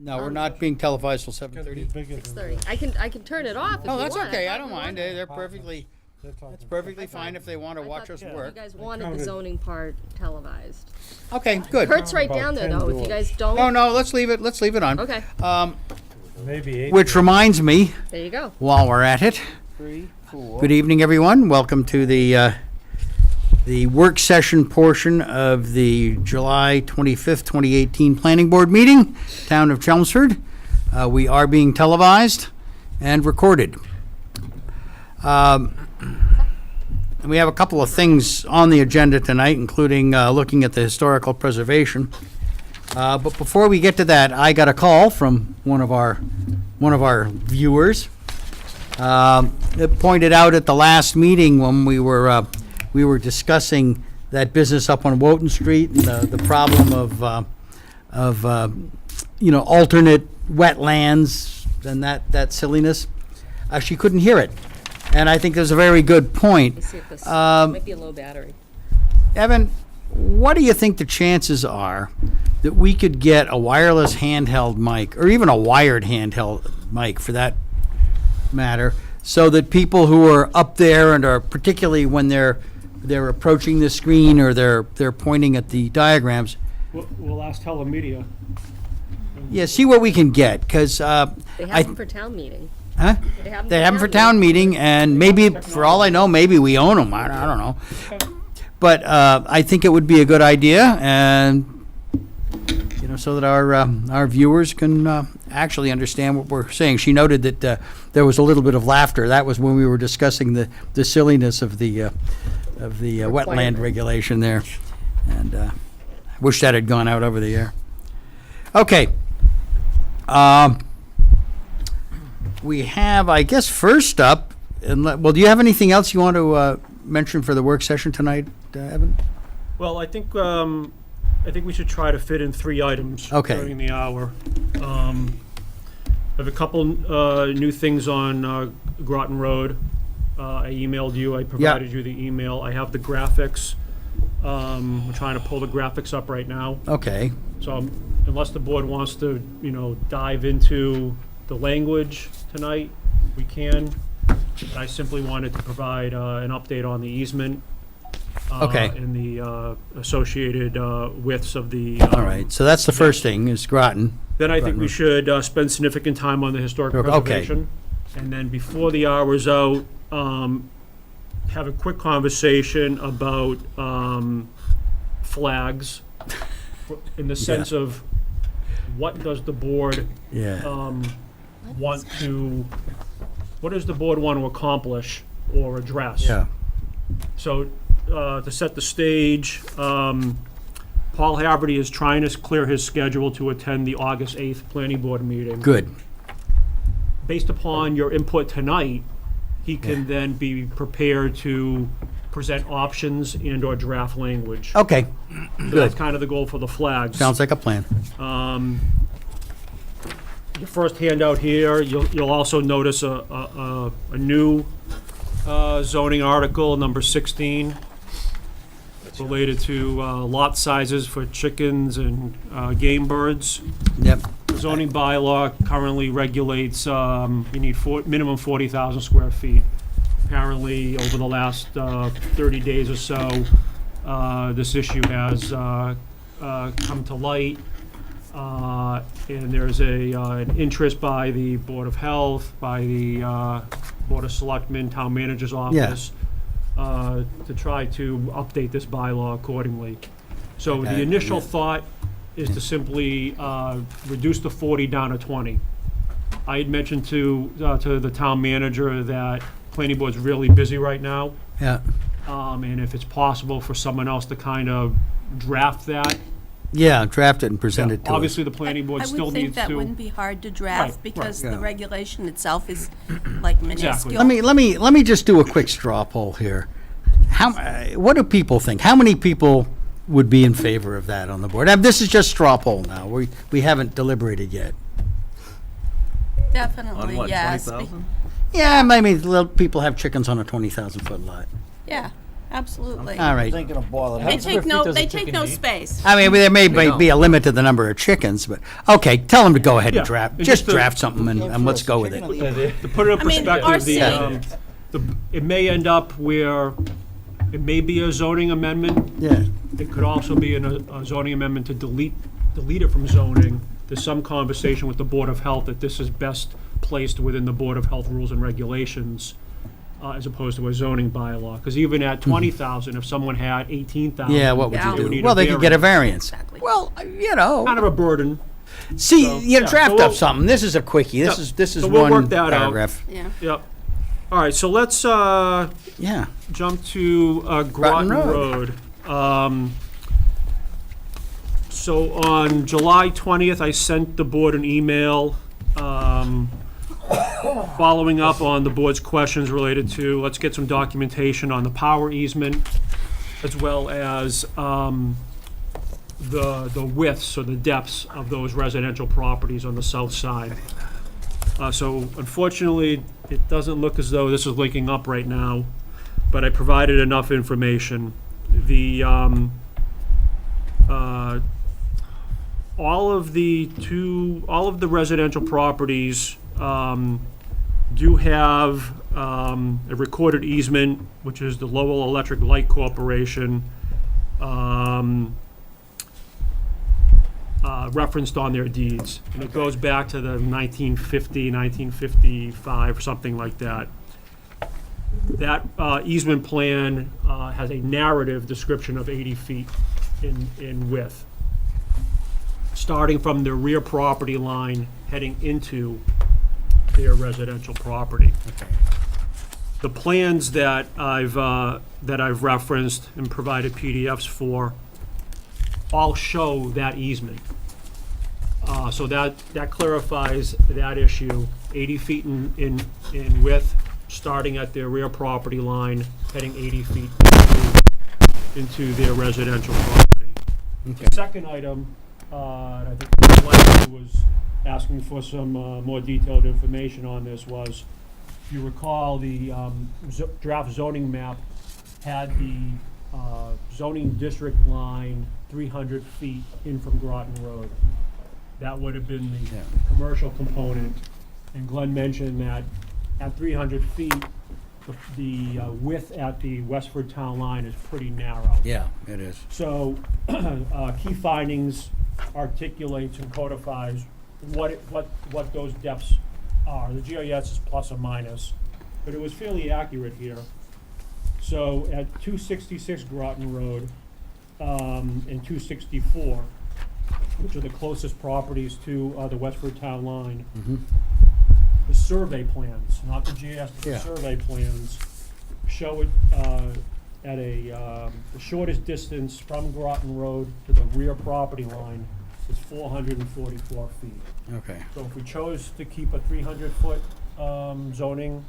No, we're not being televised till 7:30. 6:30. I can turn it off if No, you that's want. okay. thought I don't you mind. wanted- They're perfectly. It's perfectly fine if they want to watch us You work. guys wanted the zoning part televised. Okay, good. Kurt's right About down there 10 though. If you doors. guys don't. Oh no, let's leave it. Let's leave it on. Okay. Maybe 8. Which reminds me, There you go. while we're at it, 3, 4. good evening, everyone. Welcome to the work session portion of the July 25th, 2018 Planning Board meeting, Town of Chelmsford. We are being televised and recorded. And we have a couple of things on the agenda tonight, including looking at the historical preservation. But before we get to that, I got a call from one of our viewers. It pointed out at the last meeting when we were discussing that business up on Wotan Street and the problem of alternate wetlands and that silliness. She couldn't hear it. And I think there's a very good point. Let me see if this might be a low battery. Evan, what do you think the chances are that we could get a wireless handheld mic, or even a wired handheld mic for that matter, so that people who are up there and are particularly when they're approaching the screen or they're pointing at the diagrams, We'll ask telemedia. yeah, see what we can get, because They have them for town meeting. huh? They have They have them for town meeting, and maybe, for all I know, maybe we own them. I don't know. But I think it would be a good idea, and so that our viewers can actually understand what we're saying. She noted that there was a little bit of laughter. That was when we were discussing the silliness of the wetland regulation there, and I wish that had gone out over the air. Okay. We have, I guess, first up, well, do you have anything else you want to mention for the work session tonight, Evan? Well, I think we should try to fit in 3 items Okay. during the hour. I have a couple new things on Groton Road. I emailed you. I provided you the email. I have the graphics. We're trying to pull the graphics up right now. Okay. So unless the board wants to, dive into the language tonight, we can. I simply wanted to provide an update on the easement. Okay. And the associated widths of the. All right. So that's the first thing, is Groton. Then I think we should spend significant time on the historic Okay. preservation. And then before the hour's out, have a quick conversation about flags in the sense of what does the board Yeah. what does the board want to accomplish or address? Yeah. So, to set the stage, Paul Haverty is trying to clear his schedule to attend the August 8th Planning Board meeting. Good. Based upon your input tonight, he can then be prepared to present options and/or draft language. Okay. So that's Good. kind of the goal for the flags. Sounds like a plan. Your first handout here, you'll also notice a new zoning article, number 16, related to lot sizes for chickens and game birds. Yep. The zoning bylaw currently regulates, you need minimum 40,000 square feet. Apparently, over the last 30 days or so, this issue has come to light. And there's an interest by the Board of Health, by the Board of Selectmen, Town Manager's Office, to try to update this bylaw accordingly. So the initial thought is to simply reduce the 40 down to 20. I had mentioned to the town manager that planning board's really busy right now, Yeah. and if it's possible for someone else to kind of draft that. Yeah, draft it and present it to us. Obviously, the planning board still I would think needs that to. wouldn't be hard to draft Right, because right. the regulation itself is like minuscule. Let me just do a quick straw poll here. What do people think? How many people would be in favor of that on the board? This is just straw poll now. We haven't deliberated yet. Definitely, On what, yes. 20,000? Yeah, maybe little people have chickens on a 20,000 foot lot. Yeah. Absolutely. All right. Thinking of boiling. They How take no, does a they take chicken no eat? space. I mean, there may be a limit to the number of chickens, but, okay, tell them to go ahead and Yeah, draft, and just just to- draft something and let's go with it. To put it in I mean, perspective, our it may end up where it may be a zoning amendment. Yeah. It could also be a zoning amendment to delete it from zoning. There's some conversation with the Board of Health that this is best placed within the Board of Health rules and regulations as opposed to a zoning bylaw. Because even at 20,000, if someone had 18,000. Yeah, what would Yeah. you would do? need Well, they could get a variance. variance. Exactly. Well, you know, Kind of a burden. see, So, you yeah, draft so up we'll- something. This is a quickie. This Yep. is So we'll one work that out. paragraph. Yeah. Yep. All right, so let's Yeah. jump to Groton Road. Road. So on July 20th, I sent the board an email following up on the board's questions related to, let's get some documentation on the power easement, as well as the widths or the depths of those residential properties on the south side. So unfortunately, it doesn't look as though this is linking up right now, but I provided enough information. All of the residential properties do have a recorded easement, which is the Lowell Electric Light Corporation, referenced on their deeds. And it goes back to the 1950, 1955, something like that. That easement plan has a narrative description of 80 feet in width, starting from the rear property line heading into their residential property. The plans that I've referenced and provided PDFs for all show that easement. So that clarifies that issue. 80 feet in width, starting at their rear property line, heading 80 feet into their residential property. The second item, I think Mr. Lightfoot was asking for some more detailed information on this was, if you recall, the draft zoning map had the zoning district line 300 feet in from Groton Road. That would have been the commercial component. And Glenn mentioned that at 300 feet, the width at the Westford Town line is pretty narrow. Yeah, it is. So, key findings articulates and codifies what those depths are. The GIS is plus or minus, but it was fairly accurate here. So at 266 Groton Road, and 264, which are the closest properties to the Westford Town line, the survey plans, not the GIS, but the Yeah. survey plans, show it at the shortest distance from Groton Road to the rear property line is 444 feet. Okay. So if we chose to keep a 300-foot zoning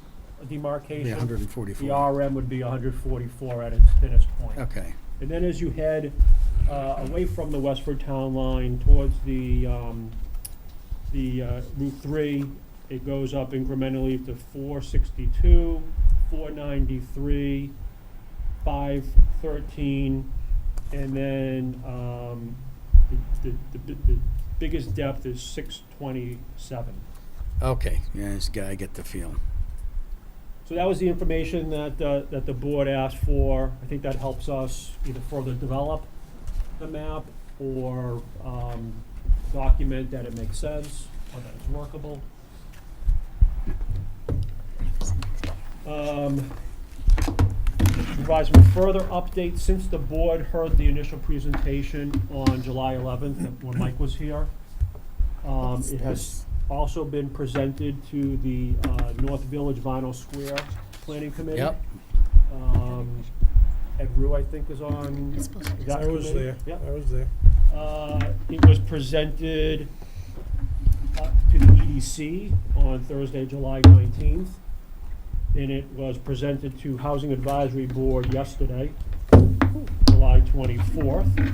demarcation, Yeah, 144. the RM would be 144 at its thinnest point. Okay. And then as you head away from the Westford Town line towards the Route 3, it goes up incrementally to 462, 493, 513, and then the biggest depth is 627. Okay, yeah, I get the feel. So that was the information that the board asked for. I think that helps us either further develop the map or document that it makes sense or that it's workable. Provide some further updates since the board heard the initial presentation on July 11th when Mike was here. It has also been presented to the North Village Vinyl Square Planning Committee. Yep. Ed Rue, I think, is on that I was committee. there. Yep. I was there. It was presented to the EDC on Thursday, July 19th. And it was presented to Housing Advisory Board yesterday, July 24th.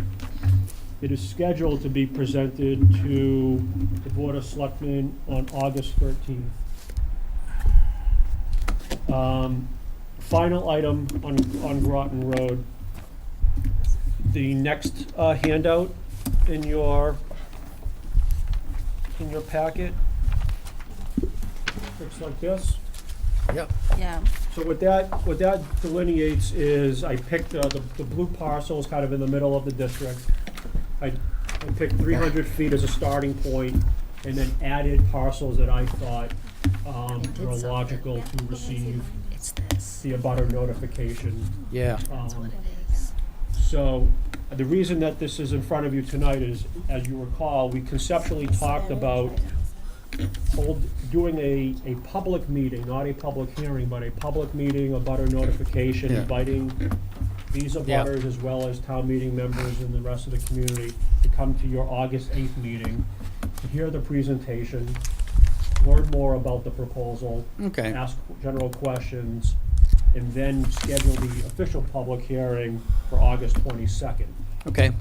It is scheduled to be presented to the Board of Selectmen on August 13th. final item on Groton Road. The next handout in your packet looks like this. Yep. Yeah. So what that delineates is, I picked the blue parcels kind of in the middle of the district. I picked 300 feet as a starting point, and then added parcels that I thought were logical to receive It's this. the abutter notification. Yeah. So, the reason that this is in front of you tonight is, as you recall, we conceptually talked about doing a public meeting, not a public hearing, but a public meeting, abutter notification, Yeah. inviting these Yeah. abutters as well as town meeting members and the rest of the community to come to your August 8th meeting, to hear the presentation, learn more about the proposal, Okay. ask general questions, and then schedule the official public hearing for August 22nd. Okay.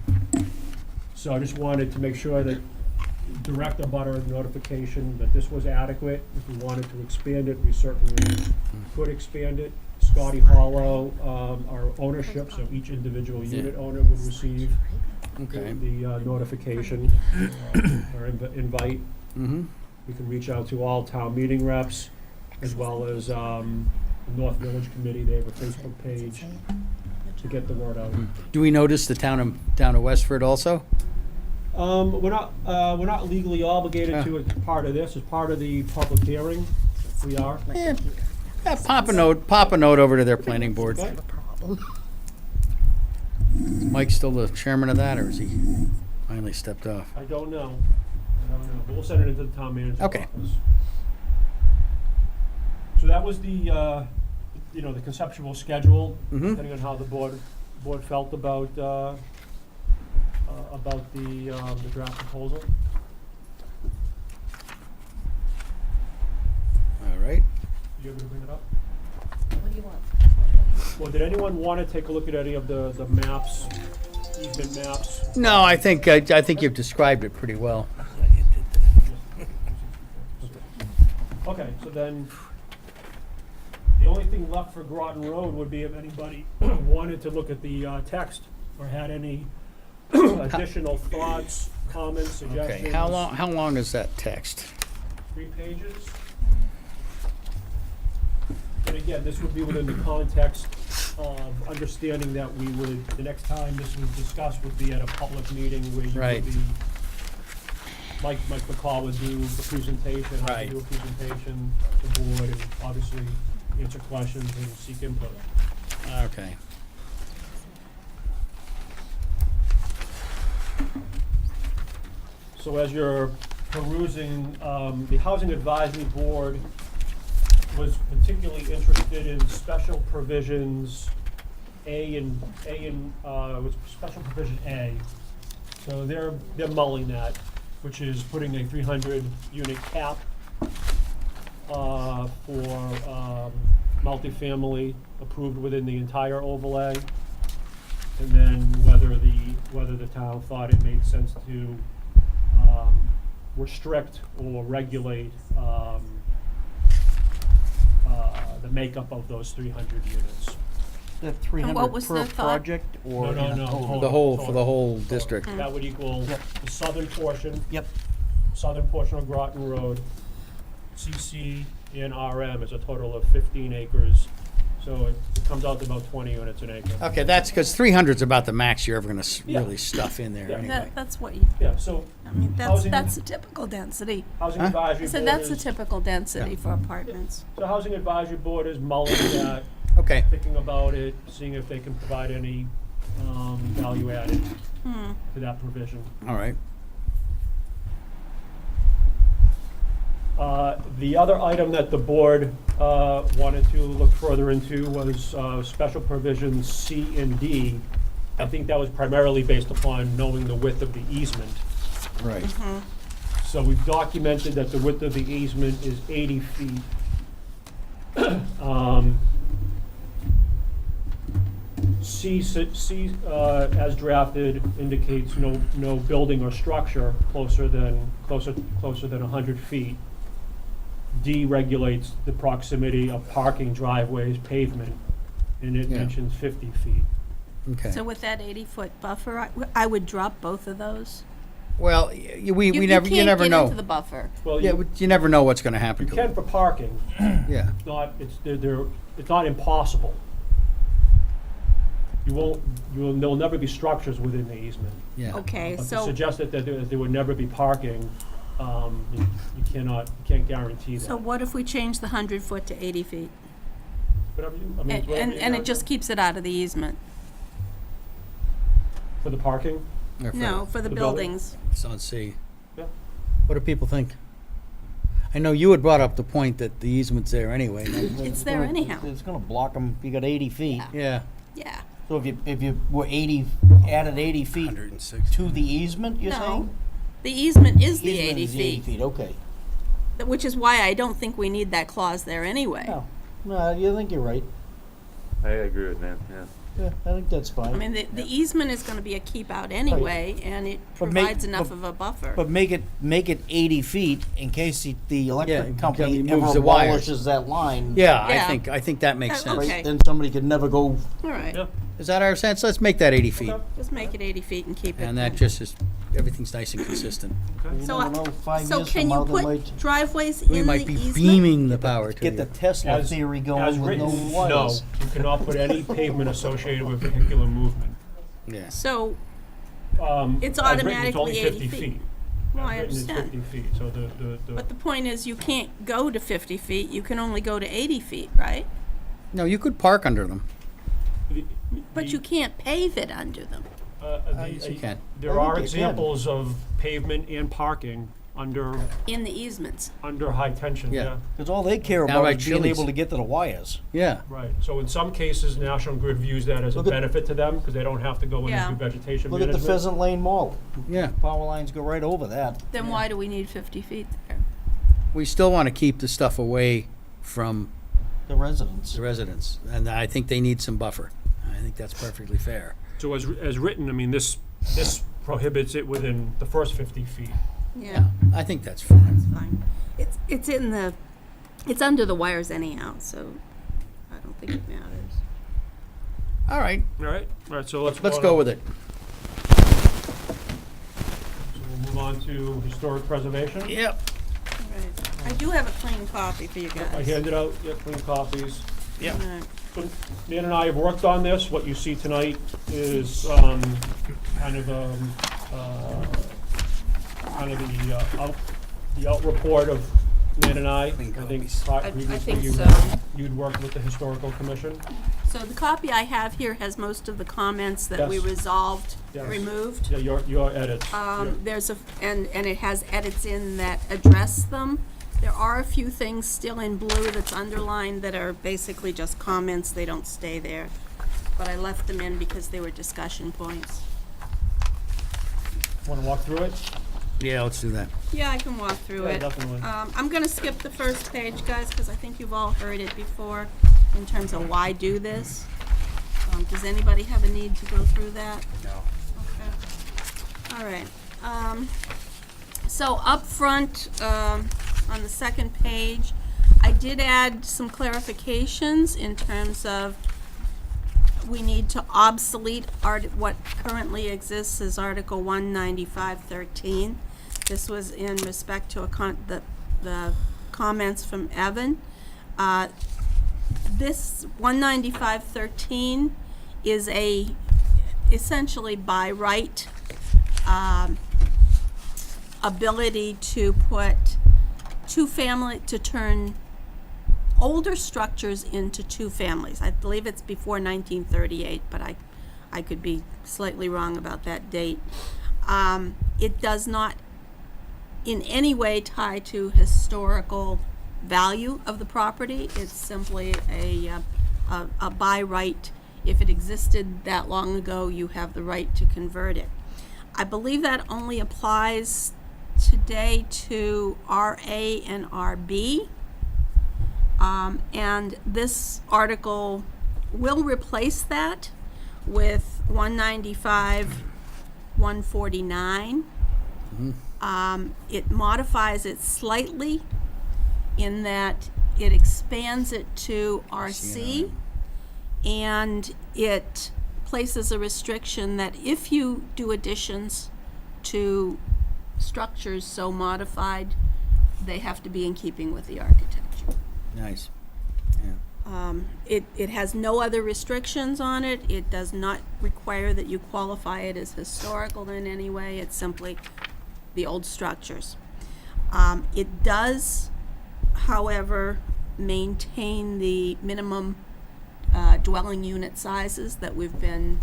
So I just wanted to make sure that direct abutter notification, that this was adequate. If we wanted to expand it, we certainly could expand it. Scotty Hollow, our ownership, so each individual unit owner would receive Okay. the notification or invite. Mm-hmm. We can reach out to all town meeting reps, as well as the North Village Committee. They have a Facebook page to get the word out. Do we notice the town of Westford also? We're not legally obligated to as part of this, as part of the public hearing. We are. Yeah, pop a note over to their planning board. Okay. Is Mike still the chairman of that, or is he finally stepped off? I don't know. But we'll send it into the town manager's Okay. office. So that was the conceptual schedule, Mhm. depending on how the board felt about the draft proposal. All right. You able to bring it up? What do you want? Well, did anyone want to take a look at any of the maps, easement maps? No, I think you've described it pretty well. Okay, so then, the only thing left for Groton Road would be if anybody wanted to look at the text, or had any additional thoughts, comments, suggestions. Okay. How long is that text? 3 pages. And again, this would be within the context of understanding that we would, the next time this was discussed would be at a public meeting where you Right. would be, Mike McCall would do the presentation, I Right. would do a presentation, the board, and obviously answer questions and seek input. Okay. So as you're perusing, the Housing Advisory Board was particularly interested in special provisions with special provision A. So they're mulling that, which is putting a 300 unit cap for multifamily approved within the entire overlay. And then whether the town thought it made sense to restrict or regulate the makeup of those 300 units. The what 300 was per the thought? project or? No, in a total? For the whole district. That would equal Yep. the southern portion Yep, of Groton Road, CC and RM is a total of 15 acres. So it comes out to about 20 units an acre. Okay, that's because 300's about the max you're ever going to Yeah. really stuff in there Yeah. anyway. That's what you, Yeah, so I mean, Housing- that's the typical density. Housing Huh? Advisory I said Board that's the is, typical density for apartments. so Housing Advisory Board is mulling that, Okay. thinking about it, seeing if they can provide any value added to that provision. All right. The other item that the board wanted to look further into was special provisions C and D. I think that was primarily based upon knowing the width of the easement. Right. So we've documented that the width of the easement is 80 feet. C, as drafted, indicates no building or structure closer than 100 feet. D regulates the proximity of parking, driveways, pavement, and it Yeah. mentions 50 feet. Okay. So with that 80-foot buffer, I would drop both of those. Well, we You never, you never can't get into know. the buffer. Well, Yeah, you never know what's gonna happen you to can it. for parking, Yeah. it's not impossible. There'll never be structures within the easement. Yeah. Okay, But to so, suggest that there would never be parking, you can't guarantee that. so what if we change the 100-foot to 80 feet? Whatever you, I mean, whatever you And it guys- just keeps it out of the easement? For the parking? Or No, for the The building? buildings. It's on C. Yeah. What do people think? I know you had brought up the point that the easement's there anyway. It's there anyhow. It's gonna block them, you got 80 feet. Yeah. Yeah. Yeah. So if you were 80, added 80 feet to the easement, you're No, saying? the easement is the Easement 80 is the 80 feet, feet, okay. which is why I don't think we need that clause there anyway. No, you think you're right. I agree with that, yeah. Yeah, I think that's I fine. mean, the easement is gonna be a keep out anyway, and it But make- provides enough but- of a buffer. But make it 80 feet in case the Yeah, electric company moves ever the wires. abolishes that line. Yeah, Yeah. I think that makes Oh, sense. okay. Then somebody could never go, All right, Yeah. Is that our sense? Let's make that 80 feet. Okay. just make it 80 feet and keep it. And that just is, everything's nice and consistent. you So, never know, 5 So years can from now, you they put might driveways We in the might be easement? beaming the power to get the you. Tesla theory As going with no written, no, wires. you cannot put any pavement associated with vehicular movement. Yeah. So, It's As written, it's automatically only 80 50 feet. Well, I As written, it's understand. 50 feet, so But the point is, you can't go to 50 feet, you can only go to 80 feet, right? No, you could park under them. But you can't pave it under them. Yes, you can. There I are think you can. examples of pavement and parking under In the easements. high tension, Yeah. yeah. Because all they care Down about by is being Chili's. able to get to the wires. Yeah. Right, so in some cases, National Grid views that as a Look at- benefit to them, because they don't have to go in Yeah. and do vegetation Look at the management. Pheasant Lane Mall. Yeah. Power lines go right over that. Then why do we need 50 feet there? We still want to keep the stuff away from The residents. the residents. And I think they need some buffer. I think that's perfectly fair. So as written, I mean, this prohibits it within the first 50 feet. Yeah, I think that's fine. that's fine. It's in the, it's under the wires anyhow, so I don't think it matters. All right, All right, so let's go with it. So we'll move on to historic preservation. Yep. All right. I do have a clean copy for you I guys. handed out, clean copies. All right. So Dan and I have worked on this. What you see tonight is kind of the out report of Dan and I. I think I previously think you- so. you'd worked with the historical commission. So the copy I have here has most of the comments that we Yes. resolved, Yes. removed. Yeah, your edits. Yeah. There's and it has edits in that address them. There are a few things still in blue that's underlined that are basically just comments, they don't stay there. But I left them in because they were discussion points. Want to walk through it? Yeah, let's do that. Yeah, I can walk through Yeah, it. definitely. I'm gonna skip the first page, guys, because I think you've all heard it before in terms of why do this. Does anybody have a need to go through that? No. Okay. All right. So up front, on the second page, I did add some clarifications in terms of we need to obsolete what currently exists as Article 195.13. This was in respect to the comments from Evan. This 195.13 is essentially by right ability to put to turn older structures into two families. I believe it's before 1938, but I could be slightly wrong about that date. It does not in any way tie to historical value of the property. It's simply a by right. If it existed that long ago, you have the right to convert it. I believe that only applies today to RA and RB. And this article will replace that with 195, 149. It modifies it slightly in that it expands it to RC And it places a restriction that if you do additions to structures so modified, they have to be in keeping with the architecture. Nice. It has no other restrictions on it. It does not require that you qualify it as historical in any way. It's simply the old structures. It does, however, maintain the minimum dwelling unit sizes that we've been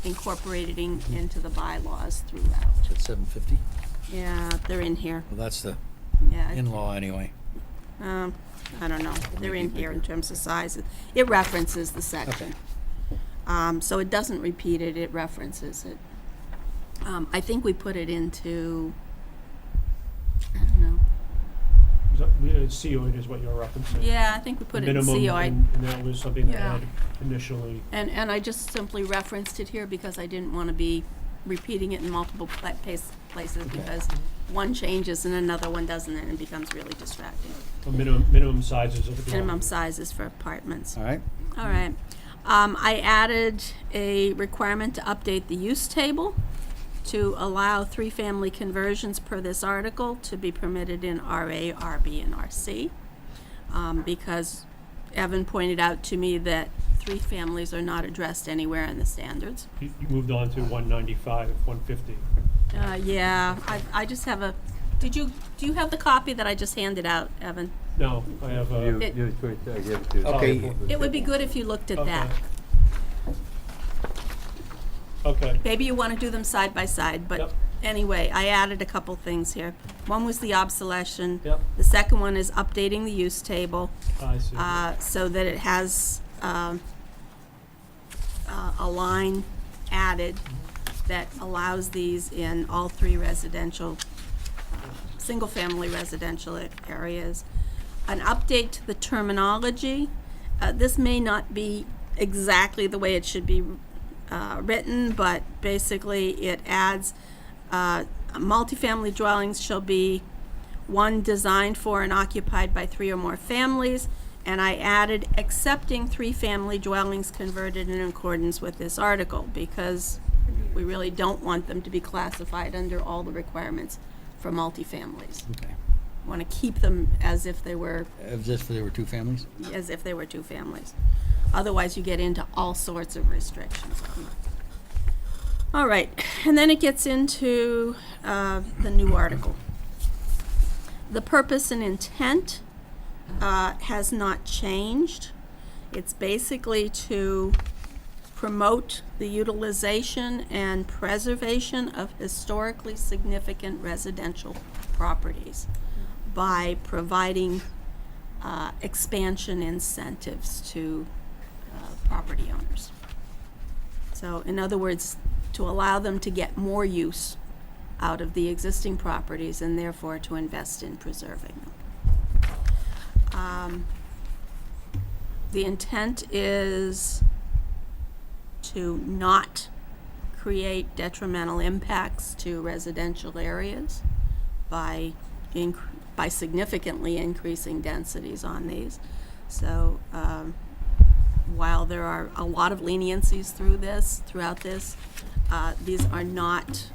incorporating into the bylaws throughout. It's 750? Yeah, they're in here. Well, that's the Yeah, in-law anyway. I don't know. They're in here in terms of sizes. It references the section. So it doesn't repeat it, it references it. I think we put it into, I don't know. COID is what you're referencing. Yeah, I think we put it in Minimum, COI. and that was something that Yeah. had initially. And I just simply referenced it here because I didn't want to be repeating it in multiple places because one changes and another one doesn't, and it becomes really distracting. Minimum sizes of the dwelling. Minimum sizes for apartments. All right. All right. I added a requirement to update the use table to allow three-family conversions per this article to be permitted in RA, RB, and RC. Because Evan pointed out to me that three families are not addressed anywhere in the standards. You moved on to 195, 150. Yeah, I just have a, do you have the copy that I just handed out, Evan? No, I have a. You, It- you, I gave it to you. Okay. It would be good if you looked at that. Okay. Maybe you want to do them side by side, but Yep. anyway, I added a couple things here. One was the obsolescence. Yep. The second one is updating the use table I see. so that it has a line added that allows these in all three residential, single-family residential areas. An update to the terminology. This may not be exactly the way it should be written, but basically it adds multifamily dwellings shall be one designed for and occupied by three or more families, and I added accepting three-family dwellings converted in accordance with this article, because we really don't want them to be classified under all the requirements for multifamilies. Okay. Want to keep them as if they were Just for there were two families? two families. Otherwise, you get into all sorts of restrictions on them. All right, and then it gets into the new article. The purpose and intent has not changed. It's basically to promote the utilization and preservation of historically significant residential properties by providing expansion incentives to property owners. So, in other words, to allow them to get more use out of the existing properties and therefore to invest in preserving them. The intent is to not create detrimental impacts to residential areas by significantly increasing densities on these. So while there are a lot of leniencies throughout this, these are not,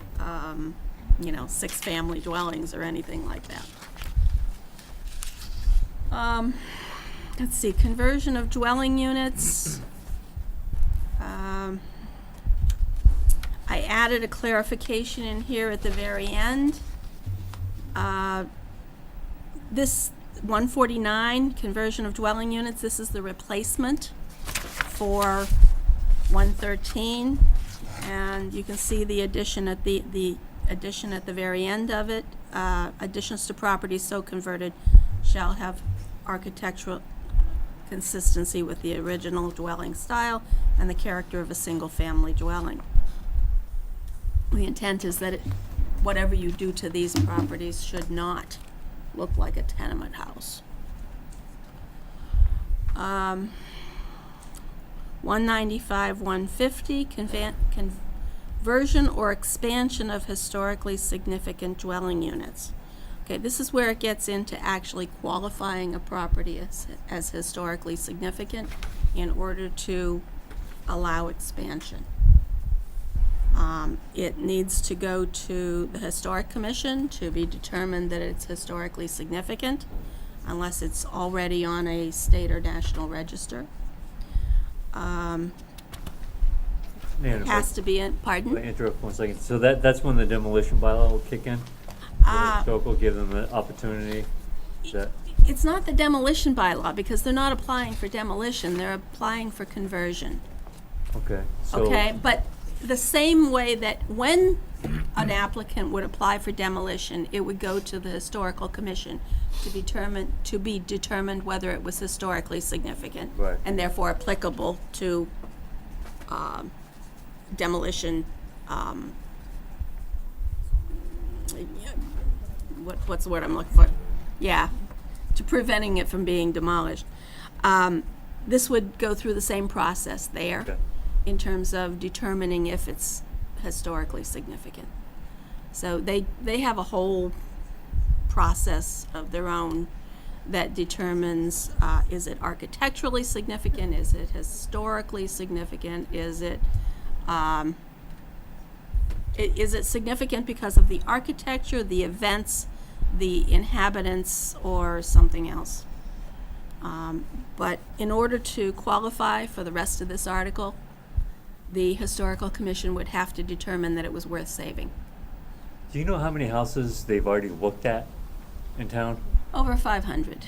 six-family dwellings or anything like that. Let's see, conversion of dwelling units. I added a clarification in here at the very end. This 149, conversion of dwelling units, this is the replacement for 113. And you can see the addition at the addition at the very end of it. Additions to properties so converted shall have architectural consistency with the original dwelling style and the character of a single-family dwelling. The intent is that whatever you do to these properties should not look like a tenement house. 195, 150, conversion or expansion of historically significant dwelling units. Okay, this is where it gets into actually qualifying a property as historically significant in order to allow expansion. It needs to go to the Historic Commission to be determined that it's historically significant, unless it's already on a state or national register. Man, It if has to be in, I pardon? interrupt 1 second. So that's when the demolition bylaw will kick in? The historical give them the opportunity? That, It's not the demolition bylaw, because they're not applying for demolition, they're applying for conversion. okay. So, Okay, but the same way that when an applicant would apply for demolition, it would go to the Historical Commission to be determined whether it was historically significant. Right. And therefore applicable to, demolition, what's the word I'm looking for? Yeah, to preventing it from being demolished. This would go through the same process there Okay. in terms of determining if it's historically significant. So they have a whole process of their own that determines, is it architecturally significant, is it historically significant, is it significant because of the architecture, the events, the inhabitants, or something else? But in order to qualify for the rest of this article, the Historical Commission would have to determine that it was worth saving. do you know how many houses they've already looked at in town? Over 500.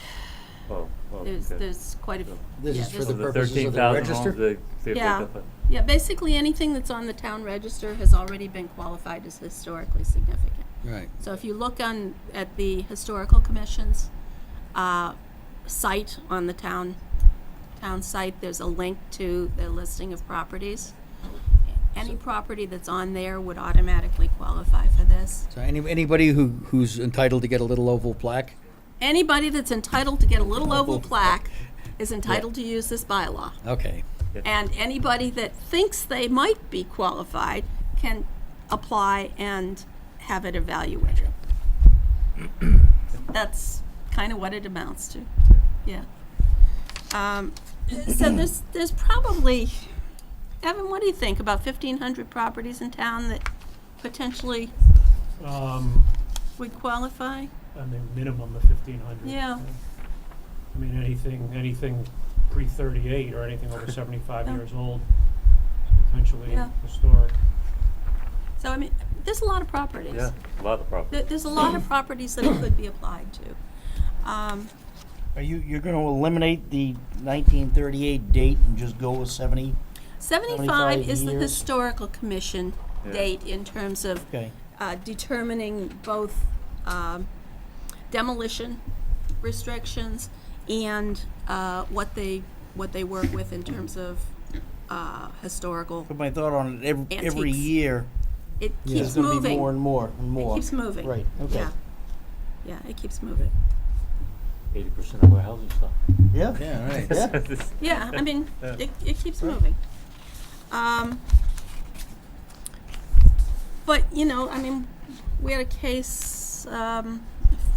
Oh, well, okay. There's quite a few. This yeah, is for there's- the So purposes of the 13,000 register? homes they've Yeah. looked at. Yeah, basically anything that's on the town register has already been qualified as historically significant. Right. So if you look at the Historical Commission's site on the town site, there's a link to the listing of properties. Any property that's on there would automatically qualify for this. So anybody who's entitled to get a little oval plaque? Anybody that's entitled to get a little oval plaque is entitled to use this bylaw. Okay. And anybody that thinks they might be qualified can apply and have it evaluated. That's kind of what it amounts to, yeah. So there's probably, Evan, what do you think, about 1,500 properties in town that potentially would qualify? I mean, minimum of 1,500. Yeah. I mean, anything pre-38 or anything over 75 Yeah. years old, potentially Yeah. historic. So, I mean, there's a lot of properties. Yeah, a lot of properties. There's a lot of properties that it could be applied to. You're gonna eliminate the 1938 date and just go with 70? 75 is the years. Historical Commission Yeah. date in terms of Okay. determining both demolition restrictions and what they work with in terms of historical. Put my thought on it, every Antiques. year, It there's keeps gonna be moving. more and more and more. It keeps moving. Right, okay. Yeah. Yeah, it keeps moving. 80% of our housing stock. Yeah. Yeah, right. Yeah. Yeah, I mean, Yeah. it keeps moving. But, you know, I mean, we had a case a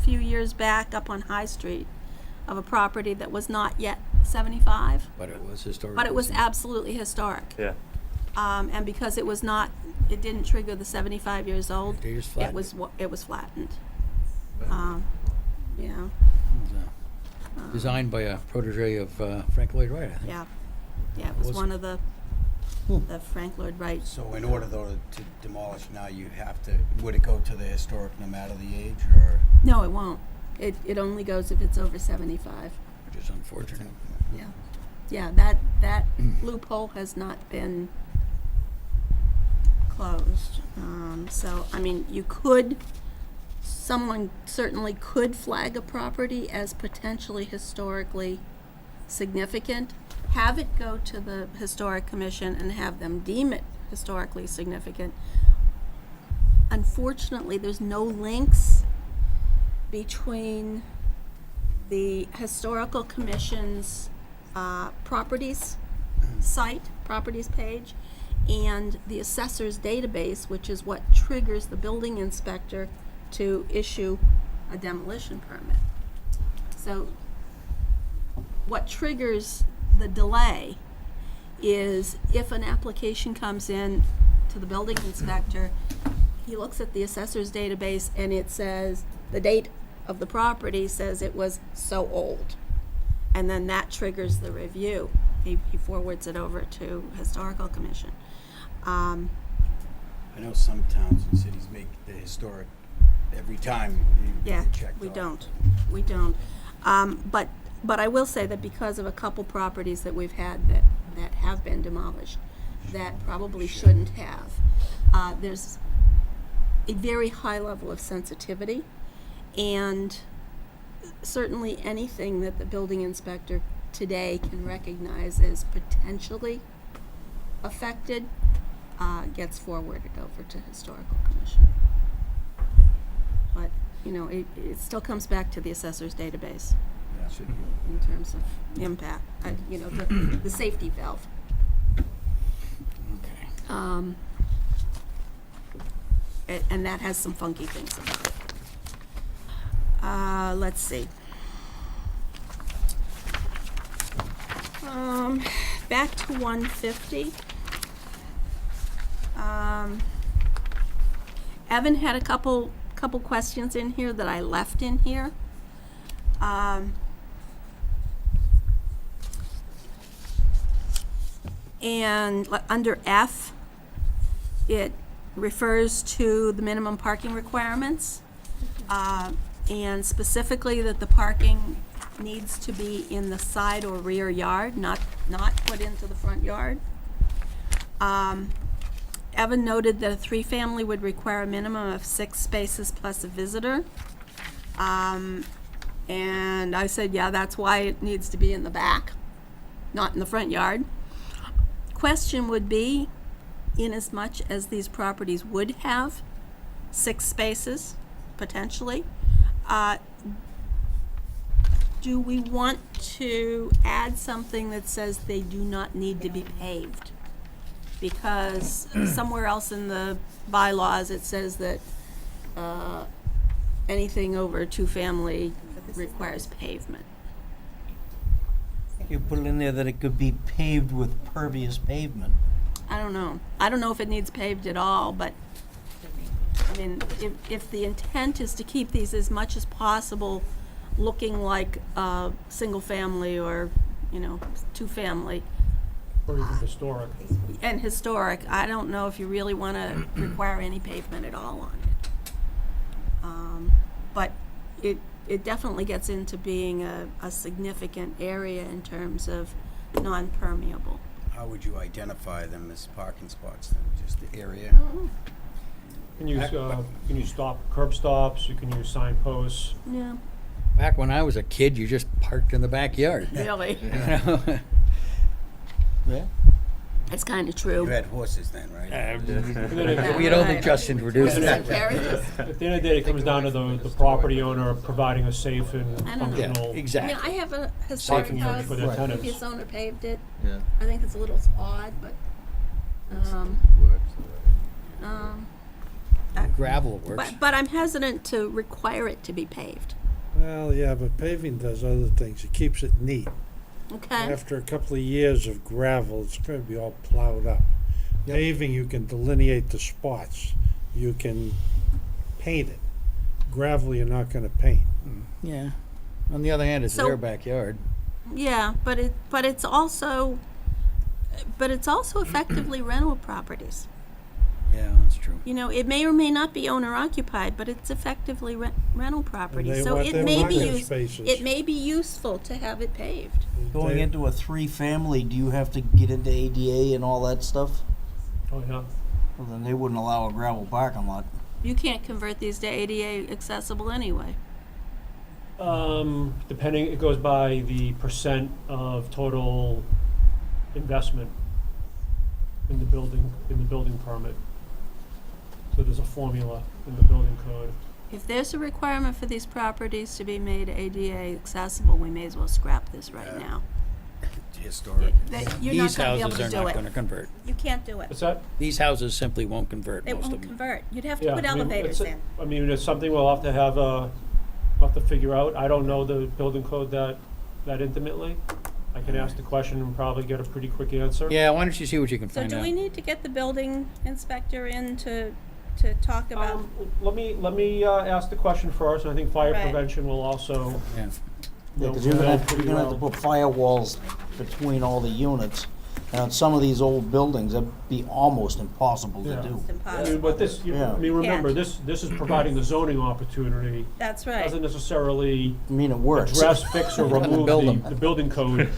few years back up on High Street of a property that was not yet 75, But it was historic. but it was absolutely historic. Yeah. And because it was not, it didn't trigger the 75 years old, They just it flattened was, it was flattened. Yeah, Designed by a protege of Frank Lloyd Wright, I think. yeah. Yeah, it was Was- one of the Frank Lloyd Wright. So in order though to demolish now, you have to, would it go to the historic no matter the age, or? No, it won't. It only goes if it's over 75. Which is unfortunate. Yeah. Yeah, that loophole has not been closed. So, I mean, someone certainly could flag a property as potentially historically significant, have it go to the Historic Commission and have them deem it historically significant. Unfortunately, there's no links between the Historical Commission's properties page, and the assessor's database, which is what triggers the building inspector to issue a demolition permit. So what triggers the delay is if an application comes in to the building inspector, he looks at the assessor's database and it says, the date of the property says it was so old. And then that triggers the review. He forwards it over to Historical Commission. I know some towns and cities make the historic every time you Yeah, get checked we off. don't. We don't. But I will say that because of a couple properties that we've had that have been demolished, that probably shouldn't have, there's a very high level of sensitivity, and certainly anything that the building inspector today can recognize as potentially affected gets forwarded over to Historical Commission. But, it still comes back to the assessor's database Yeah. in terms of impact, the safety valve. Okay. And that has some funky things about it. Let's see. Back to 150. Evan had a couple questions in here that I left in here. And under F, it refers to the minimum parking requirements, and specifically that the parking needs to be in the side or rear yard, not put into the front yard. Evan noted that a three-family would require a minimum of 6 spaces plus a visitor. And I said, yeah, that's why it needs to be in the back, not in the front yard. Question would be, inasmuch as these properties would have 6 spaces, potentially, do we want to add something that says they do not need to be paved? Because somewhere else in the bylaws, it says that anything over a 2-family requires pavement. You put it in there that it could be paved with pervious pavement. I don't know. I don't know if it needs paved at all, but, I mean, if the intent is to keep these as much as possible looking like a single family or, 2-family, Or even historic. and historic, I don't know if you really want to require any pavement at all on it. But it definitely gets into being a significant area in terms of non-permeable. How would you identify them as parking spots then? Just the area? Can use stop, curb stops, you can use signposts. Yeah, Back when I was a kid, you just parked in the backyard. really. Yeah. It's kind of You true. had horses then, right? We had only just introduced that. Carriages. At the end of the day, it comes down to the property owner providing a safe and I don't know. Yeah, functional. I mean, exactly. I have a historic Parking house, for their the tenants. previous owner paved it. Yeah. I think it's a little odd, but, Gravel works. but I'm hesitant to require it to be paved. Well, yeah, but paving does other things. It keeps it neat. Okay? After a couple of years of gravel, it's going to be all plowed up. Paving, you can delineate the spots. You can paint it. Gravel, you're not going to paint. Yeah. On the other hand, it's So- their backyard. Yeah, but it's also effectively rental properties. Yeah, that's true. It may or may not be owner occupied, but it's effectively rental property. they So want it their may be parking use, spaces. it may be useful to have it paved. Going into a 3-family, do you have to get into ADA and all that stuff? Oh, yeah. Well, then they wouldn't allow a gravel parking lot. You can't convert these to ADA accessible anyway. Depending, it goes by the percent of total investment in the building permit. So there's a formula in the building code. If there's a requirement for these properties to be made ADA accessible, we may as well scrap this right now. Historic. You're not These gonna be able houses to are do not going to it. convert. You can't do it. What's that? These houses simply won't convert, It most won't of them. convert. You'd have to Yeah, put I mean, elevators in. I mean, it's something we'll have to we'll have to figure out. I don't know the building code that intimately. I can ask the question and probably get a pretty quick answer. Yeah, why don't you see what you can So find do out? we need to get the building inspector in to talk about? Let me ask the question first, and I think fire Right. prevention will also Yeah. Yeah, because know you're know gonna pretty have to well. put firewalls between all the units. And on some of these old buildings, that'd be almost impossible to Yeah. do. It's I mean, impossible. but this, Yeah. I mean, remember, Can't. this is providing the zoning opportunity. That's right. Doesn't necessarily I mean, it works. address, fix, or remove Build 'em. the building code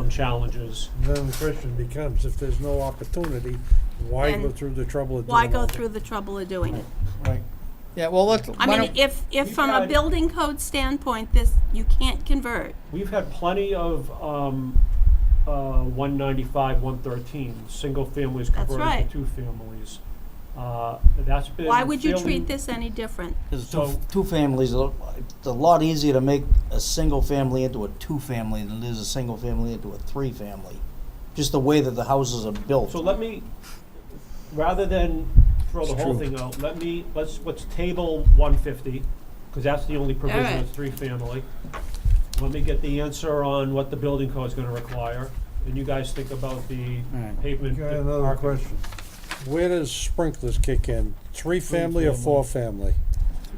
challenges. Then the question becomes, if there's no opportunity, why Then go through the trouble of doing Why go all through the trouble of doing it? Right. Yeah, well, let's, I why mean, don't- if We've from a had- building code standpoint, this, you can't convert. We've had plenty of 195, 113, single families That's converted right. to two families. That's been Why would you fairly- treat this any different? Because So- two families, it's a lot easier to make a single family into a two-family than it is a single family into a three-family. Just the way that the houses are built. So let me, rather than throw the whole thing out, let's table 150, because that's the only provision Alright. that's three-family. Let me get the answer on what the building code's gonna require, and you guys think about the Alright. pavement. Got another parking. question. Where does sprinklers kick in? Three-family or four-family?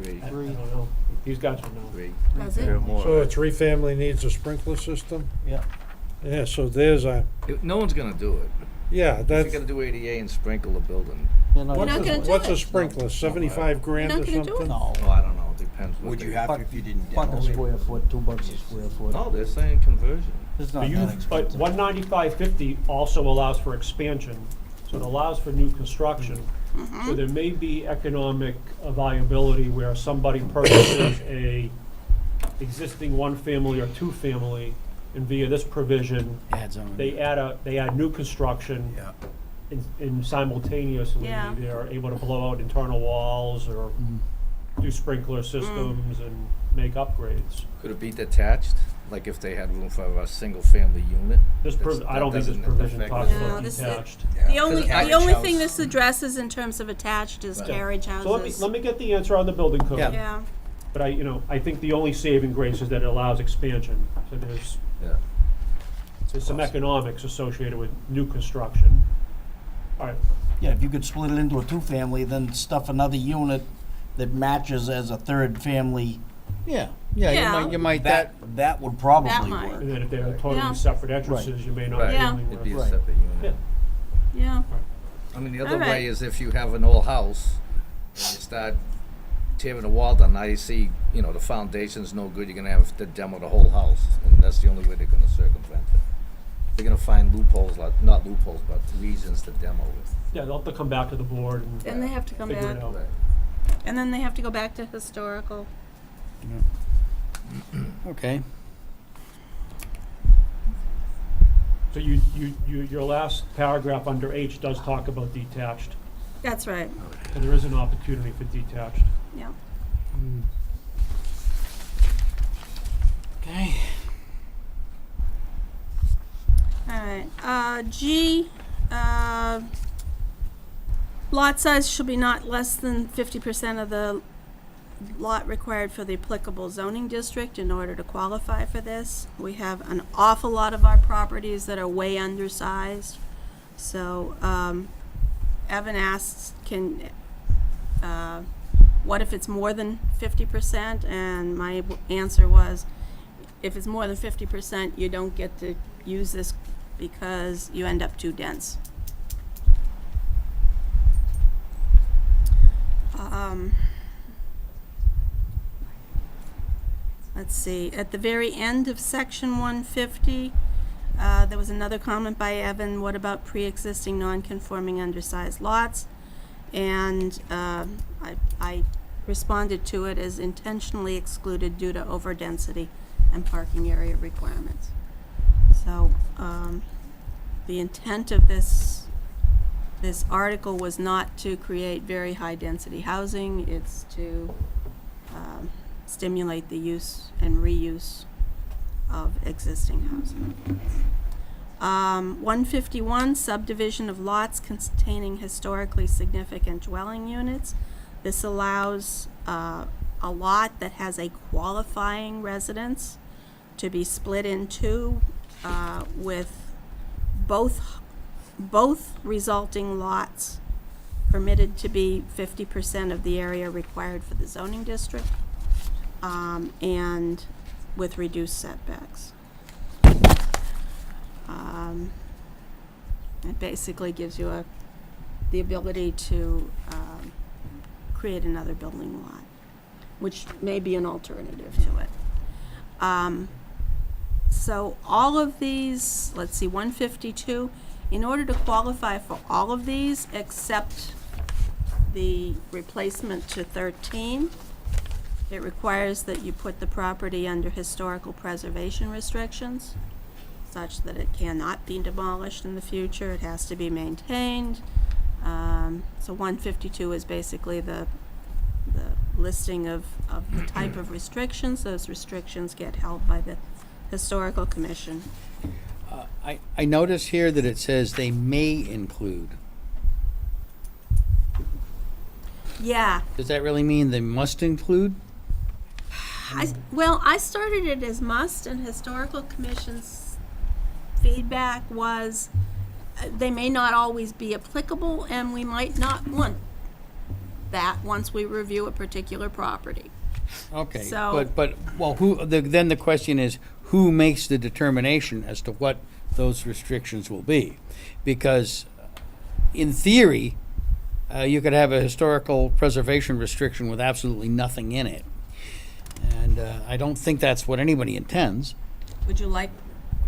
I don't know, these guys will know. Does it? So a three-family needs a sprinkler system? Yeah. Yeah, so there's a, No one's gonna do it. yeah, If that's, you're gonna do ADA and sprinkle a building, They're not You're not gonna gonna do do what's a it. sprinkler, 75 grand You're or not gonna do something? it? No. oh, I don't know, depends what Would they. you have to if you didn't Buck a demo it? square foot, $2 a square foot. No, they're saying conversion. It's But not you, that but expensive. 19550 also allows for expansion, so it allows for new construction. So there may be economic viability where somebody purchases a existing one-family or two-family, and via this provision, Adds on. they add new construction. Yeah. And simultaneously, Yeah. they're able to blow out internal walls or do sprinkler systems and make upgrades. Could it be detached, like if they had room for a single-family unit? I don't think this That doesn't provision affect talks it. No, about this is- detached. The only, Carriage the only house. thing this addresses in terms of attached is Right. carriage So let houses. me get the answer on the building code. Yeah. Yeah, But I think the only saving grace is that it allows expansion. So Yeah. there's some economics associated with new construction. All right, Yeah, if you could split it into a two-family, then stuff another unit that matches as a third family, Yeah, Yeah. you might, that, that would probably That might. work. and then if they're Yeah. totally separate entrances, you may not Right, be Yeah. only it'd be a Right. separate Yeah. unit. yeah. I mean, the other Alright. way is if you have an old house, and you start tearing the wall down, now you see, the foundation's no good, you're gonna have to demo the whole house, and that's the only way they're gonna circumvent it. They're gonna find loopholes, like, not loopholes, but reasons to demo it. Yeah, they'll have to come back to the board and Then they have to come figure back, it out. and then they have to go back to historical. okay. So your last paragraph under H does talk about detached, That's right, and there is an opportunity for detached. yeah. Okay. All right, G, lot size shall be not less than 50% of the lot required for the applicable zoning district in order to qualify for this. We have an awful lot of our properties that are way undersized. So, Evan asks, what if it's more than 50%? And my answer was, if it's more than 50%, you don't get to use this because you end up too dense. Let's see, at the very end of section 150, there was another comment by Evan, what about pre-existing non-conforming undersized lots? And I responded to it as intentionally excluded due to overdensity and parking area requirements. So, the intent of this article was not to create very high-density housing, it's to stimulate the use and reuse of existing housing. 151, subdivision of lots containing historically significant dwelling units. This allows a lot that has a qualifying residence to be split in two with both resulting lots permitted to be 50% of the area required for the zoning district, and with reduced setbacks. It basically gives you the ability to create another building lot, which may be an alternative to it. So all of these, let's see, 152, in order to qualify for all of these except the replacement to 13, it requires that you put the property under historical preservation restrictions, such that it cannot be demolished in the future. It has to be maintained. So 152 is basically the listing of the type of restrictions. Those restrictions get held by the Historical Commission. I notice here that it says they may include. Yeah. Does that really mean they must include? Well, I started it as must, and Historical Commission's feedback was they may not always be applicable, and we might not want that once we review a particular property. Okay, So- well, then the question is, who makes the determination as to what those restrictions will be? Because in theory, you could have a historical preservation restriction with absolutely nothing in it. And I don't think that's what anybody intends. Would you like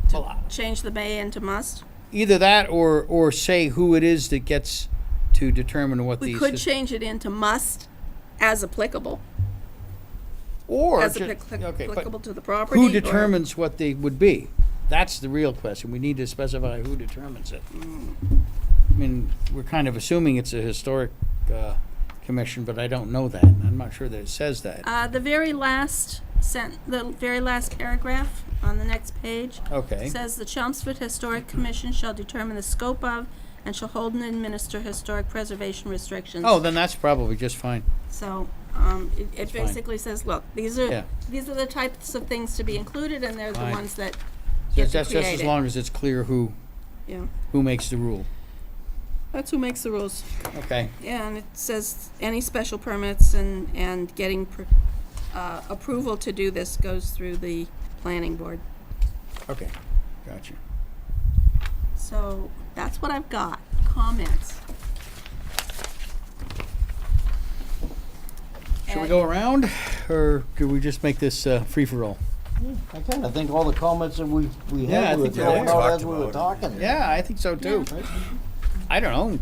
to Well, change the may into must? Either that or say who it is that gets to determine what We these. could change it into must as applicable, Or as ju- okay, but applicable to the property. who or- determines what they would be? That's the real question. We need to specify who determines it. I mean, we're kind of assuming it's a historic commission, but I don't know that. I'm not sure that it says that. The very last the very last paragraph on the next page Okay. says the Chelmsford Historic Commission shall determine the scope of and shall hold and administer historic preservation restrictions. Oh, then that's probably just fine. So it fine. basically says, look, these Yeah. are the types of things to be included, and they're the Fine. ones that get to Just as create it. long as it's clear who Yeah, makes the rule. that's who makes the rules. Okay. Yeah, and it says any special permits and getting approval to do this goes through the planning board. Okay. Gotcha. So that's what I've got. Comments. Should we go around, or do we just make this free for all? I kind of think all the comments that we Yeah, I had, we were think they throwing all out talked as we were about talking. Yeah, I think so too. I don't know.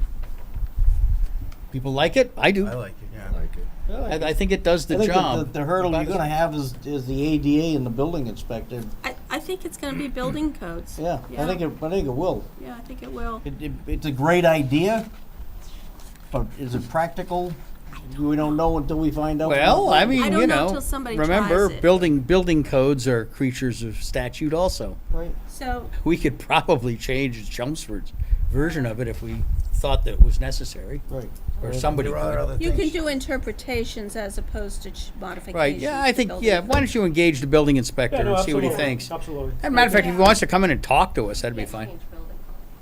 People like it. I do. I like it, yeah. I think it does the I think job. that the hurdle you're gonna have is the ADA and the building inspector. I think it's gonna be building codes. Yeah, I think it will. Yeah, I think it will. It's a great idea, but is it practical? We don't know until we find out. Well, I I mean, don't you know know, till somebody remember, tries it. building codes are creatures of statute also. Right. So, We could probably change Chelmsford's version of it if we thought that it was necessary, Right. or somebody There are could. other you can things. do interpretations as opposed to modifications. Right, yeah, I to think, building yeah, code. why don't you engage the building inspector Yeah, no, and see what he absolutely, thinks? Absolutely. As a matter of fact, if he wants to come in and talk to us, that'd be Can't fine. change building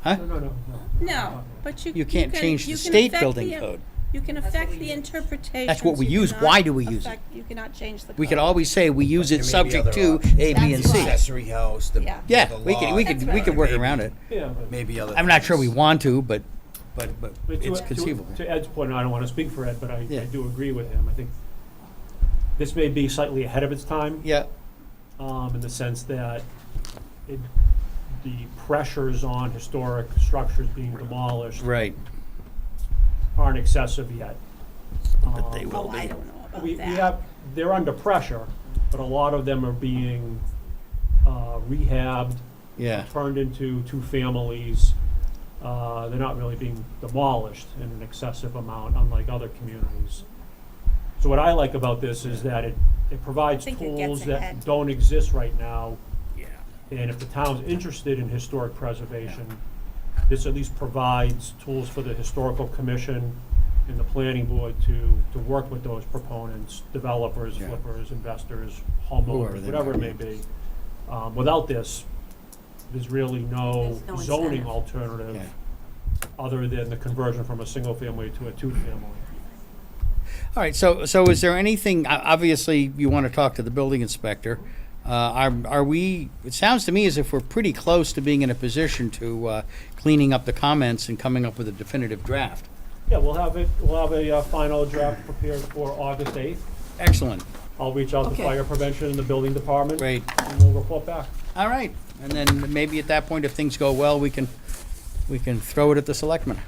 code. Huh? No, no, no. No, but You can't can- change the you can state affect building the- code. You can affect the interpretation. That's what we use. Why do we use it? You cannot change the code. We could always say we use There it may be subject other to options. A, B, and That's C. right. Accessory house, the. Yeah. Yeah, the we could, lot, we could, we right. could work maybe- around it. Yeah, but. Maybe other. I'm not sure we things. want to, but it's To- conceivable. To Ed's point, and I don't want to speak for Ed, but I Yeah. do agree with him. I think this may be slightly ahead of its time. Yeah, In the sense that the pressures on historic structures being demolished right. aren't excessive yet. But they will Oh, I be. don't know about We that. have, they're under pressure, but a lot of them are being rehabbed, Yeah, turned into two families. They're not really being demolished in an excessive amount, unlike other communities. So what I like about this is that it provides I think it gets tools ahead. that don't exist right now. yeah. And if the town's interested in historic preservation, this at least provides tools for the historical commission and the planning board to work with those proponents, developers, Yeah. flippers, investors, Whoever homeowners, they whatever it may might be. Without this, there's really no There's no zoning incentive. alternative Okay. other than the conversion from a single-family to a two-family. All right, so is there anything, obviously, you want to talk to the building inspector. Are we, it sounds to me as if we're pretty close to being in a position to cleaning up the comments and coming up with a definitive draft. Yeah, we'll have a final draft prepared for August 8th. Excellent, I'll reach out to Okay. fire prevention and the building department. great. And we'll report back. All right, and then maybe at that point, if things go well, we can throw it at the selectmen.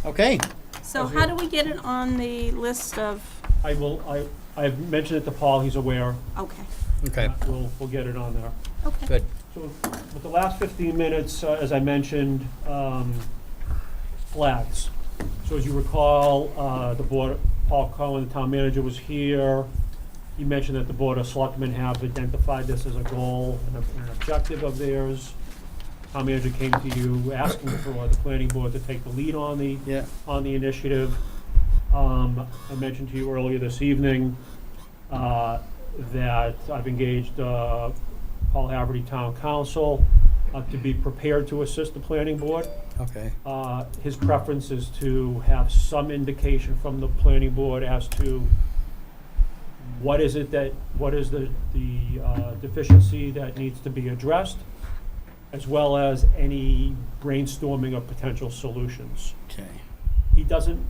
Okay, So how do we get it on the list of, I've mentioned it to Paul, he's aware. okay, okay, We'll get it on there. okay. good. So with the last 15 minutes, as I mentioned, flags. So as you recall, the board, Paul Cohen, the town manager, was here. He mentioned that the Board of Selectmen have identified this as a goal and an objective of theirs. Town manager came to you asking for the planning board to take the lead on the Yeah. initiative. I mentioned to you earlier this evening that I've engaged Paul Haverty Town Council to be prepared to assist the planning board. Okay, His preference is to have some indication from the planning board as to what is the deficiency that needs to be addressed, as well as any brainstorming of potential solutions. okay, He doesn't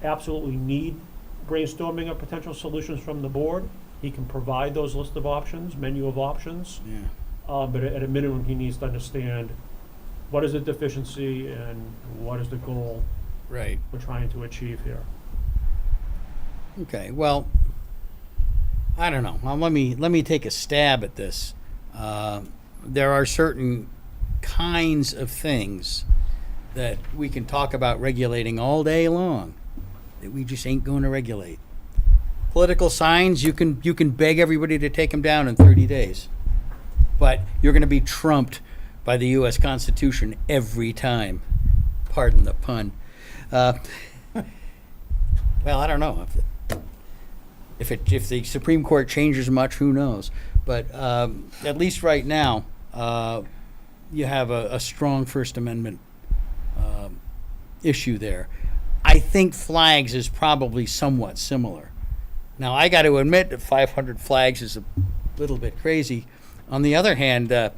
absolutely need brainstorming of potential solutions from the board. He can provide those list of options, menu of options. yeah, But at a minimum, he needs to understand what is the deficiency and what is the goal right. we're trying to achieve here. Okay, well, I don't know. Let me take a stab at this. There are certain kinds of things that we can talk about regulating all day long that we just ain't going to regulate. Political signs, you can beg everybody to take them down in 30 days, but you're going to be trumped by the U.S. Constitution every time. Pardon the pun. Well, I don't know if the Supreme Court changes much, who knows? But at least right now, you have a strong First Amendment issue there. I think flags is probably somewhat similar. Now, I got to admit that 500 flags is a little bit crazy. On the other hand, that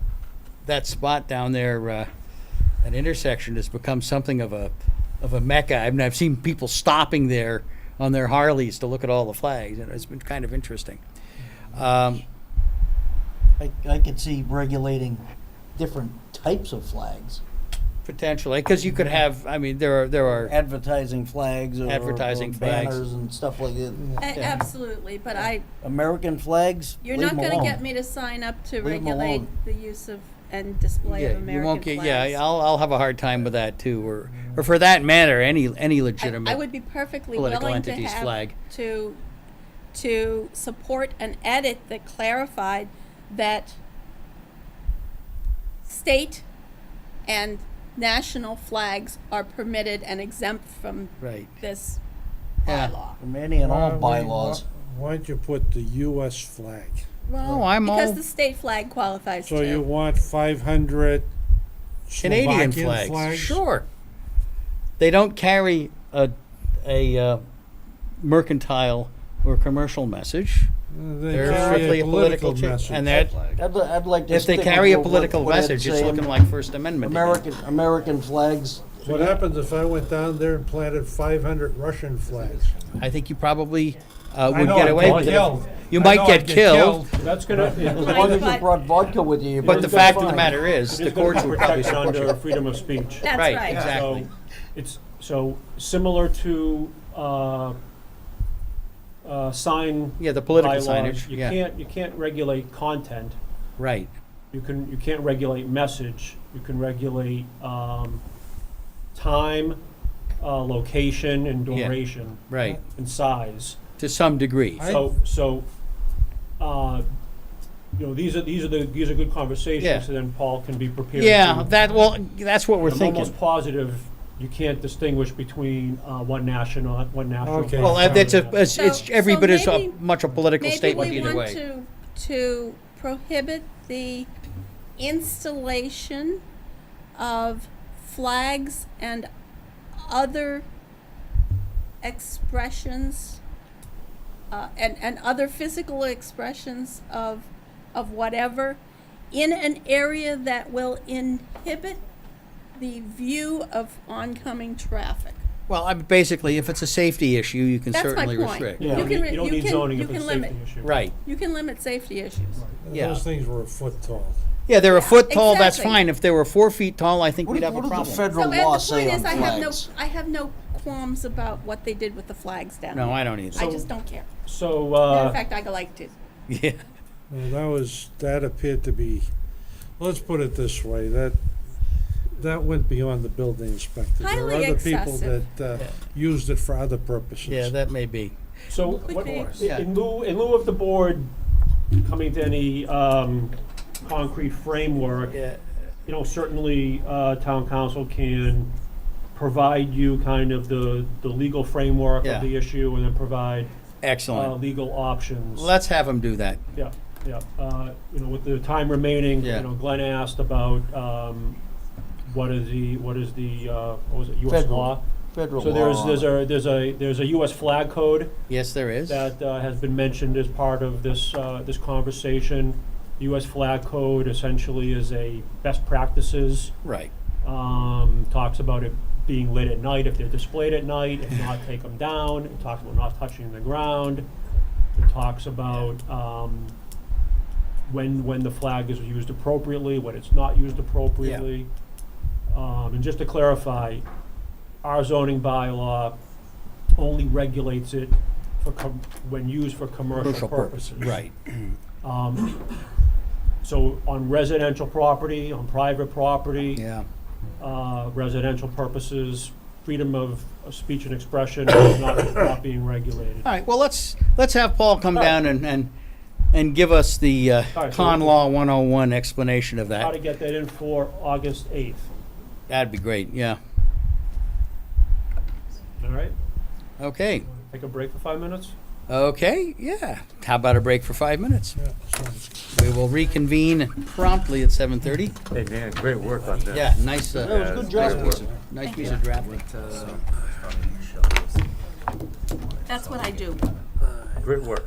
spot down there, that intersection, has become something of a mecca. I've seen people stopping there on their Harleys to look at all the flags, and it's been kind of interesting. I could see regulating different types of flags. Potentially, because you could have, I mean, there are Advertising flags or Advertising flags. banners and stuff like that. Absolutely, but American flags, you're leave not 'em gonna alone. get me to sign up to Leave 'em regulate alone. the use of and display of you American won't get, flags. yeah, I'll have a hard time with that too, or for that matter, any legitimate I would be perfectly political willing to entity's have flag. to support an edit that clarified that state and national flags are permitted and exempt from Right. this Yeah. bylaw. From any and all Why- bylaws. Why don't you put the US flag? Well, I'm Because all the state flag qualifies So too. you want 500 Canadian Slovakian flags. Sure. They don't carry a mercantile or commercial message. They They're carry strictly a political message. and that I'd like to if they stick carry a with political what Ed's message, it's saying. looking like First Amendment. again. American flags. What happens if I went down there and planted 500 Russian flags? I think you probably I would know get I'd away get with it. killed. You I might know get I'd killed, That's gonna, As long as you But- brought vodka with you. but the fact of the matter is, the it's gonna courts be would probably protected support under you. freedom of speech. That's Right, right. exactly. So similar to sign Yeah, the political bylaws, signage, you yeah. can't regulate content. Right, You can't regulate message. You can regulate time, location, and Yeah. duration, right, and size. to some degree. These are good conversations. Yeah. So then Paul can be prepared. Yeah, to, that's what we're I'm thinking. almost positive you can't distinguish between one national. Okay. Well, flag it's and another. it's every So bit as maybe- much a political Maybe statement we either want way. to prohibit the installation of flags and other expressions, and other physical expressions of whatever in an area that will inhibit the view of oncoming traffic. Well, basically, if it's a safety issue, you can That's my certainly point. restrict. Yeah, You can- you don't you need can- zoning you if it's a can safety limit. issue. Right. You can limit safety issues. Yeah. Those things were a foot tall. Yeah, they're a foot tall, that's exactly. fine. If they were 4 feet tall, I think What we'd do- have a what do the problem. federal So, and law the say point on is, flags? I have no qualms about what they did with the flags down there. No, I don't either. I just don't care. So, Matter of fact, I liked it. Yeah. Well, that appeared to be, let's put it this way, that went beyond the building inspector. There were Highly other people excessive. that used it for other purposes. Yeah, that may be. So, Could what, be. Yeah. in lieu of the board coming to any concrete framework, Yeah. you know, certainly town council can provide you kind of the legal framework Yeah. of the issue and then provide Excellent. legal options. Let's have them do that. Yeah, yeah. You know, with the time remaining, Yeah. you know, Glenn asked about what was it, US Federal. law? Federal So law on it. there's a US flag code Yes, there is. that has been mentioned as part of this conversation. US flag code essentially is a best practices, Right. talks about it being lit at night if they're displayed at night, if not, take them down. It talks about not touching the ground. It talks about when the flag is used appropriately, when it's not used appropriately. And just to clarify, our zoning bylaw only regulates it for when used for commercial purposes. Right. So on residential property, on private property, Yeah. residential purposes, freedom of speech and expression is not being regulated. All right, well, let's have Paul come down and give us the right, so con law 101 explanation of How to that. get that in for August 8th, That'd be great, yeah. all right? Okay. Take a break for 5 minutes? Okay, yeah. How about a break for 5 minutes? Yeah, sounds We will reconvene promptly at 7:30. Hey, Dan, great work on that. Yeah, nice, That was a good job. nice piece of drafting. That's what I do. Great work.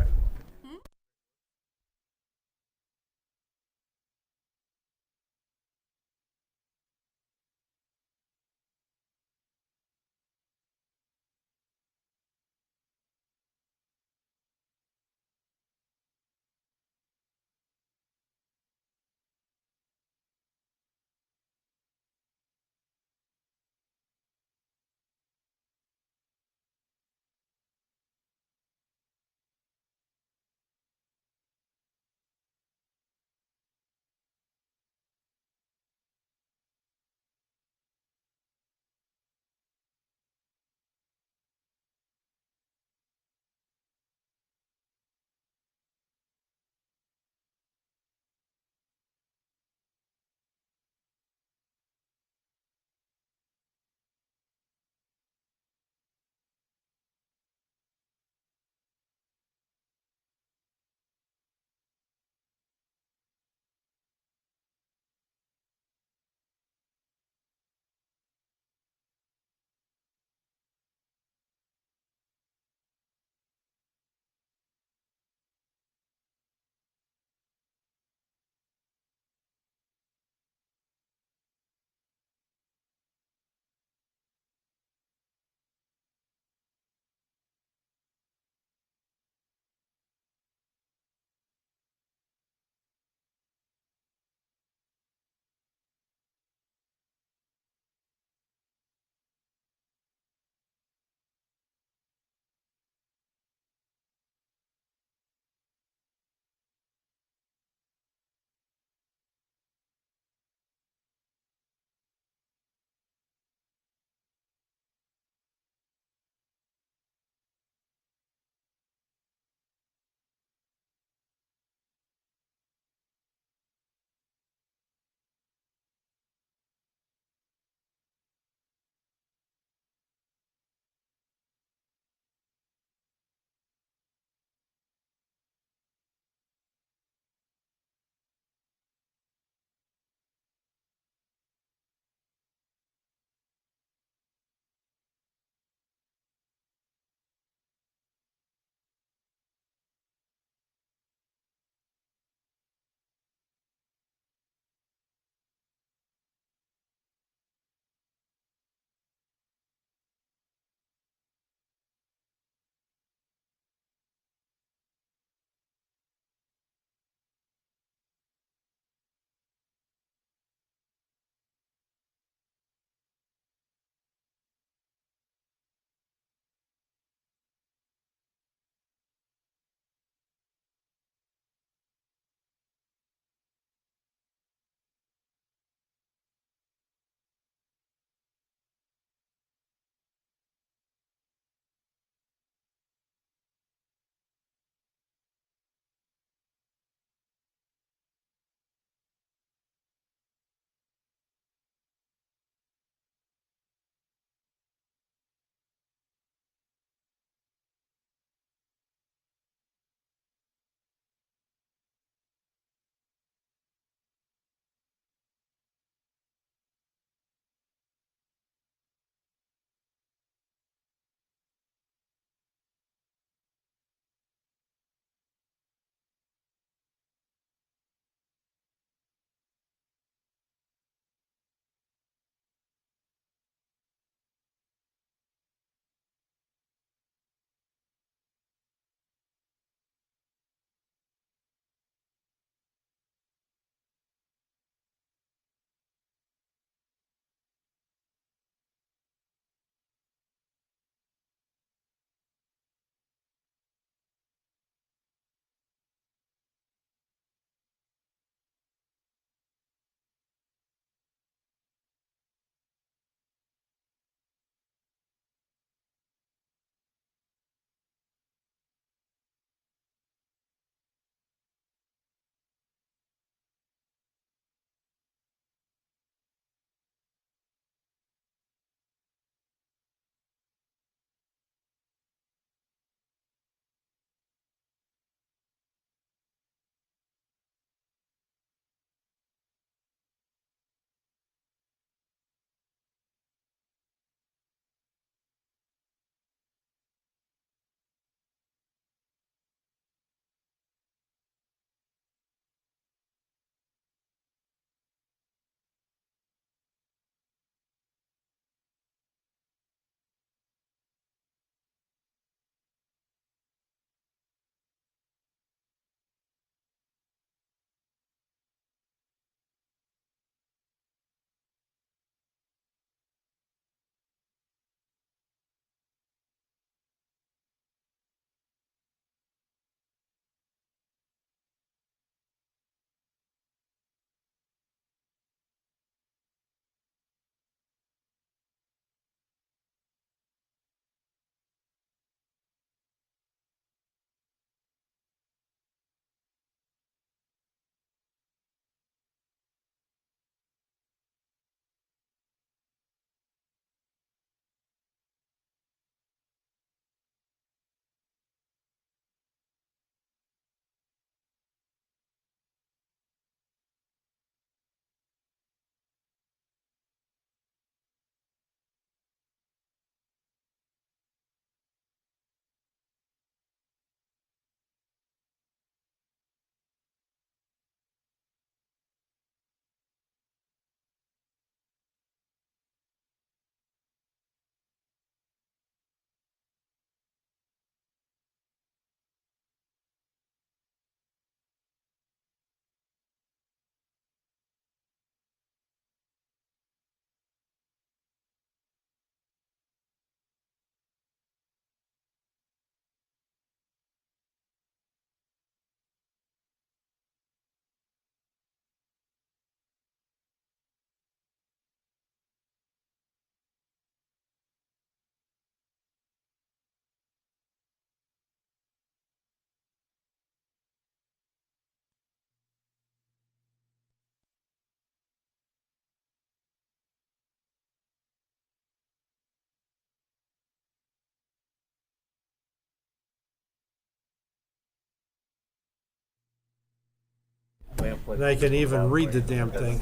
and I can even read the damn thing.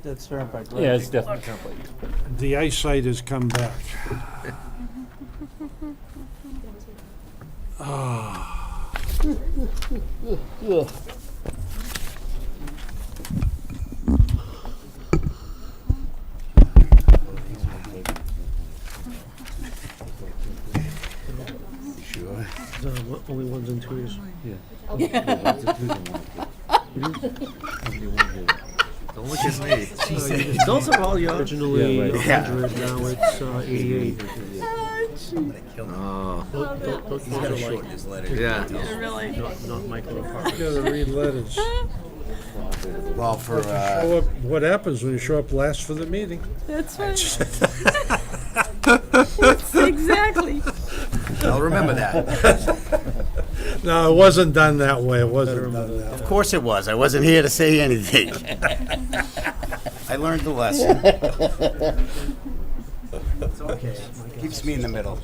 That's turnpike. Yeah, it's definitely. The eyesight has come back. Only ones and twos. Don't look at me. Those are all yours. Originally 100, now it's 88. Oh, He's got to shorten his letter. yeah. Really? Not Michael You Park. gotta read letters. Well, for, Show up, what happens when you show up last for the meeting? That's right. Exactly. I'll remember that. No, it wasn't done that way. It wasn't done that Of course it was. I wasn't here to say anything. I learned the lesson. It's okay. Keeps me in the middle.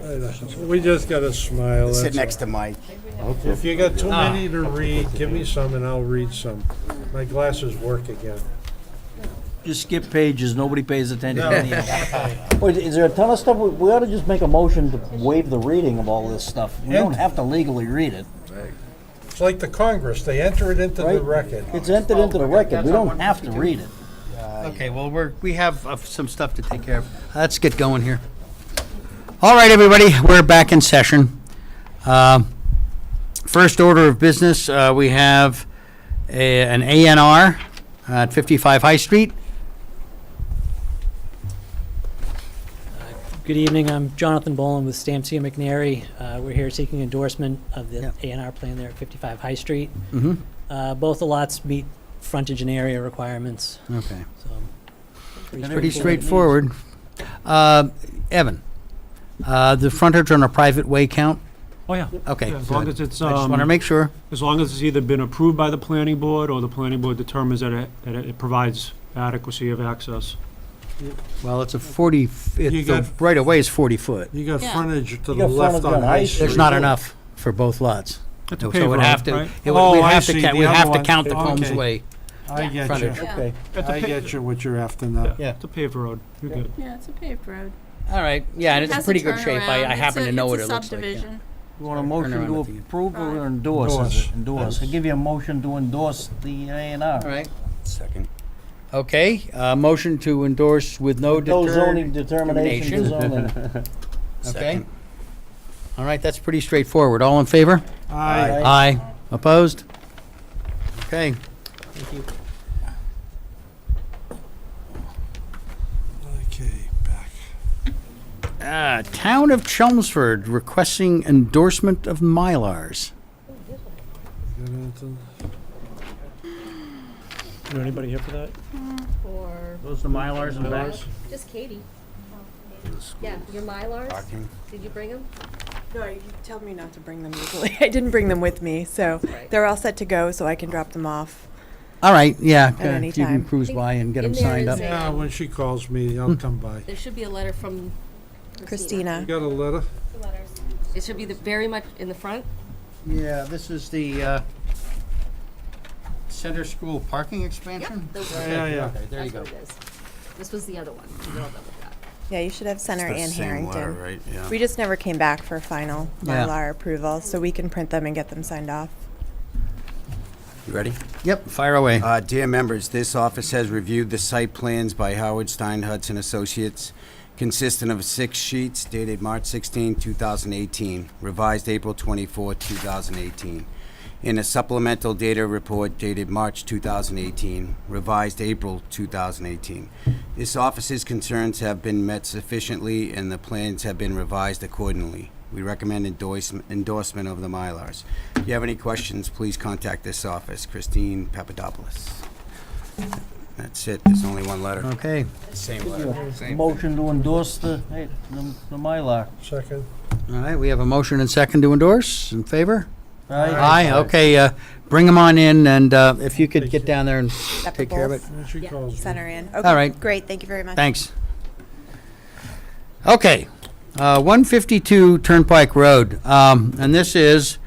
way. We just gotta smile. Sit that's next to Mike. all. If you got too many to read, give me some and I'll read some. My glasses work again. Just skip pages, nobody pays attention to any of it. Wait, is there a ton of stuff? We ought to just make a motion to waive the reading of all this stuff. We don't have to legally read it. It's like the Congress, they enter it into the Right. record. It's entered into the record. We don't have to read it. Okay, well, we have some stuff to take care of. Let's get going here. All right, everybody, we're back in session. First order of business, we have an ANR at 55 High Street. Good evening, I'm Jonathan Boland with Stamcia McNary. We're here seeking endorsement of the Yep. A&R plan there at 55 High Street. Mm-hmm. Both the lots meet frontage and area requirements, Okay. so. Pretty straightforward. Evan, the frontage on a private way count? Oh, yeah. Okay, Yeah, as long good. as it's, I just want to make sure. as long as it's either been approved by the planning board or the planning board determines that it provides adequacy of access. Well, it's a 40, You the got- right of way is 40 foot. You got Yeah. frontage to You the got left frontage on on High High Street. There's not enough for both lots. It's a So paved it would road, have to, right? it would, Oh, we'd I have to, see, count- the we'd other have to one. count the Okay. Combs Way. I get Frontage. you. Okay. It's a I pa- get you what you're after now. Yeah. It's a paved road. You're good. Yeah, it's a paved road. All right, yeah, and it's in Has a pretty good shape. turnaround. I happen to know what it It's a looks like. yeah. subdivision. You want a motion Turn around to at the end. approve or endorse? Endorse. Endorse. I give you a motion to endorse the A&R. All right, Second. okay, motion to endorse with no No zoning determination to determination. zoning. Okay. Second. All right, that's pretty straightforward. All in favor? Aye. Aye. Opposed? Okay. Okay, back. Town of Chelmsford requesting endorsement of Mylars. Got anything? Is there anybody here for that? Or Those the Mylars in back? just Katie. Yeah, your Mylars, Parking. did you bring them? No, you tell me not to bring them usually. I didn't bring them with me, so Right. they're all set to go, so I can drop them off. All right, yeah, any you can time. cruise by and get them In there signed is up. a- Yeah, when she calls me, I'll come by. There should be a letter from You Christina. got a letter? It should be very much in the front. Yeah, this is the Center School parking expansion? Those are- Yeah, yeah. Okay, there you That's go. what it is. This was the other one. You're all done with that. Yeah, you should have Center It's the and same Harrington. letter, right? Yeah. We just never came back for final Yeah. Mylar approval, so we can print them and get them signed off. You ready? Yep, fire away. Dear members, this office has reviewed the site plans by Howard Stein Hudson Associates, consisting of 6 sheets dated March 16, 2018, revised April 24, 2018, and a supplemental data report dated March 2018, revised April 2018. This office's concerns have been met sufficiently and the plans have been revised accordingly. We recommend endorsement of the Mylars. If you have any questions, please contact this office, Christine Papadopoulos. That's it. There's only one letter. Okay, Same letter. Motion to endorse the Mylar. Second. all right, we have a motion and second to endorse. In favor? Aye. Aye, okay, bring them on in, and if you could get down there and take care of it. Acceptables. When she calls me. Center in. Okay, All right. great. Thank you very much. Thanks. Okay, 152 Turnpike Road, and this is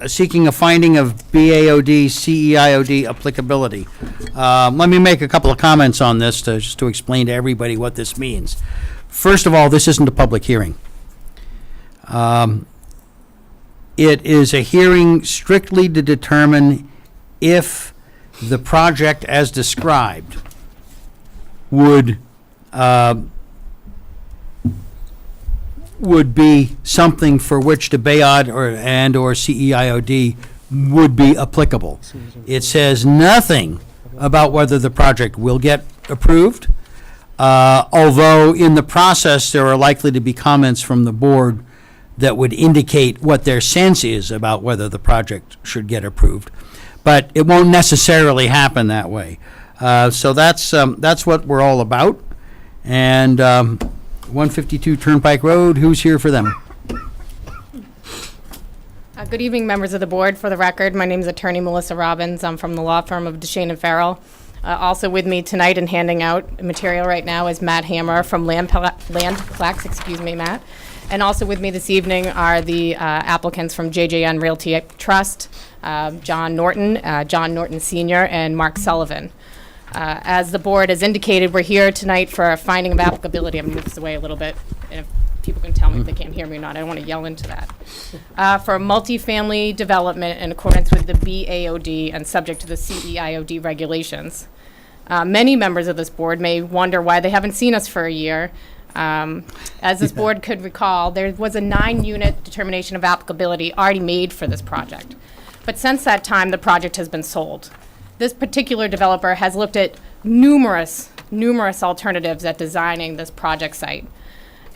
seeking a finding of BAOD, CEIOD applicability. Let me make a couple of comments on this just to explain to everybody what this means. First of all, this isn't a public hearing. It is a hearing strictly to determine if the project as described would be something for which the BAOD or CEIOD would be applicable. It says nothing about whether the project will get approved, although in the process there are likely to be comments from the board that would indicate what their sense is about whether the project should get approved. But it won't necessarily happen that way. So that's what we're all about. And 152 Turnpike Road, who's here for them? Good evening, members of the board. For the record, my name is attorney Melissa Robbins. I'm from the law firm of DeShane and Farrell. Also with me tonight and handing out material right now is Matt Hammer from Landplex, excuse me, Matt. And also with me this evening are the applicants from JJN Realty Trust, John Norton Sr., and Mark Sullivan. As the board has indicated, we're here tonight for a finding of applicability. I'm going to move this away a little bit. If people can tell me if they can't hear me or not. I don't want to yell into that. For a multifamily development in accordance with the BAOD and subject to the CEIOD regulations. Many members of this board may wonder why they haven't seen us for a year. As this board could recall, there was a 9-unit determination of applicability already made for this project. But since that time, the project has been sold. This particular developer has looked at numerous alternatives at designing this project site.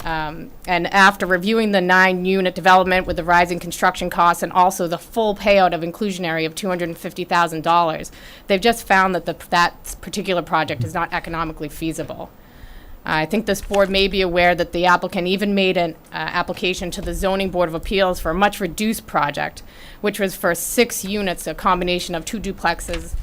And after reviewing the 9-unit development with the rising construction costs and also the full payout of inclusionary of $250,000, they've just found that that particular project is not economically feasible. I think this board may be aware that the applicant even made an application to the Zoning Board of Appeals for a much reduced project, which was for 6 units, a combination of 2 duplexes,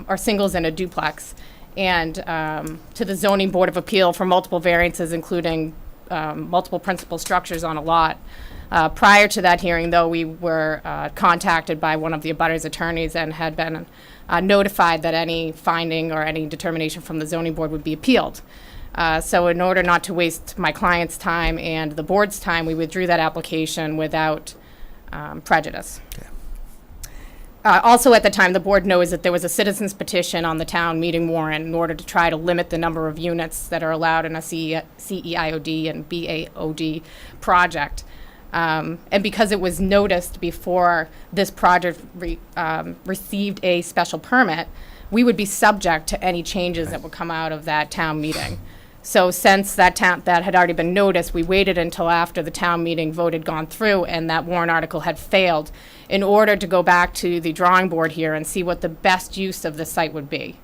or singles and a duplex, and to the Zoning Board of Appeal for multiple variances, including multiple principal structures on a lot. Prior to that hearing, though, we were contacted by one of the abutters attorneys and had been notified that any finding or any determination from the Zoning Board would be appealed. So in order not to waste my client's time and the board's time, we withdrew that application without prejudice. Okay. Also at the time, the board knows that there was a citizen's petition on the town meeting warrant in order to try to limit the number of units that are allowed in a CEIOD and BAOD project. And because it was noticed before this project received a special permit, we would be subject to any changes that would come out of that town meeting. So since that had already been noticed, we waited until after the town meeting vote had gone through and that warrant article had failed in order to go back to the drawing board here and see what the best use of the site would be.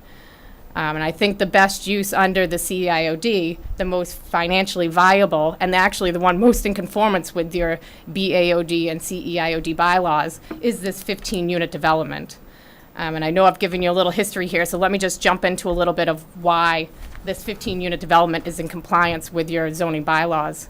And I think the best use under the CEIOD, the most financially viable, and actually the one most in conformance with your BAOD and CEIOD bylaws, is this 15-unit development. And I know I've given you a little history here, so let me just jump into a little bit of why this 15-unit development is in compliance with your zoning bylaws.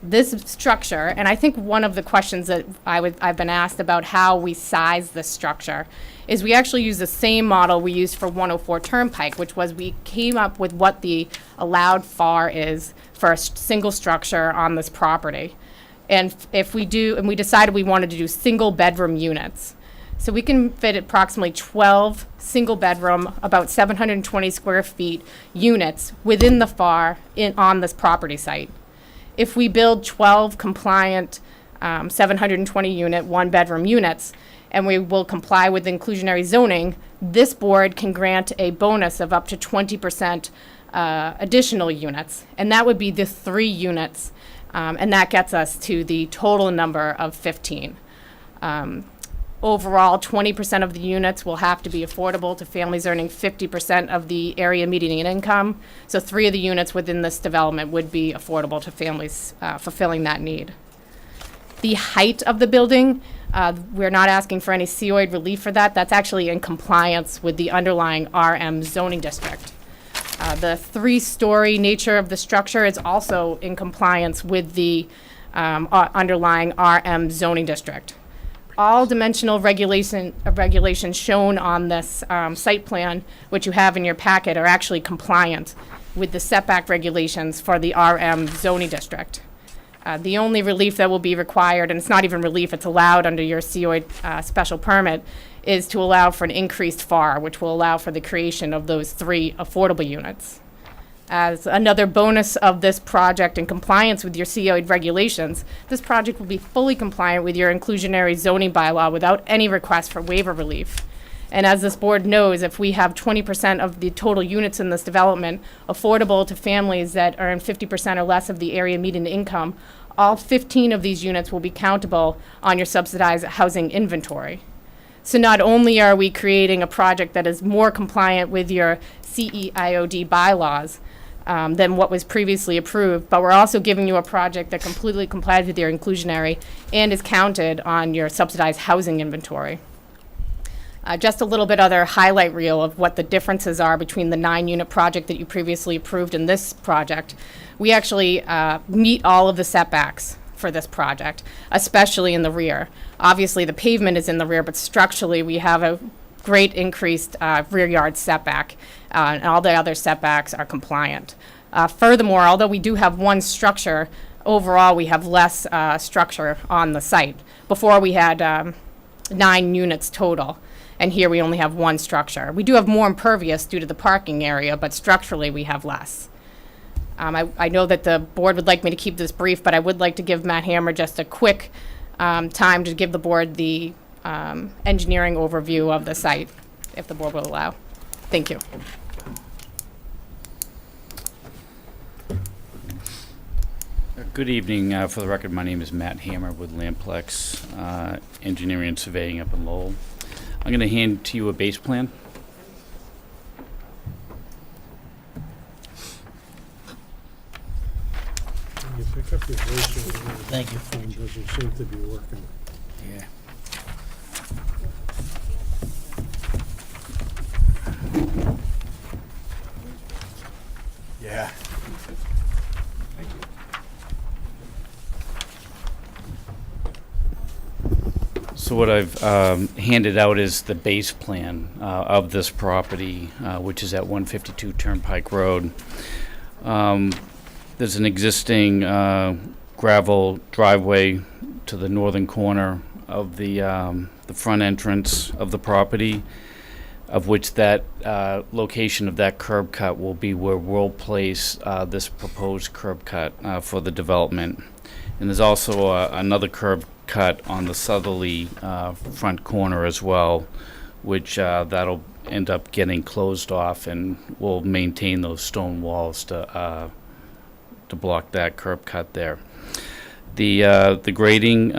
This structure, and I think one of the questions that I've been asked about how we size this structure, is we actually use the same model we used for 104 Turnpike, which was we came up with what the allowed FAR is for a single structure on this property. And we decided we wanted to do single bedroom units. So we can fit approximately 12 single bedroom, about 720 square feet units within the FAR on this property site. If we build 12 compliant 720 unit, 1-bedroom units, and we will comply with inclusionary zoning, this board can grant a bonus of up to 20% additional units. And that would be the 3 units, and that gets us to the total number of 15. Overall, 20% of the units will have to be affordable to families earning 50% of the area median income. So 3 of the units within this development would be affordable to families fulfilling that need. The height of the building, we're not asking for any COID relief for that. That's actually in compliance with the underlying RM zoning district. The 3-story nature of the structure is also in compliance with the underlying RM zoning district. all dimensional regulations shown on this site plan, which you have in your packet, are actually compliant with the setback regulations for the RM zoning district. The only relief that will be required, and it's not even relief, it's allowed under your COA special permit, is to allow for an increased FAR, which will allow for the creation of those 3 affordable units. As another bonus of this project in compliance with your COA regulations, this project will be fully compliant with your inclusionary zoning bylaw without any request for waiver relief. And as this board knows, if we have 20% of the total units in this development affordable to families that earn 50% or less of the area median income, all 15 of these units will be countable on your subsidized housing inventory. So not only are we creating a project that is more compliant with your CEIOD bylaws than what was previously approved, but we're also giving you a project that completely complies with your inclusionary and is counted on your subsidized housing inventory. Just a little bit other highlight reel of what the differences are between the 9-unit project that you previously approved and this project. We actually meet all of the setbacks for this project, especially in the rear. Obviously, the pavement is in the rear, but structurally, we have a great increased rear yard setback, and all the other setbacks are compliant. Furthermore, although we do have one structure, overall, we have less structure on the site. Before, we had 9 units total, and here we only have 1 structure. We do have more impervious due to the parking area, but structurally, we have less. I know that the board would like me to keep this brief, but I would like to give Matt Hammer just a quick time to give the board the engineering overview of the site, if the board will allow. Thank you. Good evening. For the record, my name is Matt Hammer with Lamplex Engineering and Surveying up in Lowell. I'm going to hand to you a base plan. Can you pick up your voice over there? Thank you. The phone doesn't seem to be working. Yeah. Yeah. So what I've handed out is the base plan of this property, which is at 152 Turnpike Road. There's an existing gravel driveway to the northern corner of the front entrance of the property, of which that location of that curb cut will be where we'll place this proposed curb cut for the development. And there's also another curb cut on the southerly front corner as well, which that'll end up getting closed off, and we'll maintain those stone walls to block that curb cut there. The grading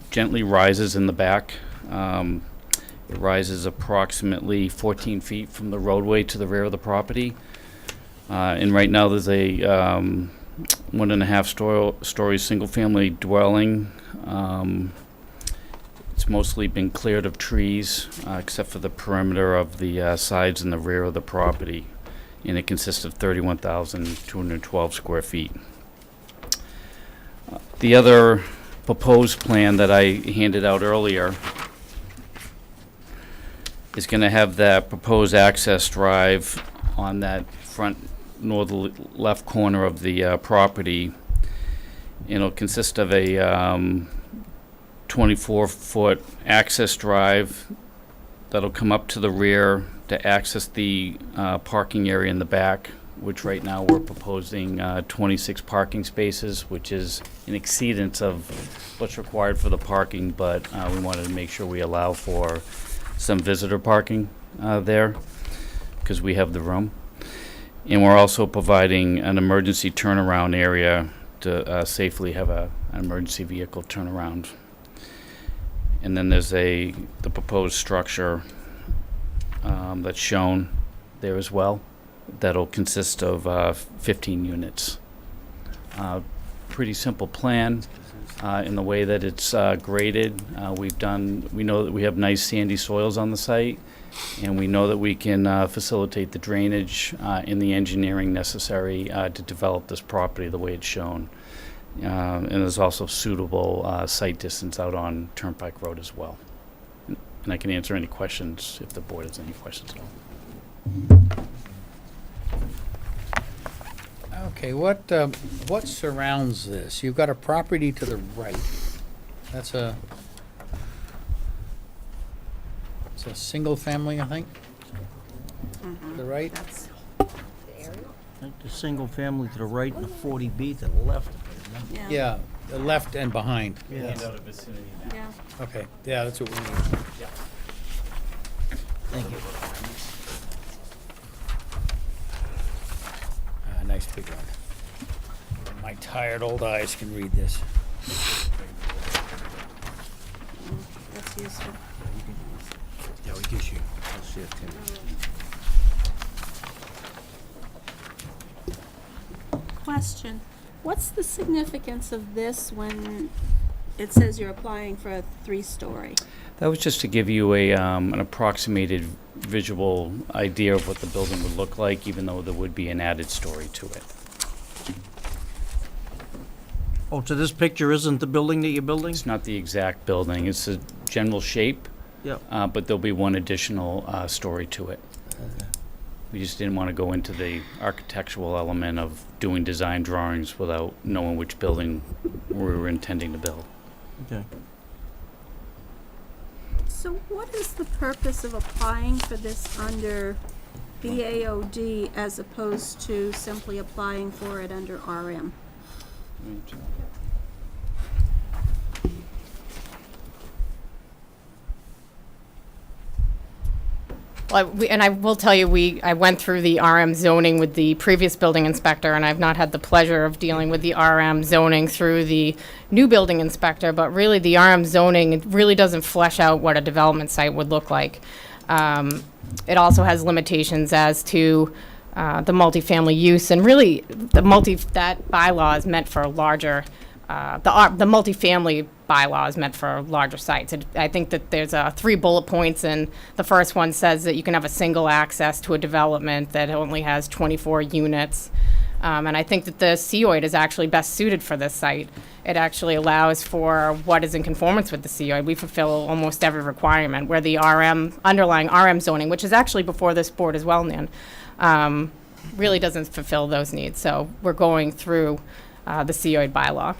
gently rises in the back. It rises approximately 14 feet from the roadway to the rear of the property. And right now there's a 1.5 story single family dwelling. It's mostly been cleared of trees, except for the perimeter of the sides and the rear of the property. And it consists of 31,212 square feet. The other proposed plan that I handed out earlier is going to have that proposed access drive on that front north left corner of the property. It'll consist of a 24-foot access drive that'll come up to the rear to access the parking area in the back, which right now we're proposing 26 parking spaces, which is an exceedance of what's required for the parking, but we wanted to make sure we allow for some visitor parking there because we have the room. And we're also providing an emergency turnaround area to safely have an emergency vehicle turnaround. And then there's the proposed structure that's shown there as well. That'll consist of 15 units. Pretty simple plan in the way that it's graded. We know that we have nice sandy soils on the site, and we know that we can facilitate the drainage and the engineering necessary to develop this property the way it's shown. And there's also suitable site distance out on Turnpike Road as well. And I can answer any questions if the board has any questions at all. Okay, what surrounds this? You've got a property to the right. That's it's a single family, I think? To the right? That's, The single family to the right and the 40B to the left. yeah. Yeah, the left and behind. Yeah. Okay, yeah, that's what we need. Thank you. Nice big one. My tired old eyes can read this. That's useful. Yeah, we gives you. I'll see it, Tim. Question, what's the significance of this when it says you're applying for a 3-story? That was just to give you an approximated visual idea of what the building would look like, even though there would be an added story to it. Oh, so this picture isn't the building that you're building? It's not the exact building, it's a general shape, Yeah. but there'll be one additional story to it. Okay. We just didn't want to go into the architectural element of doing design drawings without knowing which building we were intending to build. Okay. So what is the purpose of applying for this under BAOD as opposed to simply applying for it under RM? Well, and I will tell you, I went through the RM zoning with the previous building inspector, and I've not had the pleasure of dealing with the RM zoning through the new building inspector, but really the RM zoning, it really doesn't flesh out what a development site would look like. It also has limitations as to the multifamily use, and really that bylaw is meant for a larger, the multifamily bylaw is meant for larger sites. I think that there's 3 bullet points, and the first one says that you can have a single access to a development that only has 24 units. And I think that the COID is actually best suited for this site. It actually allows for what is in conformance with the COID. We fulfill almost every requirement, where the underlying RM zoning, which is actually before this board as well, Nan, really doesn't fulfill those needs. So we're going through the COID bylaw.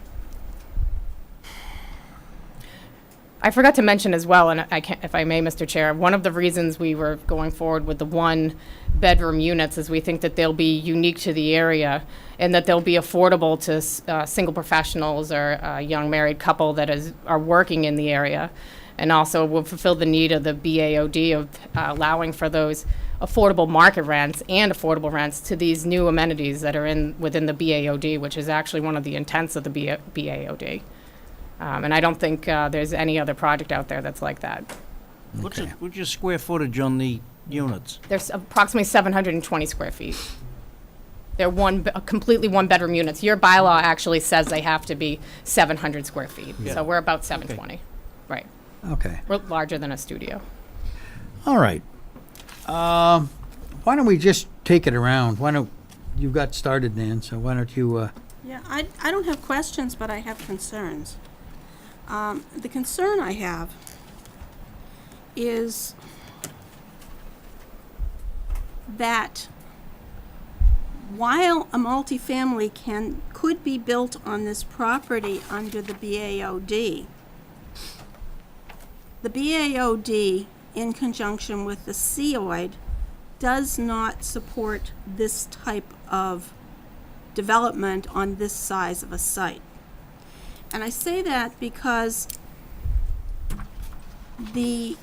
I forgot to mention as well, and I can't, if I may, Mr. Chair, one of the reasons we were going forward with the 1-bedroom units is we think that they'll be unique to the area and that they'll be affordable to single professionals or a young married couple that are working in the area, and also will fulfill the need of the BAOD of allowing for those affordable market rents and affordable rents to these new amenities that are within the BAOD, which is actually one of the intents of the BAOD. And I don't think there's any other project out there that's like that. What's your square footage on the units? There's approximately 720 square feet. They're completely 1-bedroom units. Your bylaw actually says they have to be 700 square feet. Yeah. So we're about 720. Okay. Right. Okay. We're larger than a studio. All right. Why don't we just take it around? You got started, Nan, so why don't you... Yeah, I don't have questions, but I have concerns. The concern I have is that while a multifamily could be built on this property under the BAOD, the BAOD, in conjunction with the COID, does not support this type of development on this size of a site. And I say that because the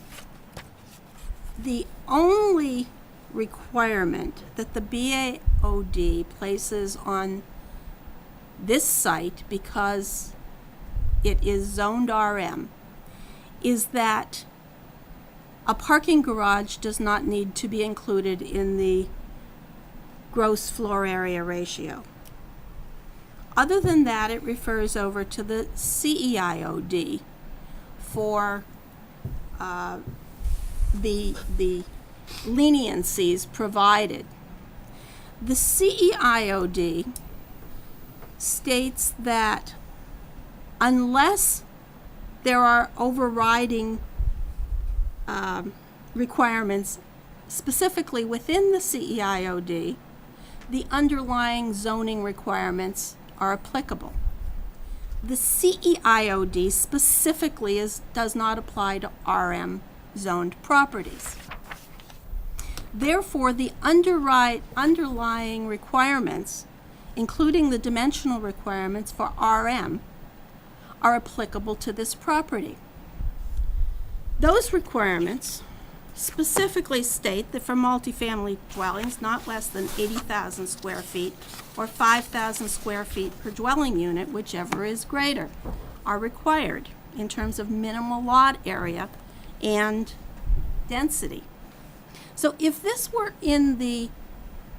only requirement that the BAOD places on this site, because it is zoned RM, is that a parking garage does not need to be included in the gross floor area ratio. Other than that, it refers over to the CEIOD for the leniencies provided. The CEIOD states that unless there are overriding requirements specifically within the CEIOD, the underlying zoning requirements are applicable. The CEIOD specifically does not apply to RM zoned properties. Therefore, the underlying requirements, including the dimensional requirements for RM, are applicable to this property. Those requirements specifically state that for multifamily dwellings not less than 80,000 square feet or 5,000 square feet per dwelling unit, whichever is greater, are required in terms of minimal lot area and density. So if this were in the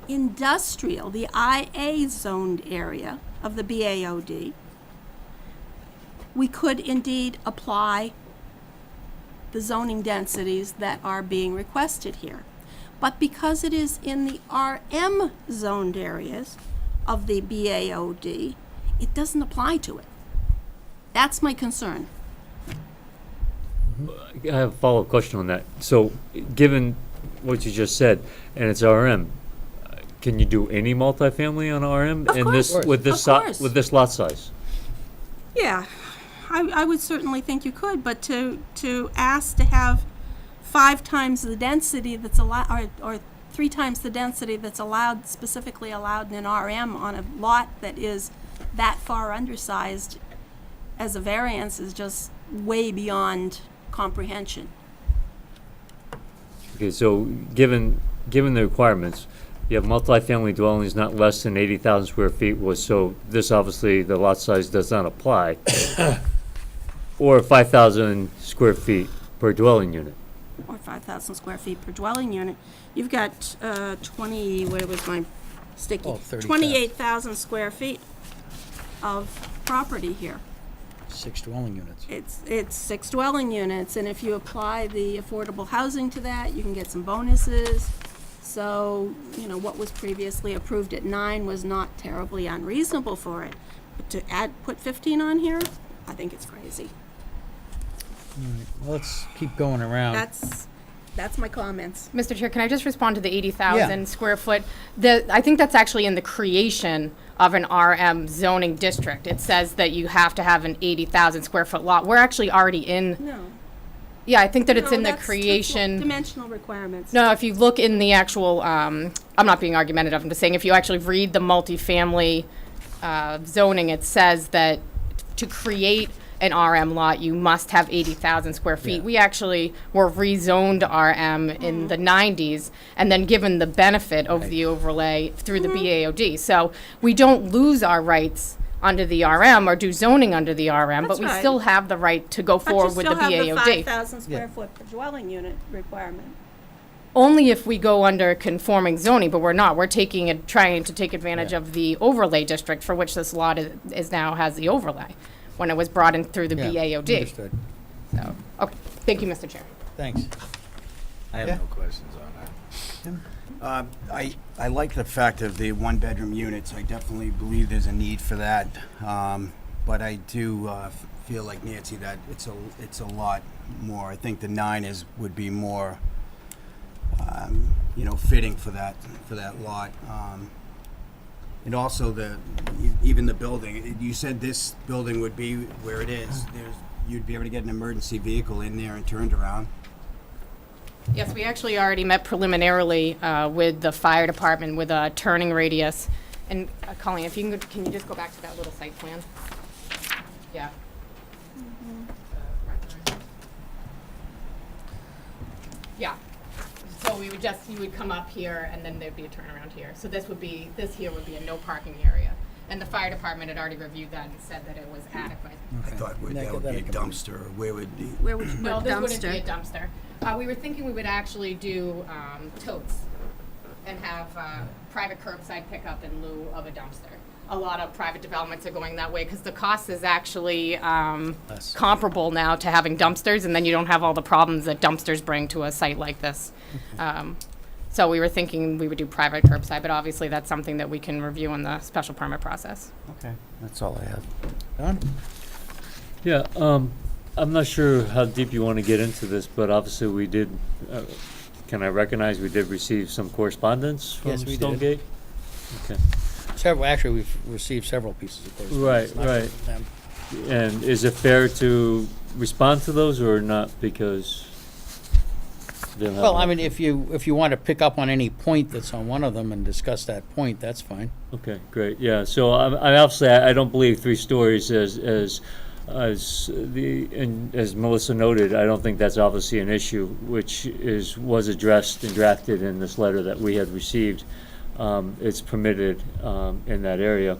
industrial, the IA zoned area of the BAOD, we could indeed apply the zoning densities that are being requested here. But because it is in the RM zoned areas of the BAOD, it doesn't apply to it. That's my concern. I have a follow-up question on that. So, given what you just said, and it's RM, can you do any multifamily on RM? Of course. With this Of course. with this lot size? Yeah, I would certainly think you could, but to ask to have 5 times the density that's allowed, or 3 times the density that's allowed, specifically allowed in an RM on a lot that is that far undersized as a variance is just way beyond comprehension. Okay, so given the requirements, you have multifamily dwellings not less than 80,000 square feet, so this obviously, the lot size does not apply, or 5,000 square feet per dwelling unit. Or 5,000 square feet per dwelling unit. You've got 20, where was my sticky? Oh, 30,000. 28,000 square feet of property here. 6 dwelling units. It's 6 dwelling units, and if you apply the affordable housing to that, you can get some bonuses. So, what was previously approved at 9 was not terribly unreasonable for it. But to put 15 on here, I think it's crazy. Well, let's keep going around. That's my comments. Mr. Chair, can I just respond to the 80,000 Yeah. square foot? I think that's actually in the creation of an RM zoning district. It says that you have to have an 80,000 square foot lot. We're actually already in, No. yeah, I think that it's No, in the that's creation. dimensional requirements. No, if you look in the actual, I'm not being argumentative, I'm just saying if you actually read the multifamily zoning, it says that to create an RM lot, you must have 80,000 square feet. Yeah. We actually were rezoned RM in the 90s and then given the benefit of the overlay through the BAOD. So we don't lose our rights under the RM or do zoning under the RM, That's but we right. still have the right to go forward with the But you still have BAOD. the 5,000 square Yeah. foot per dwelling unit requirement. Only if we go under conforming zoning, but we're not. We're trying to take advantage of the overlay district for which this lot is now has the overlay when it was brought in through the Yeah, BAOD. Understood. So, okay, thank you, Mr. Chair. Thanks. I have Yeah. no questions on that. I like the fact of the one-bedroom units. I definitely believe there's a need for that. But I do feel like Nancy that it's a lot more. I think the 9 would be more, fitting for that lot. And also even the building. You said this building would be where it is. You'd be able to get an emergency vehicle in there and turned around. Yes, we actually already met preliminarily with the fire department with a turning radius. And Colleen, if you can you just go back to that little site plan? Yeah. Yeah. So you would come up here and then there'd be a turnaround here. So this here would be a no parking area. And the fire department had already reviewed that and said that it was adequate. I thought that would be a dumpster. Or where would the Where would you put No, a this wouldn't be a dumpster? dumpster. We were thinking we would actually do totes and have private curbside pickup in lieu of a dumpster. A lot of private developments are going that way because the cost is actually comparable now to having dumpsters, and then you don't have all the problems that dumpsters bring to a site like this. So we were thinking we would do private curbside, but obviously that's something that we can review in the special permit process. Okay, that's all I have. Don? Yeah, I'm not sure how deep you want to get into this, but obviously we did, can I recognize we did receive some correspondence from Yes, we did. Stonegate? Okay. Actually, we've received several pieces of correspondence. Right, not right. just from them. And is it fair to respond to those or not, because? they don't have Well, I enough- mean, if you want to pick up on any point that's on one of them and discuss that point, that's fine. Okay, great, yeah, so I obviously, I don't believe 3 stories as and as Melissa noted, I don't think that's obviously an issue, which was addressed and drafted in this letter that we had received. It's permitted, in that area.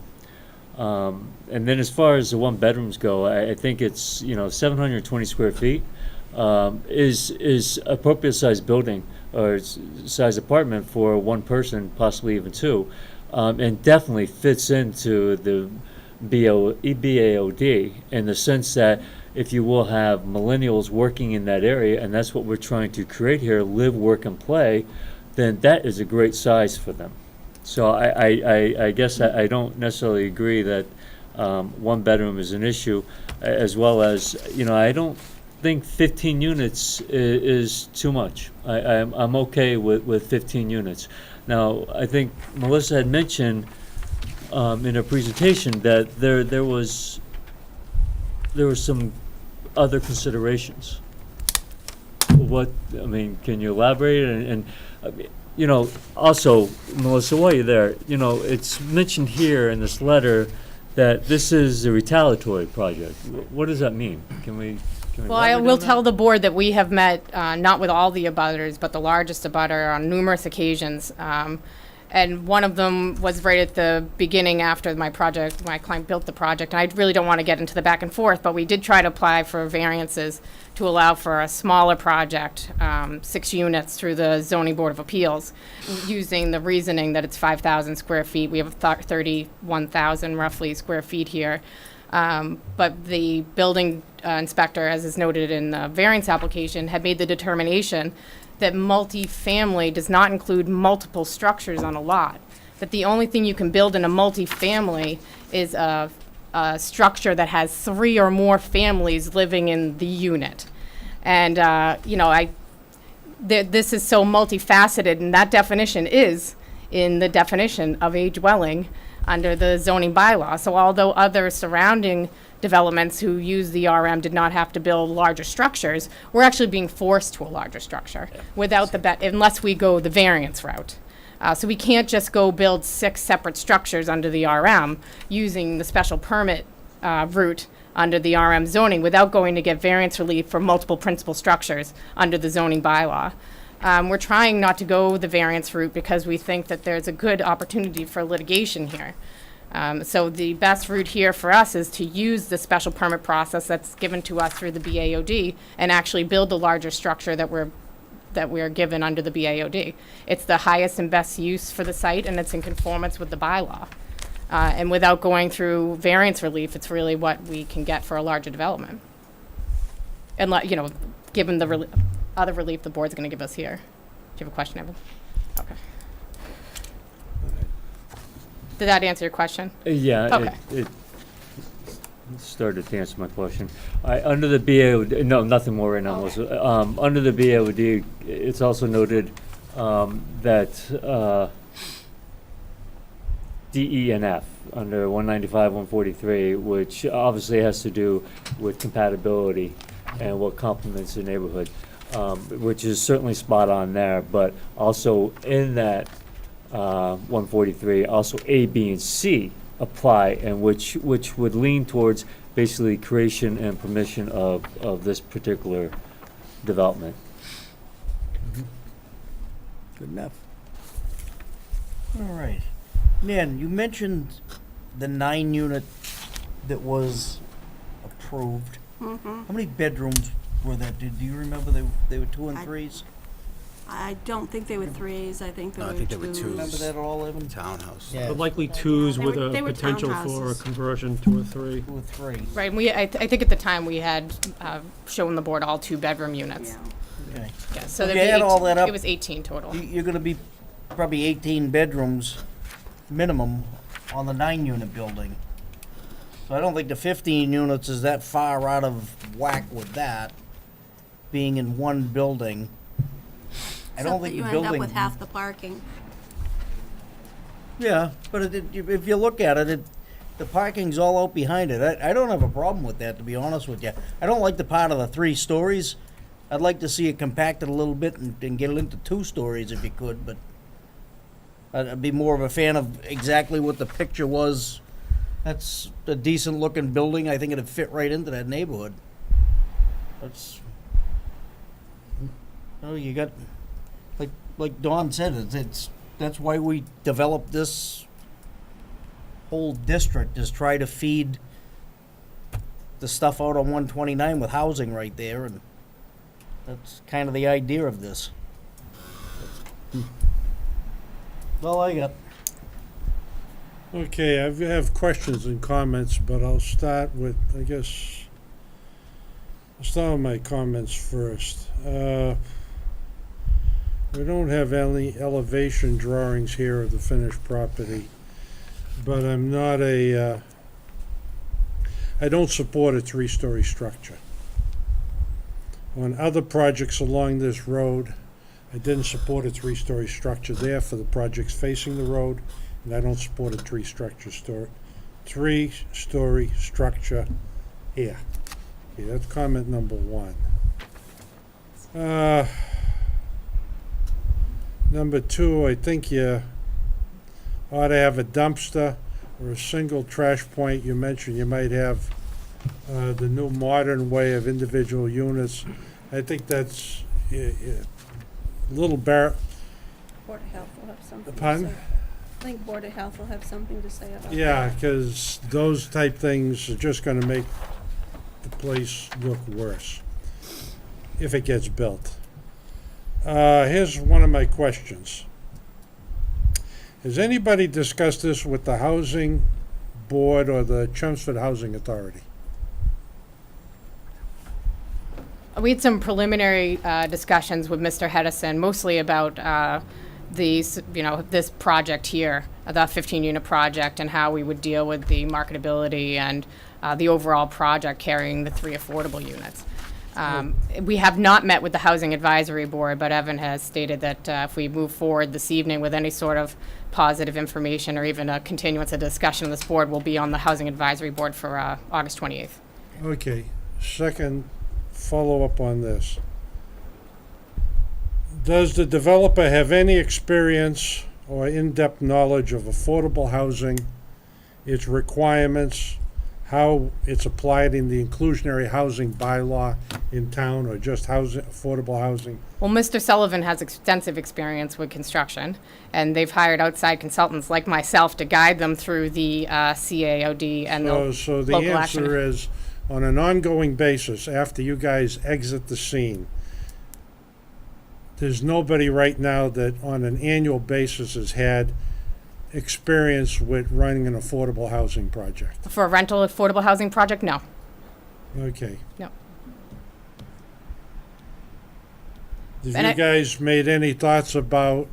And then as far as the 1 bedrooms go, I think it's, 720 square feet, is appropriate sized building or size apartment for 1 person, possibly even 2. And definitely fits into the BAOD in the sense that if you will have millennials working in that area, and that's what we're trying to create here, live, work, and play, then that is a great size for them. So I guess I don't necessarily agree that 1 bedroom is an issue, as well as, I don't think 15 units is too much. I'm okay with 15 units. Now, I think Melissa had mentioned in her presentation that there was some other considerations. Can you elaborate? And also, Melissa, while you're there, it's mentioned here in this letter that this is a retaliatory project. What does that mean? Can we Well, I elaborate will on that? tell the board that we have met, not with all the abutters, but the largest abutter on numerous occasions. And one of them was right at the beginning after my client built the project. And I really don't want to get into the back and forth, but we did try to apply for variances to allow for a smaller project, 6 units through the Zoning Board of Appeals, using the reasoning that it's 5,000 square feet. We have 31,000 roughly square feet here. But the building inspector, as is noted in the variance application, had made the determination that multifamily does not include multiple structures on a lot. That the only thing you can build in a multifamily is a structure that has 3 or more families living in the unit. And, this is so multifaceted, and that definition is in the definition of a dwelling under the zoning bylaw. So although other surrounding developments who use the RM did not have to build larger structures, we're actually being forced to a larger structure without unless we go the variance route. So we can't just go build 6 separate structures under the RM using the special permit route under the RM zoning without going to get variance relief for multiple principal structures under the zoning bylaw. We're trying not to go the variance route because we think that there's a good opportunity for litigation here. So the best route here for us is to use the special permit process that's given to us through the BAOD and actually build the larger structure that we're given under the BAOD. It's the highest and best use for the site, and it's in conformance with the bylaw. And without going through variance relief, it's really what we can get for a larger development. And given the other relief the board's going to give us here. Do you have a question, Evan? Okay. Did that answer your question? Yeah, Okay. it started to answer my question. Under the BAOD, no, nothing more right now, Melissa. Under the BAOD, it's also noted that D, E, and F, under 195, 143, which obviously has to do with compatibility and what complements the neighborhood, which is certainly spot on there, but also in that 143, also A, B, and C apply, and which would lean towards basically creation and permission of this particular development. Good enough. All right. Nan, you mentioned the 9-unit that was approved. Mm-hmm. How many bedrooms were that? Do you remember they were 2 and 3s? I don't think they were 3s. I think they No, I were think they were 2s. 2s. Remember that at all, Evan? Townhouse. Yeah. But likely 2s with They a were potential for a townhouses. conversion to a 3. 2 or 3. Right, and I think at the time we had shown the board all 2-bedroom units. Yeah. Okay. Yeah, so If there'd you be add all that up, it was 18 total. You're gonna be probably 18 bedrooms minimum on the 9-unit building. So I don't think the 15 units is that far out of whack with that, being in one building. I don't Except that think you the end up building. with half the parking. Yeah, but if you look at it, the parking's all out behind it. I don't have a problem with that, to be honest with you. I don't like the part of the 3 stories. I'd like to see it compacted a little bit and get it into 2 stories if you could, but I'd be more of a fan of exactly what the picture was. That's a decent looking building. I think it'd fit right into that neighborhood. That's, oh, you got, like Don said, that's why we developed this whole district, is try to feed the stuff out on 129 with housing right there, and that's kind of the idea of this. That's all I got. Okay, I have questions and comments, but I'll start with, I'll start with my comments first. We don't have any elevation drawings here of the finished property, but I'm not I don't support a 3-story structure. On other projects along this road, I didn't support a 3-story structure there for the projects facing the road, and I don't support a 3-story structure here. Okay, that's comment number 1. Number 2, I think you ought to have a dumpster or a single trash point. You mentioned you might have the new modern way of individual units. I think that's a little Board of Health will have something Pardon? to say. I think Board of Health will have something to say about that. Yeah, because those type things are just gonna make the place look worse if it gets built. Here's one of my questions. Has anybody discussed this with the Housing Board or the Chelmsford Housing Authority? We had some preliminary discussions with Mr. Hedison, mostly about this project here, the 15-unit project, and how we would deal with the marketability and the overall project carrying the 3 affordable units. We have not met with the Housing Advisory Board, but Evan has stated that if we move forward this evening with any sort of positive information or even a continuance of discussion of this board, we'll be on the Housing Advisory Board for August 28th. Okay, second follow-up on this. Does the developer have any experience or in-depth knowledge of affordable housing, its requirements, how it's applied in the inclusionary housing bylaw in town, or just housing, affordable housing? Well, Mr. Sullivan has extensive experience with construction, and they've hired outside consultants like myself to guide them through the CAOD and the So the local answer action. is, on an ongoing basis, after you guys exit the scene, there's nobody right now that on an annual basis has had experience with running an affordable housing project. For a rental affordable housing project, no. Okay. No. Have And you guys made any thoughts about,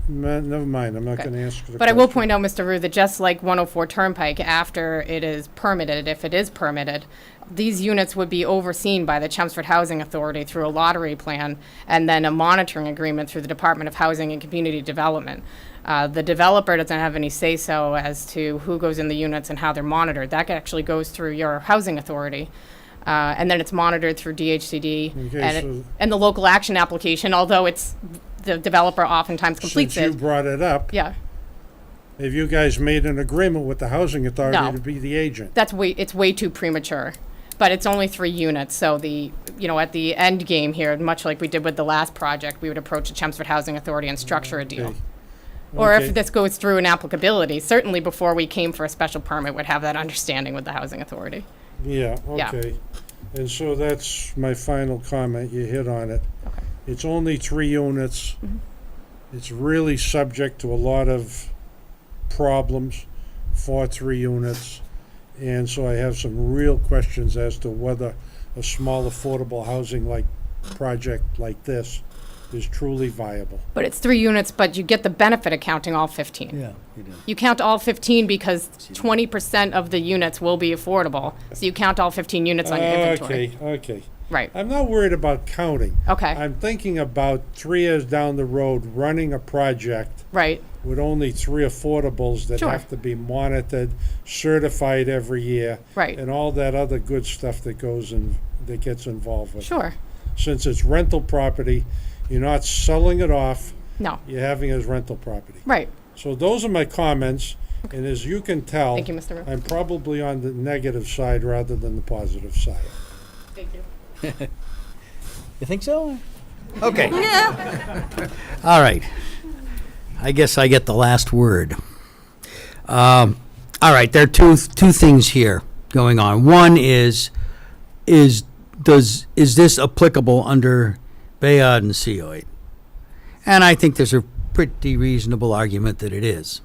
never mind, I'm not Okay. gonna answer the question. But I will point out, Mr. Rue, that just like 104 Turnpike, after it is permitted, if it is permitted, these units would be overseen by the Chelmsford Housing Authority through a lottery plan and then a monitoring agreement through the Department of Housing and Community Development. The developer doesn't have any say-so as to who goes in the units and how they're monitored. That actually goes through your housing authority. And then it's monitored through DHCD Okay, and the local action application, although it's the developer oftentimes completes Since you it. brought it up, Yeah, have you guys made an agreement with the housing authority No. to be the agent? it's way too premature. But it's only 3 units, so at the end game here, much like we did with the last project, we would approach the Chelmsford Housing Authority and structure a deal. Okay. Or Okay. if this goes through an applicability, certainly before we came for a special permit, would have that understanding with the Housing Authority. Yeah, Yeah. okay. And so that's my final comment, you hit on it. Okay. It's only 3 units. Mhm. It's really subject to a lot of problems for 3 units. And so I have some real questions as to whether a small affordable housing like project like this is truly viable. But it's 3 units, but you get the benefit of counting all 15. Yeah, you do. You count all 15 because 20% of the units will be affordable. So you count all 15 units on your inventory. Okay. Right. I'm not worried about counting. Okay. I'm thinking about 3 years down the road, running a project Right. with only 3 affordables that Sure. have to be monitored, certified every year. Right. And all that other good stuff that goes in, that gets involved with it. Sure. Since it's rental property, you're not selling it off, No. you're having it as rental property. Right. So those are my comments, and as you can tell, Thank you, Mr. Rue. I'm probably on the negative side rather than the positive side. Thank you. You think so? Okay, Yeah. all right. I guess I get the last word. All right, there are two things here going on. One is this applicable under Bayard and Seoid? And I think there's a pretty reasonable argument that it is.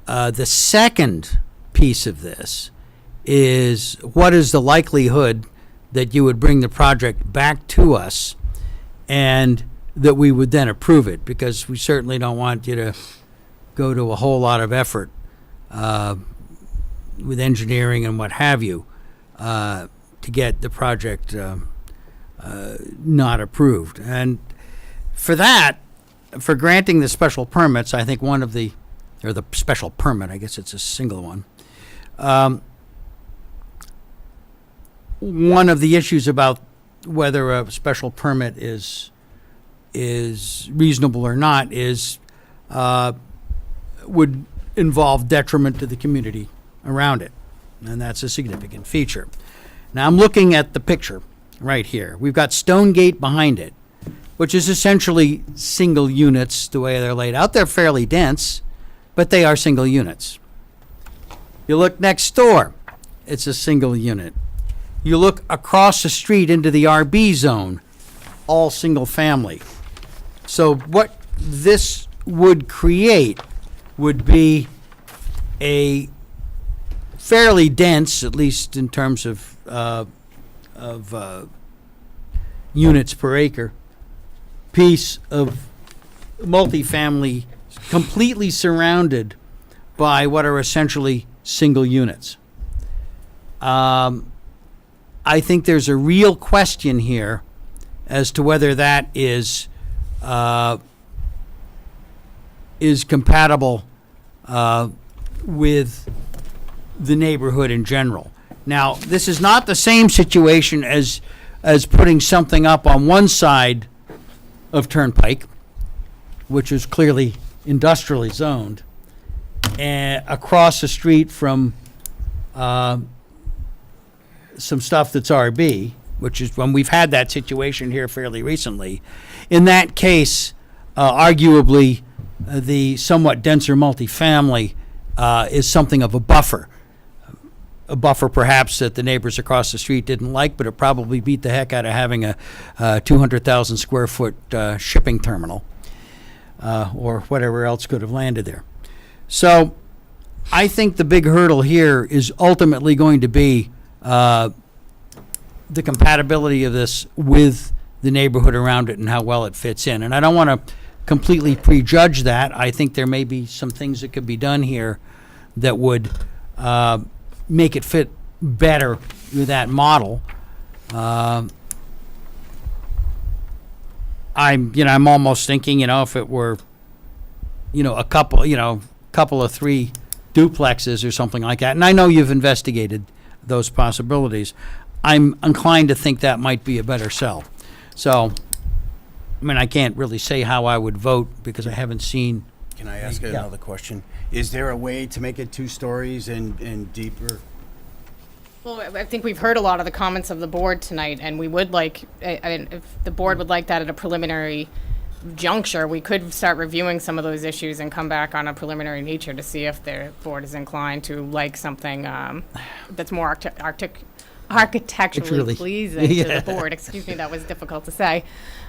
The second piece of this is, what is the likelihood that you would bring the project back to us and that we would then approve it? Because we certainly don't want you to go to a whole lot of effort with engineering and what have you to get the project not approved. And for that, for granting the special permits, I think the special permit, I guess it's a single one. One of the issues about whether a special permit is reasonable or not is would involve detriment to the community around it, and that's a significant feature. Now I'm looking at the picture right here. We've got Stone Gate behind it, which is essentially single units the way they're laid out. They're fairly dense, but they are single units. You look next door, it's a single unit. You look across the street into the RB zone, all single family. So what this would create would be a fairly dense, at least in terms of units per acre, piece of multifamily completely surrounded by what are essentially single units. I think there's a real question here as to whether that is compatible with the neighborhood in general. Now, this is not the same situation as putting something up on one side of Turnpike, which is clearly industrially zoned, and across the street from some stuff that's RB, which is when we've had that situation here fairly recently. In that case, arguably, the somewhat denser multifamily is something of a buffer. A buffer perhaps that the neighbors across the street didn't like, but it probably beat the heck out of having a 200,000 square foot shipping terminal or whatever else could have landed there. So I think the big hurdle here is ultimately going to be the compatibility of this with the neighborhood around it and how well it fits in. And I don't want to completely prejudge that. I think there may be some things that could be done here that would make it fit better with that model. I'm almost thinking, if it were, a couple of 3 duplexes or something like that. And I know you've investigated those possibilities. I'm inclined to think that might be a better sell. So, I can't really say how I would vote because I haven't seen. Can I ask another question? Is there a way to make it 2 stories and deeper? Well, I think we've heard a lot of the comments of the board tonight, and we would like, if the board would like that at a preliminary juncture, we could start reviewing some of those issues and come back on a preliminary nature to see if the board is inclined to like something that's more architecturally pleasing to the board. Excuse me, that was difficult to say.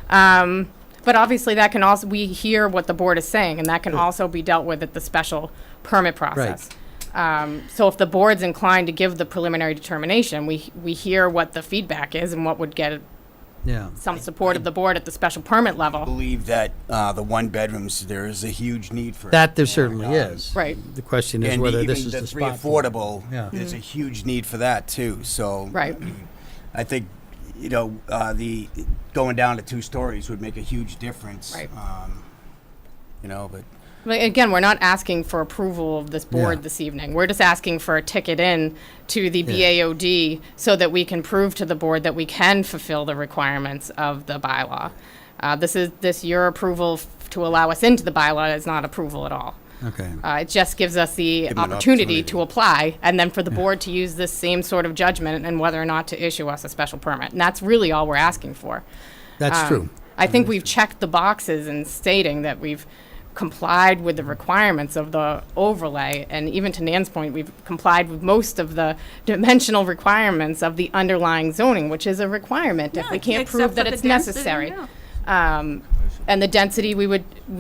But obviously that can also, we hear what the board is saying, and that can also be dealt with at the special permit process. So if the board's inclined to give the preliminary determination, we hear what the feedback is and what would get Yeah. some support of the board at the special permit level. Believe that the one bedrooms, there is a huge need for. That there certainly is. Right. The question is And whether even this is the the three spot. for it. affordable, Yeah. there's a huge need for that too, so. Right. I think, the going down to 2 stories would make a huge difference. Right. But But again, we're not asking for approval of this board Yeah. this evening. We're just asking for a ticket in to the BAOD so that we can prove to the board that we can fulfill the requirements of the bylaw. Your approval to allow us into the bylaw is not approval at all. Okay. It just gives us the Give 'em an opportunity opportunity. to apply, and then for the board to use this same sort of judgment and whether or not to issue us a special permit. And that's really all we're asking for. That's true. I think we've checked the boxes in stating that we've complied with the requirements of the overlay, and even to Nan's point, we've complied with most of the dimensional requirements of the underlying zoning, which is a requirement if we can't except prove for that the it's density, necessary. yeah. And the density, we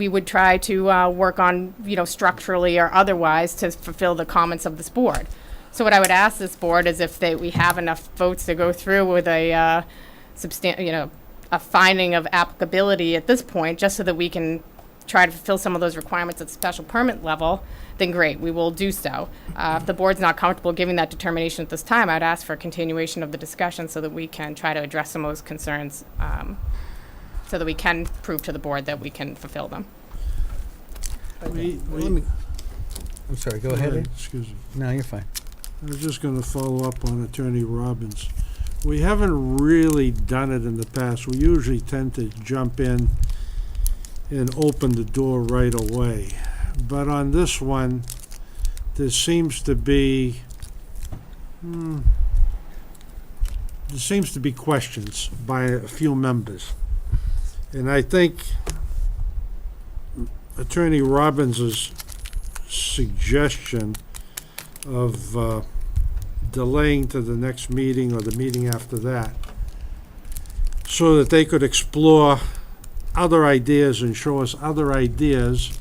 would try to work on, structurally or otherwise to fulfill the comments of this board. So what I would ask this board is if we have enough votes to go through with a a finding of applicability at this point, just so that we can try to fulfill some of those requirements at the special permit level, then great, we will do so. If the board's not comfortable giving that determination at this time, I'd ask for a continuation of the discussion so that we can try to address some of those concerns, so that we can prove to the board that we can fulfill them. Let me- I'm sorry, go ahead. Excuse me. No, you're fine. I was just gonna follow up on Attorney Robbins. We haven't really done it in the past. We usually tend to jump in and open the door right away. But on this one, there seems to be, questions by a few members. And I think Attorney Robbins's suggestion of delaying to the next meeting or the meeting after that, so that they could explore other ideas and show us other ideas,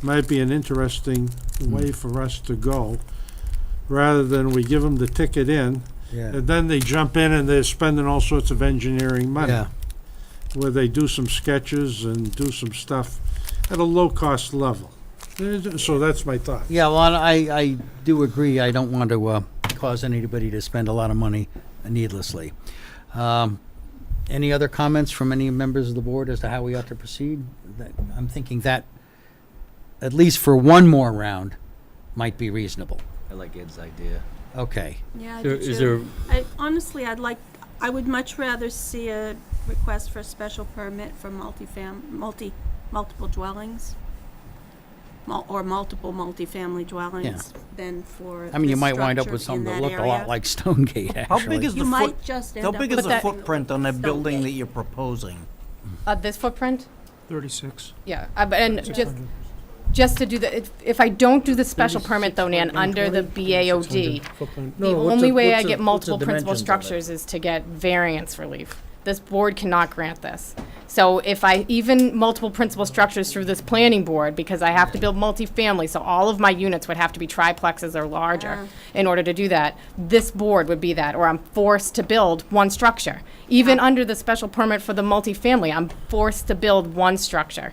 might be an interesting way for us to go, rather than we give them the ticket in, Yeah. and then they jump in and they're spending all sorts of engineering money. Yeah. Where they do some sketches and do some stuff at a low-cost level. So that's my thought. Yeah, well, I do agree. I don't want to cause anybody to spend a lot of money needlessly. Any other comments from any members of the board as to how we ought to proceed? I'm thinking that, at least for one more round, might be reasonable. I like Ed's idea. Okay. Yeah, I So do is too. Honestly, I would much rather see a request for a special permit for multiple dwellings, or multiple multifamily dwellings than for I mean, you this might wind up structure with in something that that look a lot area. like Stonegate, actually. How big is You the might foot? just end How up big with is the something footprint on that building that you're proposing? This footprint? 36. Yeah, and just to do the, if I don't do the special permit though, Nan, under the BAOD, the only way I get multiple principal structures is to get variance relief. This board cannot grant this. So if I, even multiple principal structures through this planning board, because I have to build multifamily, so all of my units would have to be triplexes or larger in order to do that, this board would be that, or I'm forced to build one structure. Even under the special permit for the multifamily, I'm forced to build one structure.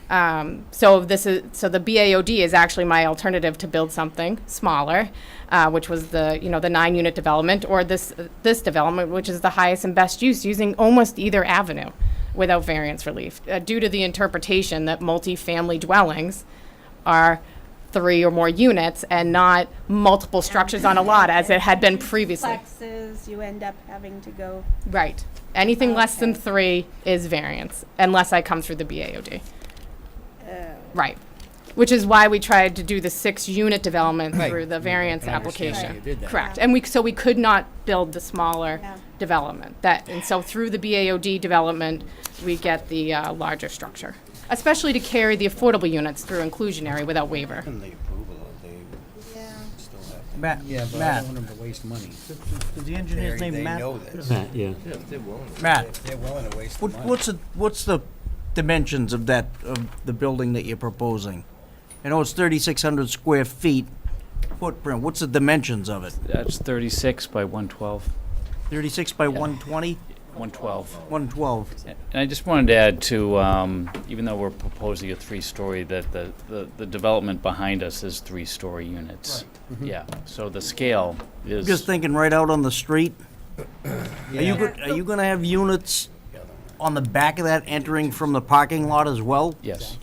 So the BAOD is actually my alternative to build something smaller, which was the 9-unit development, or this development, which is the highest and best use, using almost either avenue without variance relief, due to the interpretation that multifamily dwellings are 3 or more units and not multiple structures on a lot, as it had been previously. Plexes, you end up having to go. Right. Anything less than 3 is variance, unless I come through the BAOD. Right. Which is why we tried to do the 6-unit development Right. through the variance I understand why application. you did that. Correct. And we could not build the smaller Yeah. development. And so through the BAOD development, we get the larger structure, especially to carry the affordable units through inclusionary without waiver. And the approval, they still have to. Matt, Yeah, but I Matt, don't want them to waste money. is the engineer's They name Matt? know this. Matt, yeah. Yeah, if they're willing. Matt, If they're willing to waste the money. what's the dimensions of the building that you're proposing? I know it's 3,600 square feet footprint. What's the dimensions of it? That's 36 by 112. 36 by 120? 112. 112. And I just wanted to add to, even though we're proposing a three-story, that the development behind us is three-story units. Yeah, so the scale is. Just thinking right out on the street. Are you going to have units on the back of that entering from the parking lot as well? Yes.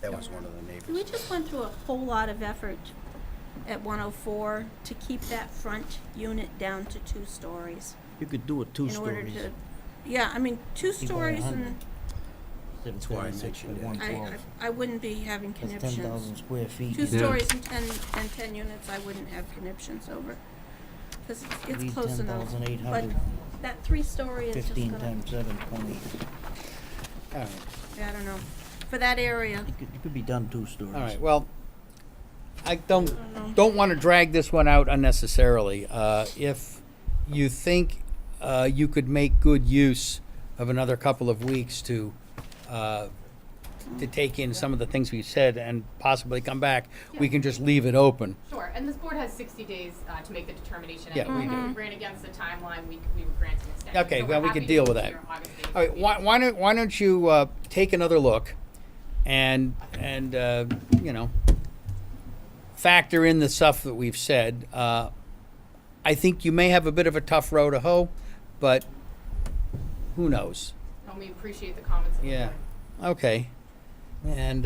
That was one of the neighbors. We just went through a whole lot of effort at 104 to keep that front unit down to 2 stories. You could do it 2 In order stories. to, yeah, I mean, 2 stories and That's why I mentioned it. I wouldn't be having That's conniptions. 10,000 square feet. 2 stories and 10 units, I wouldn't have conniptions over. Because it's close enough. But 10,800, that 3-story is just 15 gonna, times 7, 20. I don't know, for that area. It could be done 2 stories. All right, well, I don't want to drag this one out unnecessarily. If you think you could make good use of another couple of weeks to take in some of the things we've said and possibly come back, we can just leave it open. Sure, and this board has 60 days to make the determination. Yeah, Anyway. we do. If we ran against the timeline, we would grant an extension. Okay, So well, we're we happy could to deal do with that. your August 8th All right, why don't you take another look and you know, factor in the stuff that we've said. I think you may have a bit of a tough row to hoe, but who knows? And we appreciate the comments. of the Yeah. board. Okay. And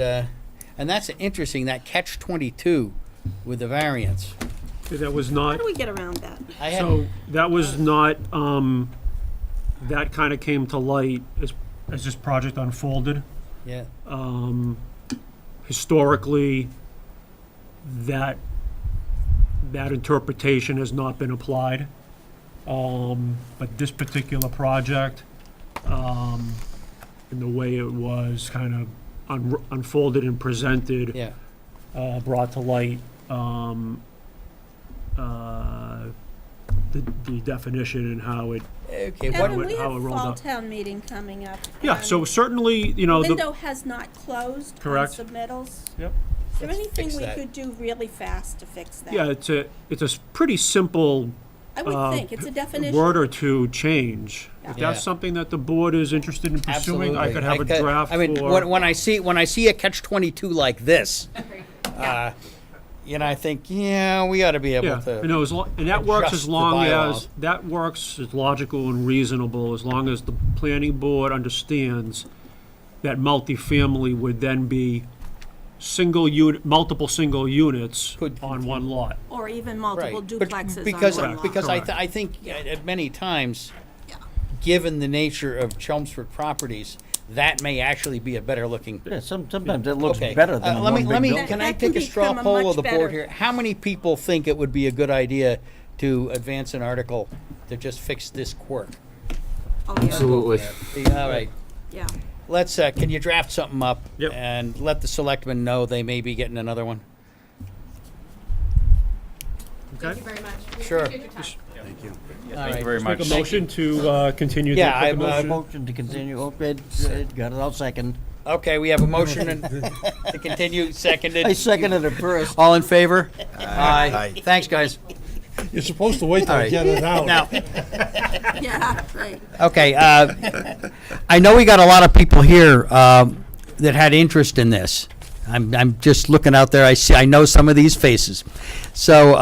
that's interesting, that catch-22 with the variance. That was How not, do we get around that? I had, so that was not, that kind of came to light as this project unfolded. yeah, Historically, that interpretation has not been applied. But this particular project, in the way it was kind of unfolded and presented, yeah. brought to light the definition and how it. Okay, Kevin, what, we have how it rolled fall up. town meeting coming up. Yeah, so and certainly, you know, The the. window has not closed on Correct. submittals. Yep. Is there Let's anything fix we that. could do really fast to fix that? Yeah, it's a pretty simple I would think, it's a definition. word or two change. If Yeah. that's something that the board is interested in pursuing, I could have a draft I mean, for. when I see a catch-22 like this, you know, I think, yeah, we ought to be able Yeah, to. you know, and that works adjust as the long bylaws. as, that works as logical and reasonable, as long as the planning board understands that multifamily would then be multiple single units Could on one lot. Or even multiple Right. duplexes Because, on one lot. because I, Correct. I think at many times, Yeah. given the nature of Chelmsford properties, that may actually be a better looking. Yeah, sometimes it looks Okay. better than let one me, big let me, building. can I That can take a straw become a poll much of the board better- here? How many people think it would be a good idea to advance an article to just fix this quirk? Oh, yeah. Absolutely. All right, Yeah. let's, can you draft something up? Yep. And let the selectmen know they may be getting another one? Okay? Thank you very much. We Sure. appreciate your time. All Thank right. you very Make much. a motion to continue. Yeah, Make a I'm, motion. Motion to continue, okay, got it, I'll second. Okay, we have a motion and to continue, seconded. I seconded it first. All in favor? Aye. Thanks, guys. You're supposed to wait till All I right. get it out. Now, Yeah, right. okay, I know we got a lot of people here that had interest in this. I'm just looking out there, I know some of these faces. So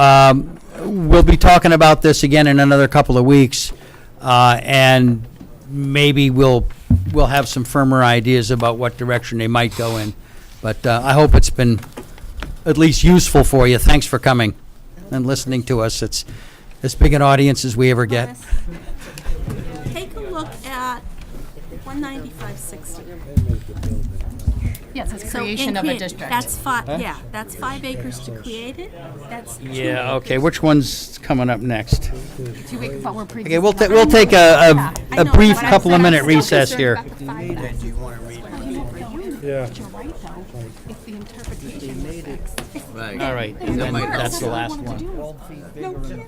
we'll be talking about this again in another couple of weeks, and maybe we'll have some firmer ideas about what direction they might go in. But I hope it's been at least useful for you. Thanks for coming and listening to us. It's as big an audience as we ever get. Take a look at 19560. Yes, it's So creation in of a create- district. That's yeah, that's 5 acres to create it. That's 2 Yeah, okay, acres. which one's coming up next? 2 weeks, but we're Okay, we'll take a I know, brief but I'm couple of still minute recess concerned here. about the 5 acres. Yeah. You're right, though. If the interpretation was fixed. Right. All right, and then that's the last one. 12 feet bigger than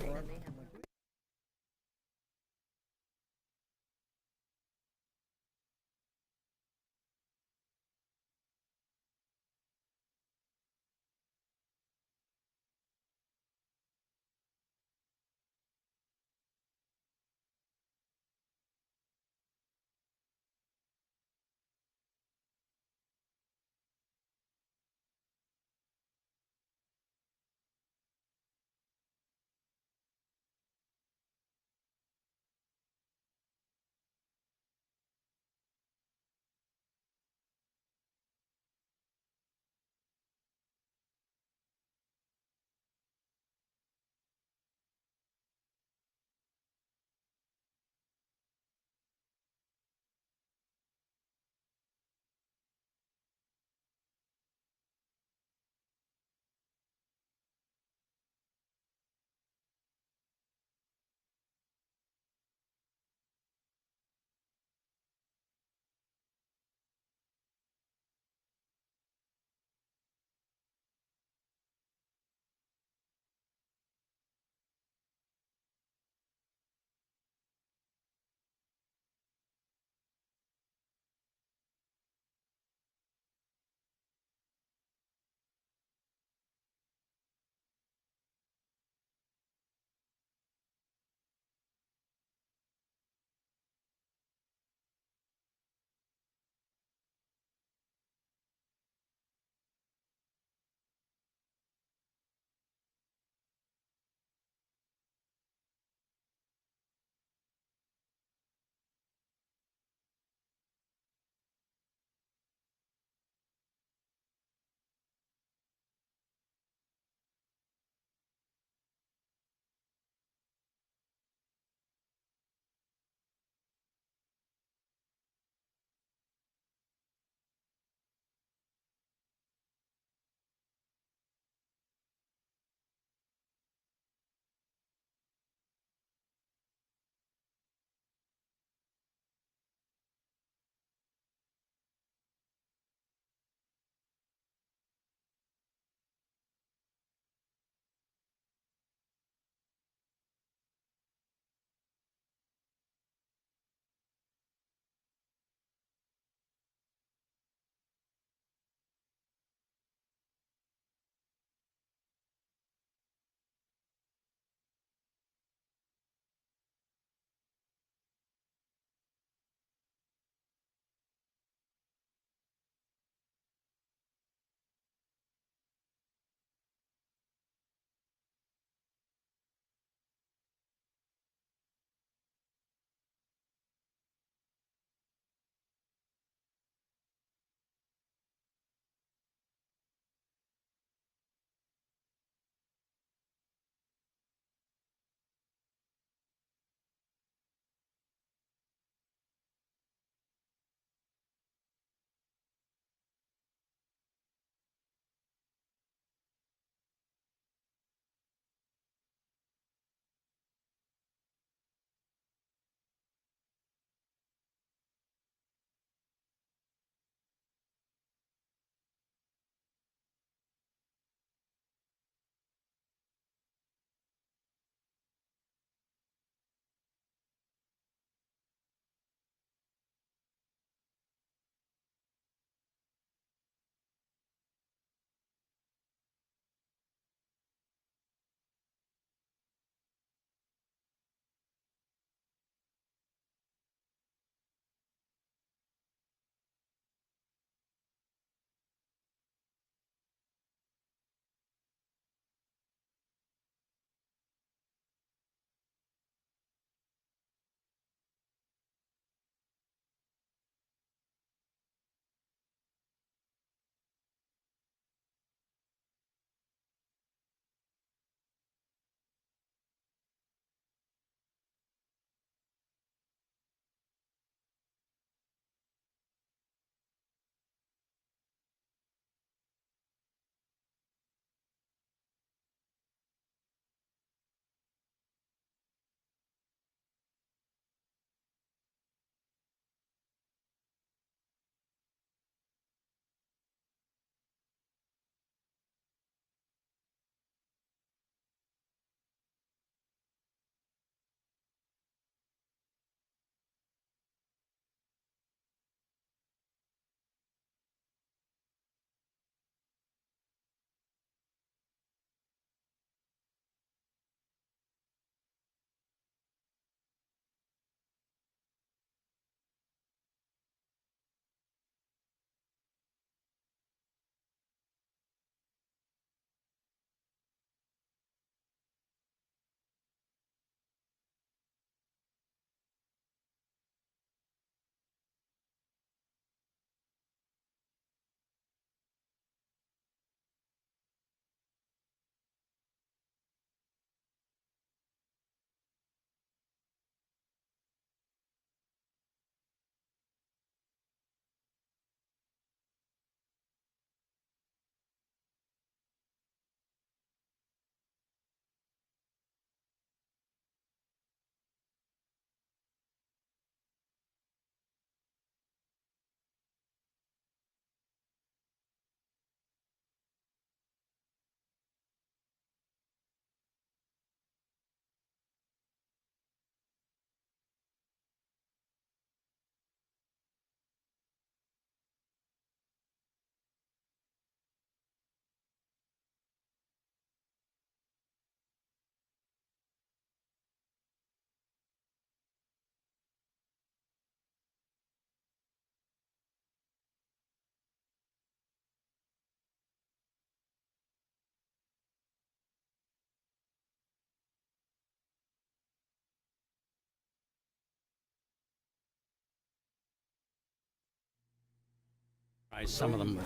Some of them.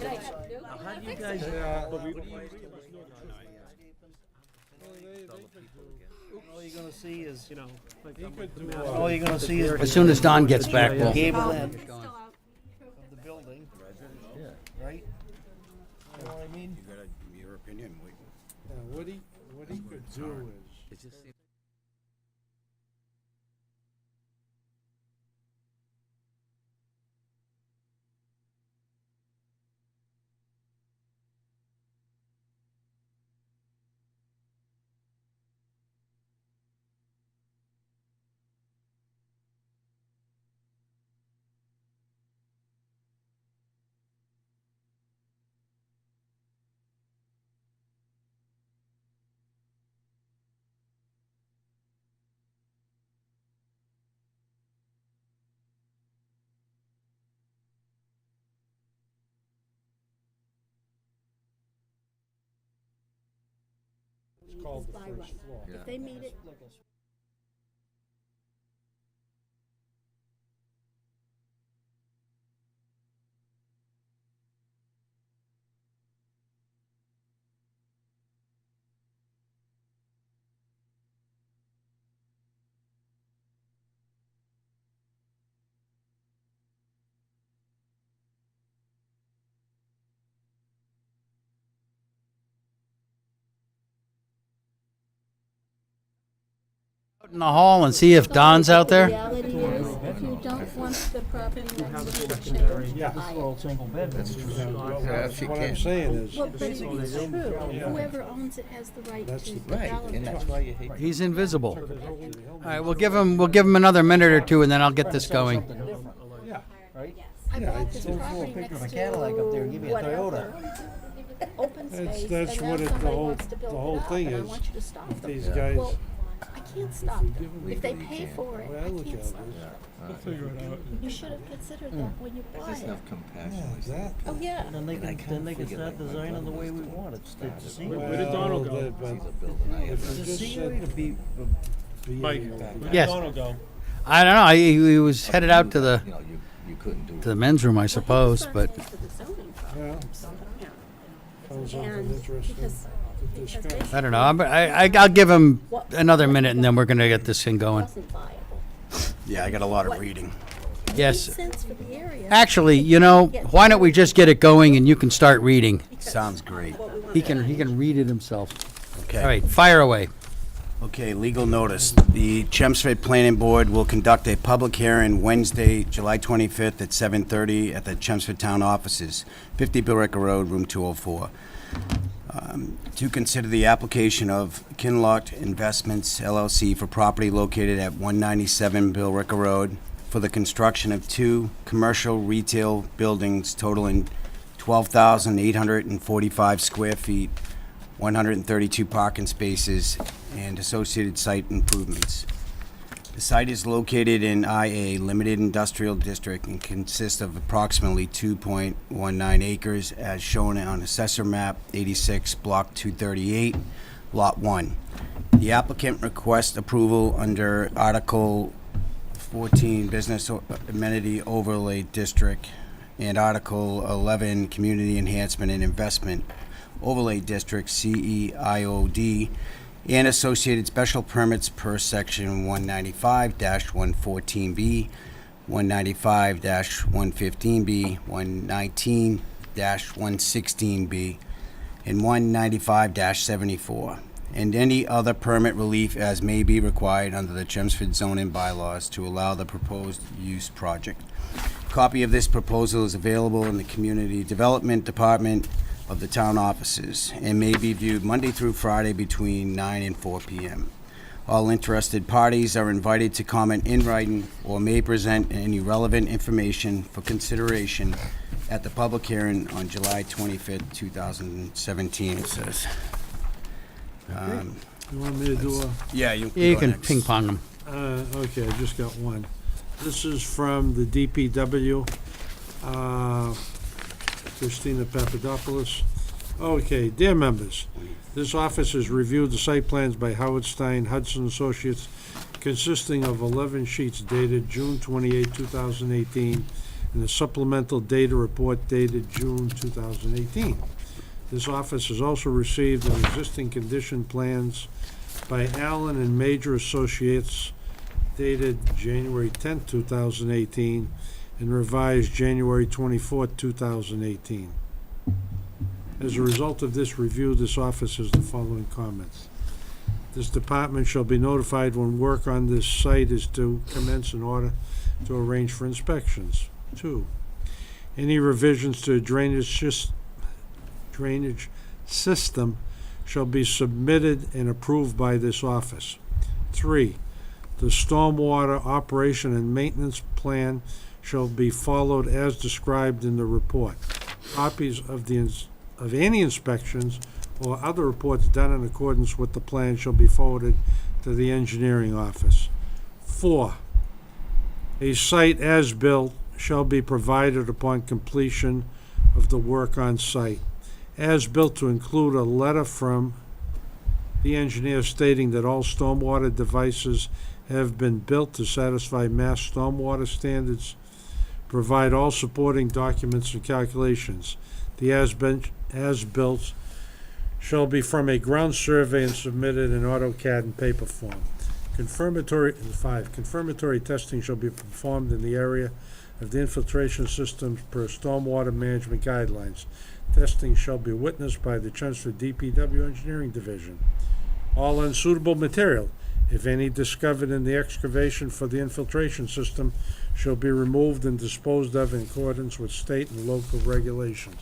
All you're gonna see is, You know, like, He I'm could like the do, map. all you're gonna see is. As soon as Don gets back, we'll. Gable end Still out. of the building. Right? You know what I mean? You got your opinion, wait. what he could do is, it's called the by first right. floor. If they meet it, In the hall and see if Don's out the there. reality is, if you don't want the property next to the change, Yeah. buy it. Single bed. That's what I'm saying is, Well, but it's true. Whoever owns it has the right That's to the- develop it. why you hate. He's invisible. All right, we'll give him another minute or two, and then I'll get this going. yeah. Right? I bought this Go for a property picture of next a Cadillac up there and give to you a whatever, Toyota. open space, and now That's what somebody the whole wants to build whole it up, thing and I is, want you to stop them. these guys, Well, I can't stop them. If they pay for it, the way I I look at can't it stop is, them. You should have considered that when you bought it. compassion. exactly. Oh, yeah. And then they can start designing the way we want it. It's the scenery. Where did Donald go? If The you just scenery to said, be, Mike, being, where did Yes. Donald go? I don't know. He was headed out to the You couldn't do. to the men's room, I suppose. But For the zoning problem, yeah, so, yeah. found something And interesting because to discuss. I don't know. I'll give him another minute, and then we're gonna get this thing it going. wasn't viable. Yeah, I got a lot of reading. Yes. Makes sense for the area. Actually, why don't we just get it going, and you can start reading. Sounds great. He can read it himself. Okay. All right, fire away. Okay, legal notice. The Chelmsford Planning Board will conduct a public hearing Wednesday, July 25th at 7:30 at the Chelmsford Town Offices, 50 Billerica Road, room 204. To consider the application of Kinlock Investments LLC for property located at 197 Billerica Road for the construction of two commercial retail buildings totaling 12,845 square feet, 132 parking spaces, and associated site improvements. The site is located in IA Limited Industrial District and consists of approximately 2.19 acres as shown on Assessor Map 86, Block 238, Lot 1. The applicant requests approval under Article 14 Business Amenity Overlay District and Article 11 Community Enhancement and Investment Overlay District, CEIOD, and associated special permits per section 195-114B, 195-115B, 119-116B, and 195-74, and any other permit relief as may be required under the Chelmsford zoning bylaws to allow the proposed use project. Copy of this proposal is available in the Community Development Department of the town offices and may be viewed Monday through Friday between 9 and 4 p.m. All interested parties are invited to comment in writing or may present any relevant information for consideration at the public hearing on July 25th, 2017, it says. You want me to do a? Yeah, you You go can next. ping pong them. Okay, I just got one. This is from the DPW, Christina Papadopoulos. Okay, dear members, this office has reviewed the site plans by Howard Stein Hudson Associates consisting of 11 sheets dated June 28, 2018, and a supplemental data report dated June 2018. This office has also received an existing condition plans by Allen and Major Associates dated January 10, 2018, and revised January 24, 2018. As a result of this review, this office has the following comments. This department shall be notified when work on this site is to commence in order to arrange for inspections. 2. Any revisions to drainage system shall be submitted and approved by this office. 3. The stormwater operation and maintenance plan shall be followed as described in the report. Copies of any inspections or other reports done in accordance with the plan shall be forwarded to the engineering office. 4. A site as-built shall be provided upon completion of the work on site. As-built to include a letter from the engineer stating that all stormwater devices have been built to satisfy Mass stormwater standards. Provide all supporting documents and calculations. The as-built shall be from a ground survey and submitted in AutoCAD and paper form. 5. Confirmatory testing shall be performed in the area of the infiltration systems per stormwater management guidelines. Testing shall be witnessed by the Chelmsford DPW Engineering Division. All unsuitable material, if any discovered in the excavation for the infiltration system, shall be removed and disposed of in accordance with state and local regulations.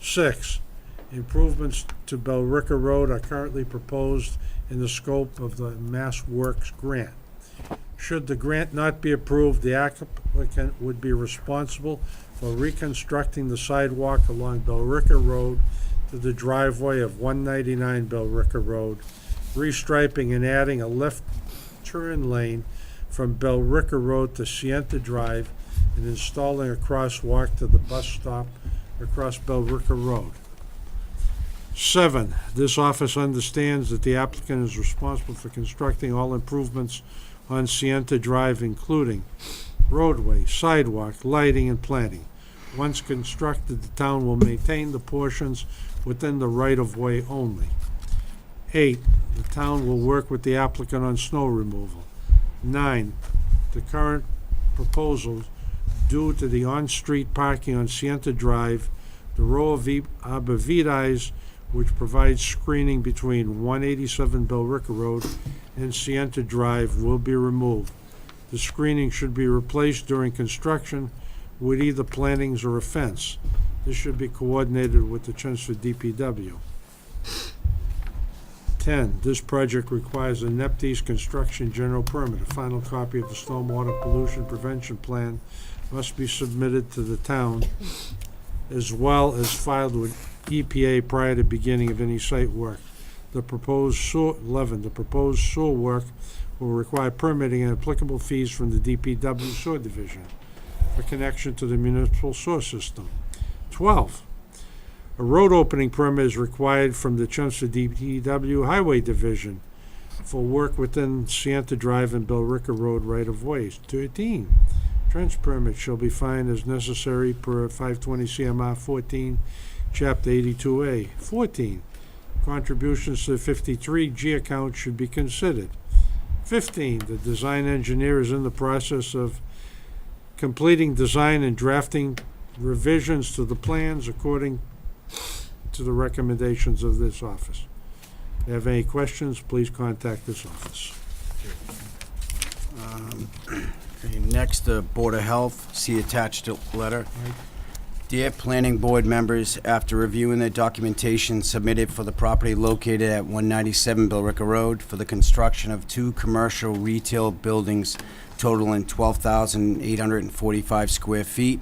6. Improvements to Bellrica Road are currently proposed in the scope of the Mass Works grant. Should the grant not be approved, the applicant would be responsible for reconstructing the sidewalk along Bellrica Road to the driveway of 199 Bellrica Road, restriping and adding a left turn lane from Bellrica Road to Sienta Drive, and installing a crosswalk to the bus stop across Bellrica Road. 7. This office understands that the applicant is responsible for constructing all improvements on Sienta Drive, including roadway, sidewalk, lighting, and planting. Once constructed, the town will maintain the portions within the right-of-way only. 8. The town will work with the applicant on snow removal. 9. The current proposals, due to the on-street parking on Sienta Drive, the row of arborvitaes, which provides screening between 187 Bellrica Road and Sienta Drive, will be removed. The screening should be replaced during construction with either plantings or a fence. This should be coordinated with the Chelmsford DPW. 10. This project requires a NEPDES construction general permit. A final copy of the stormwater pollution prevention plan must be submitted to the town, as well as filed with EPA prior to beginning of any site work. The proposed sewer work will require permitting and applicable fees from the DPW sewer division for connection to the municipal sewer system. 12. A road opening permit is required from the Chelmsford DPW Highway Division for work within Sienta Drive and Bellrica Road right-of-ways. 13. Trench permit shall be fined as necessary per 520 CMR 14, Chapter 82A. 14. Contributions to the 53G account should be considered. 15. The design engineer is in the process of completing design and drafting revisions to the plans according to the recommendations of this office. If you have any questions, please contact this office. Okay, next, the Board of Health, see attached letter. Dear Planning Board members, after reviewing the documentation submitted for the property located at 197 Bellrica Road for the construction of 2 commercial retail buildings totaling 12,845 square feet,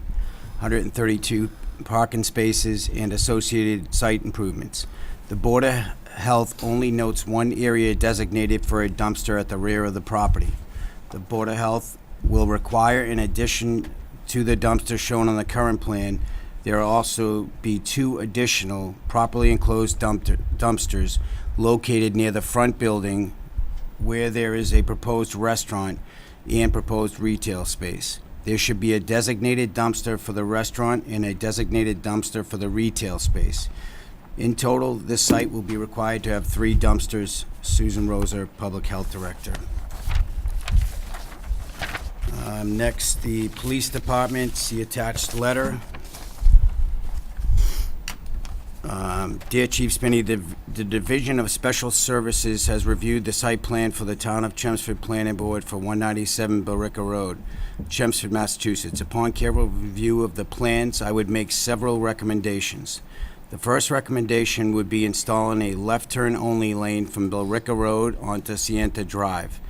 132 parking spaces, and associated site improvements, the Board of Health only notes one area designated for a dumpster at the rear of the property. The Board of Health will require, in addition to the dumpster shown on the current plan, there will also be 2 additional properly enclosed dumpsters located near the front building where there is a proposed restaurant and proposed retail space. There should be a designated dumpster for the restaurant and a designated dumpster for the retail space. In total, this site will be required to have 3 dumpsters. Susan Roser, Public Health Director. Next, the Police Department, see attached letter. Dear Chief Spinney, the Division of Special Services has reviewed the site plan for the Town of Chelmsford Planning Board for 197 Billerica Road, Chelmsford, Massachusetts. Upon careful review of the plans, I would make several recommendations. The first recommendation would be installing a left turn only lane from Billerica Road onto Sienta Drive.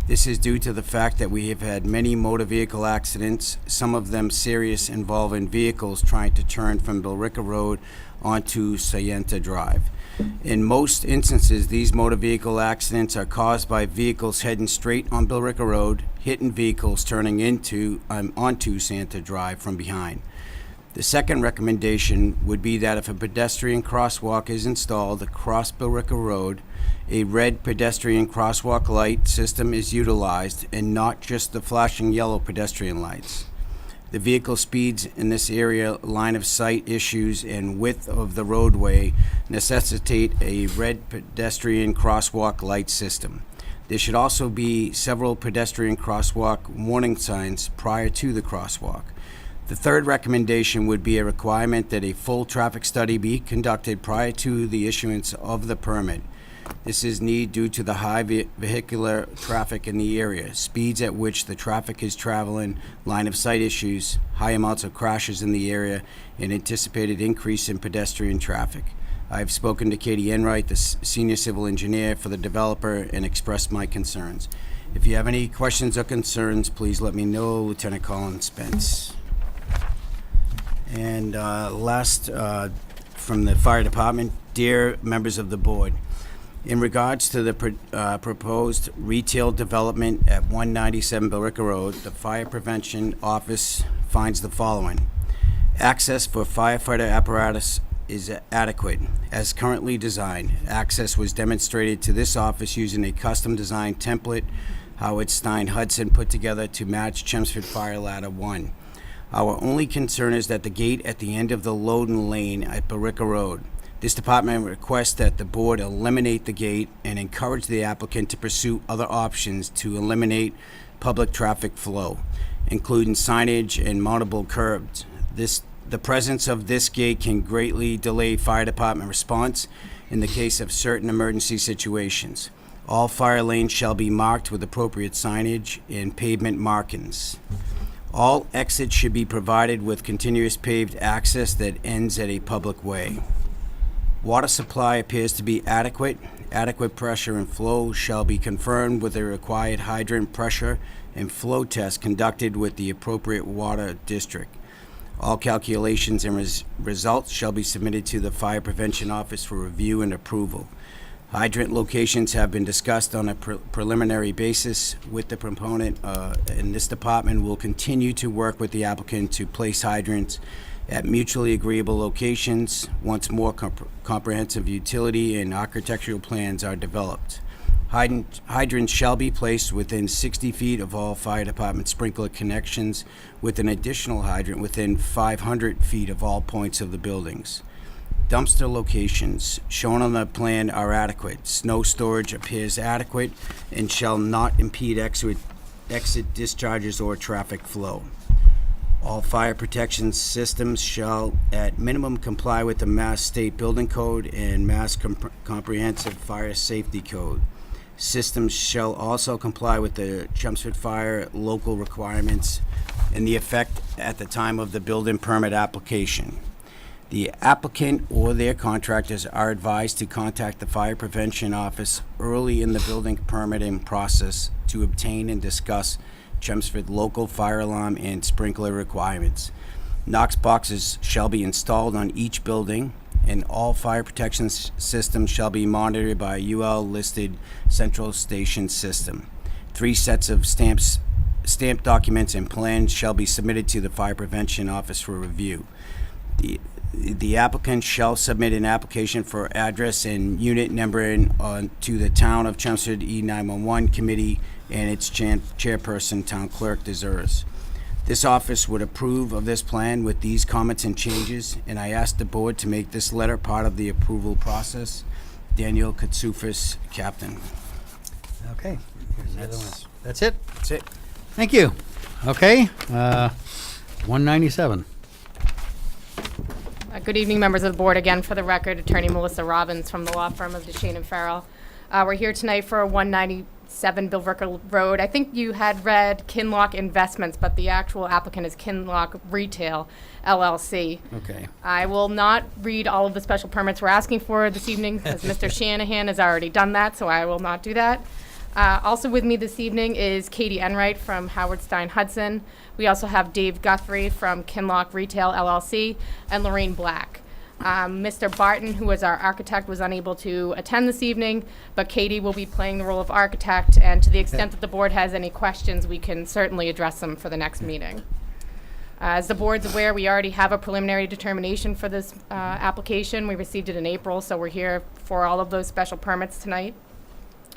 This is due to the fact that we have had many motor vehicle accidents, some of them serious, involving vehicles trying to turn from Billerica Road onto Sienta Drive. In most instances, these motor vehicle accidents are caused by vehicles heading straight on Billerica Road, hitting vehicles turning onto Sienta Drive from behind. The second recommendation would be that if a pedestrian crosswalk is installed across Billerica Road, a red pedestrian crosswalk light system is utilized and not just the flashing yellow pedestrian lights. The vehicle speeds in this area, line of sight issues, and width of the roadway necessitate a red pedestrian crosswalk light system. There should also be several pedestrian crosswalk warning signs prior to the crosswalk. The third recommendation would be a requirement that a full traffic study be conducted prior to the issuance of the permit. This is needed due to the high vehicular traffic in the area, speeds at which the traffic is traveling, line of sight issues, high amounts of crashes in the area, and anticipated increase in pedestrian traffic. I've spoken to Katie Enright, the senior civil engineer for the developer, and expressed my concerns. If you have any questions or concerns, please let me know. Lieutenant Colin Spence. And last, from the fire department, dear members of the board, in regards to the proposed retail development at 197 Billerica Road, the Fire Prevention Office finds the following. Access for firefighter apparatus is adequate. As currently designed, access was demonstrated to this office using a custom designed template Howard Stein Hudson put together to match Chelmsford Fire Ladder 1. Our only concern is that the gate at the end of the loading lane at Billerica Road. This department requests that the board eliminate the gate and encourage the applicant to pursue other options to eliminate public traffic flow, including signage and mountable curbs. The presence of this gate can greatly delay fire department response in the case of certain emergency situations. All fire lanes shall be marked with appropriate signage and pavement markings. All exits should be provided with continuous paved access that ends at a public way. Water supply appears to be adequate. Adequate pressure and flow shall be confirmed with a required hydrant pressure and flow test conducted with the appropriate water district. All calculations and results shall be submitted to the Fire Prevention Office for review and approval. Hydrant locations have been discussed on a preliminary basis with the proponent, and this department will continue to work with the applicant to place hydrants at mutually agreeable locations once more comprehensive utility and architectural plans are developed. Hydrants shall be placed within 60 feet of all fire department sprinkler connections, with an additional hydrant within 500 feet of all points of the buildings. Dumpster locations shown on the plan are adequate. Snow storage appears adequate and shall not impede exit discharges or traffic flow. All fire protection systems shall at minimum comply with the Mass State Building Code and Mass Comprehensive Fire Safety Code. Systems shall also comply with the Chelmsford Fire local requirements and the effect at the time of the building permit application. The applicant or their contractors are advised to contact the Fire Prevention Office early in the building permitting process to obtain and discuss Chelmsford local fire alarm and sprinkler requirements. Knox boxes shall be installed on each building, and all fire protection systems shall be monitored by a UL-listed central station system. 3 sets of stamped documents and plans shall be submitted to the Fire Prevention Office for review. The applicant shall submit an application for address and unit numbering to the Town of Chelmsford E911 Committee and its chairperson, Town Clerk Deseres. This office would approve of this plan with these comments and changes, and I ask the board to make this letter part of the approval process. Daniel Katsufis, Captain. Okay. Here's the other one. That's it? That's it. Thank you. Okay, 197. Good evening, members of the board. Again, for the record, Attorney Melissa Robbins from the law firm of Duchesne and Farrell. We're here tonight for 197 Billerica Road. I think you had read Kinlock Investments, but the actual applicant is Kinlock Retail LLC. Okay. I will not read all of the special permits we're asking for this evening, as Mr. Shanahan has already done that, so I will not do that. Also with me this evening is Katie Enright from Howard Stein Hudson. We also have Dave Guthrie from Kinlock Retail LLC and Lorraine Black. Mr. Barton, who is our architect, was unable to attend this evening, but Katie will be playing the role of architect, and to the extent that the board has any questions, we can certainly address them for the next meeting. As the board's aware, we already have a preliminary determination for this application. We received it in April, so we're here for all of those special permits tonight.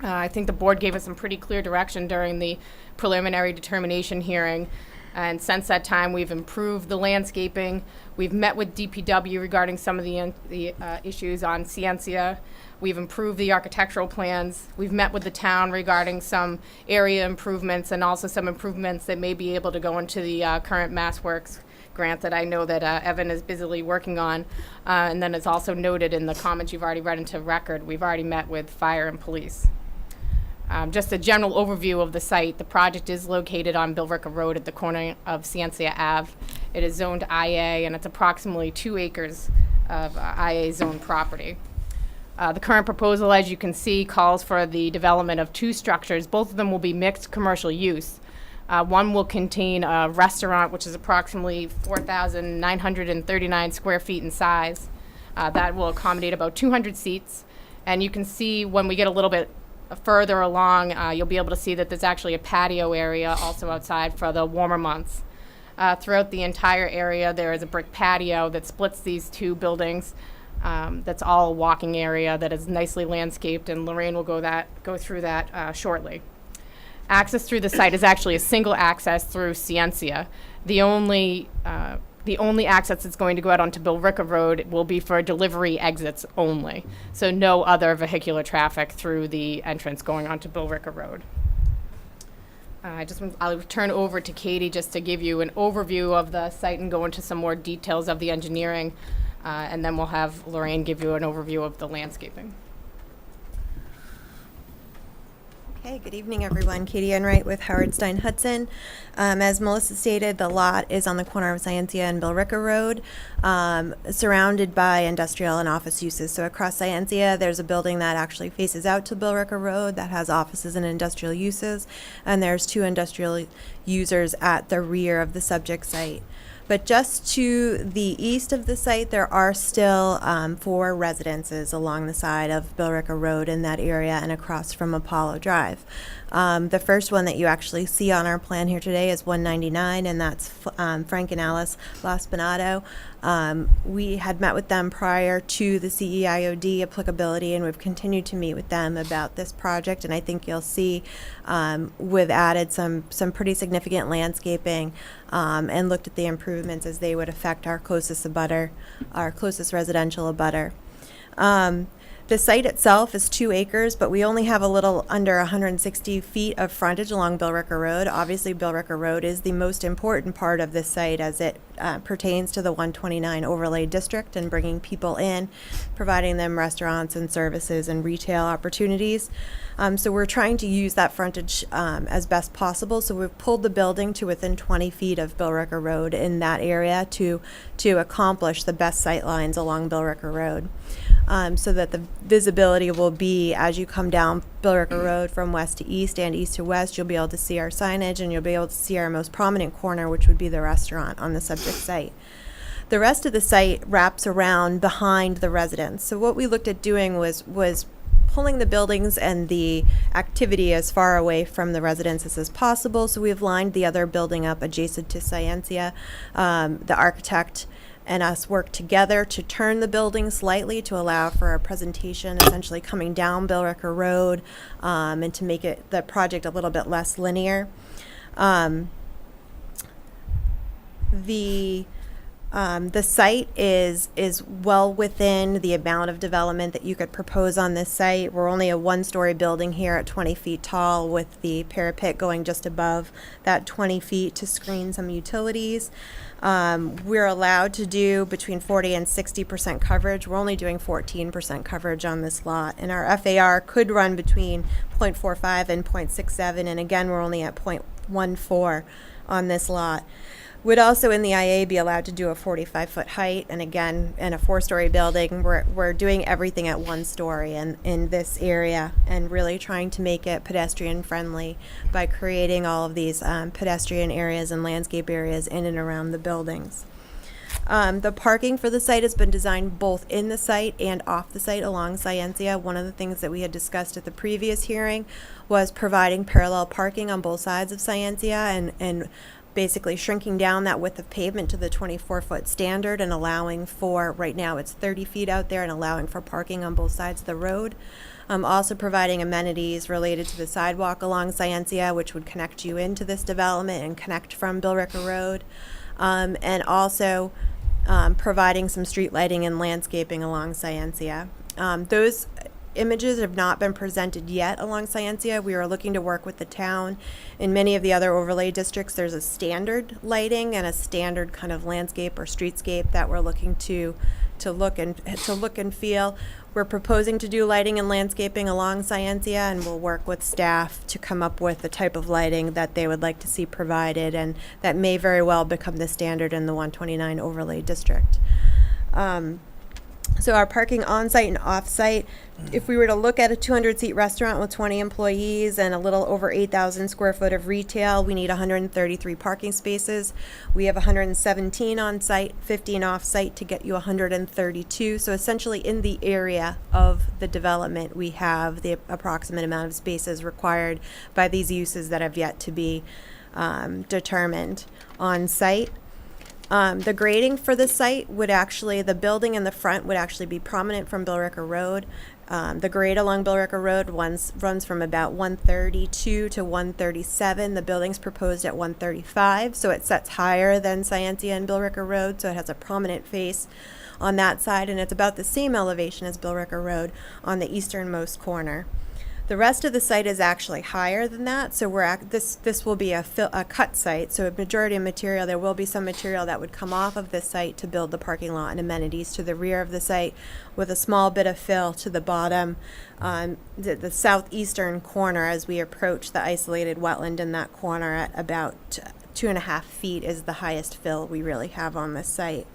I think the board gave us some pretty clear direction during the preliminary determination hearing, and since that time, we've improved the landscaping. We've met with DPW regarding some of the issues on Ciencia. We've improved the architectural plans. We've met with the town regarding some area improvements and also some improvements that may be able to go into the current MassWorks grant that I know that Evan is busily working on. And then it's also noted in the comments you've already read into record, we've already met with fire and police. Just a general overview of the site. The project is located on Billerica Road at the corner of Ciencia Ave. It is zoned IA, and it's approximately 2 acres of IA zone property. The current proposal, as you can see, calls for the development of 2 structures. Both of them will be mixed commercial use. One will contain a restaurant, which is approximately 4,939 square feet in size. That will accommodate about 200 seats. And you can see when we get a little bit further along, you'll be able to see that there's actually a patio area also outside for the warmer months. Throughout the entire area, there is a brick patio that splits these 2 buildings. That's all a walking area that is nicely landscaped, and Lorraine will go through that shortly. Access through the site is actually a single access through Ciencia. The only access that's going to go out onto Billerica Road will be for delivery exits only. So no other vehicular traffic through the entrance going onto Billerica Road. I'll turn over to Katie just to give you an overview of the site and go into some more details of the engineering. And then we'll have Lorraine give you an overview of the landscaping. Okay, good evening, everyone. Katie Enright with Howard Stein Hudson. As Melissa stated, the lot is on the corner of Ciencia and Billerica Road, surrounded by industrial and office uses. So across Ciencia, there's a building that actually faces out to Billerica Road that has offices and industrial uses, and there's 2 industrial users at the rear of the subject site. But just to the east of the site, there are still 4 residences along the side of Billerica Road in that area and across from Apollo Drive. The first one that you actually see on our plan here today is 199, and that's Frank and Alice Laspinato. We had met with them prior to the CEIOD applicability, and we've continued to meet with them about this project, and I think you'll see we've added some pretty significant landscaping and looked at the improvements as they would affect our closest abutter, our closest residential abutter. The site itself is 2 acres, but we only have a little under 160 feet of frontage along Billerica Road. Obviously, Billerica Road is the most important part of this site as it pertains to the 129 overlay district and bringing people in, providing them restaurants and services and retail opportunities. So we're trying to use that frontage as best possible. So we've pulled the building to within 20 feet of Billerica Road in that area to accomplish the best sight lines along Billerica Road. So that the visibility will be as you come down Billerica Road from west to east and east to west, you'll be able to see our signage and you'll be able to see our most prominent corner, which would be the restaurant on the subject site. The rest of the site wraps around behind the residence. So what we looked at doing was pulling the buildings and the activity as far away from the residences as possible. So we've lined the other building up adjacent to Ciencia. The architect and us work together to turn the building slightly to allow for a presentation essentially coming down Billerica Road and to make the project a little bit less linear. The site is well within the amount of development that you could propose on this site. We're only a one-story building here at 20 feet tall, with the parapet going just above that 20 feet to screen some utilities. We're allowed to do between 40 and 60% coverage. We're only doing 14% coverage on this lot, and our FAR could run between 0.45 and 0.67, and again, we're only at 0.14 on this lot. Would also in the IA be allowed to do a 45-foot height, and again, in a 4-story building, we're doing everything at 1 story in this area, and really trying to make it pedestrian friendly by creating all of these pedestrian areas and landscape areas in and around the buildings. The parking for the site has been designed both in the site and off the site along Scientia. One of the things that we had discussed at the previous hearing was providing parallel parking on both sides of Scientia, and basically shrinking down that width of pavement to the 24-foot standard, and allowing for, right now it's 30 feet out there, and allowing for parking on both sides of the road. Also providing amenities related to the sidewalk along Scientia, which would connect you into this development and connect from Billrica Road. And also providing some street lighting and landscaping along Scientia. Those images have not been presented yet along Scientia. We are looking to work with the town. In many of the other overlay districts, there's a standard lighting and a standard kind of landscape or streetscape that we're looking to look and feel. We're proposing to do lighting and landscaping along Scientia, and we'll work with staff to come up with the type of lighting that they would like to see provided, and that may very well become the standard in the 129 overlay district. So our parking on-site and off-site, if we were to look at a 200-seat restaurant with 20 employees and a little over 8,000 square foot of retail, we need 133 parking spaces. We have 117 on-site, 15 off-site to get you 132. So essentially in the area of the development, we have the approximate amount of spaces required by these uses that have yet to be determined on-site. The grading for the site would actually, the building in the front would actually be prominent from Billrica Road. The grade along Billrica Road runs from about 132 to 137. The building's proposed at 135, so it sets higher than Scientia and Billrica Road, so it has a prominent face on that side, and it's about the same elevation as Billrica Road on the easternmost corner. The rest of the site is actually higher than that, so this will be a cut site, so a majority of material, there will be some material that would come off of this site to build the parking lot and amenities to the rear of the site, with a small bit of fill to the bottom, the southeastern corner as we approach the isolated wetland in that corner at about 2.5 feet is the highest fill we really have on this site.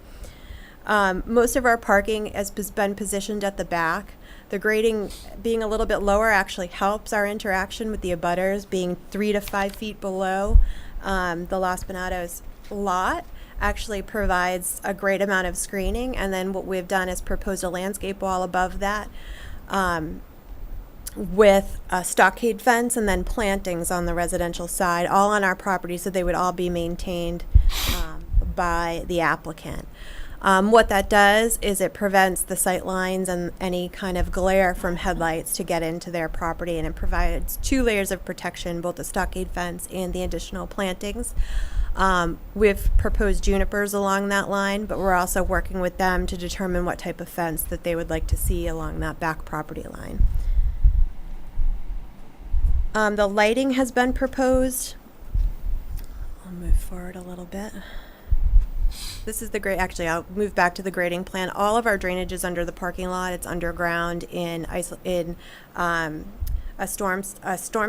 Most of our parking has been positioned at the back. The grading being a little bit lower actually helps our interaction with the abutters, being 3 to 5 feet below the Los Bonatos lot actually provides a great amount of screening. And then what we've done is proposed a landscape wall above that with a stockade fence and then plantings on the residential side, all on our property, so they would all be maintained by the applicant. What that does is it prevents the sight lines and any kind of glare from headlights to get into their property, and it provides 2 layers of protection, both the stockade fence and the additional plantings. We've proposed junipers along that line, but we're also working with them to determine what type of fence that they would like to see along that back property line. The lighting has been proposed. I'll move forward a little bit. This is the grade. Actually, I'll move back to the grading plan. All of our drainage is under the parking lot. It's underground in a storm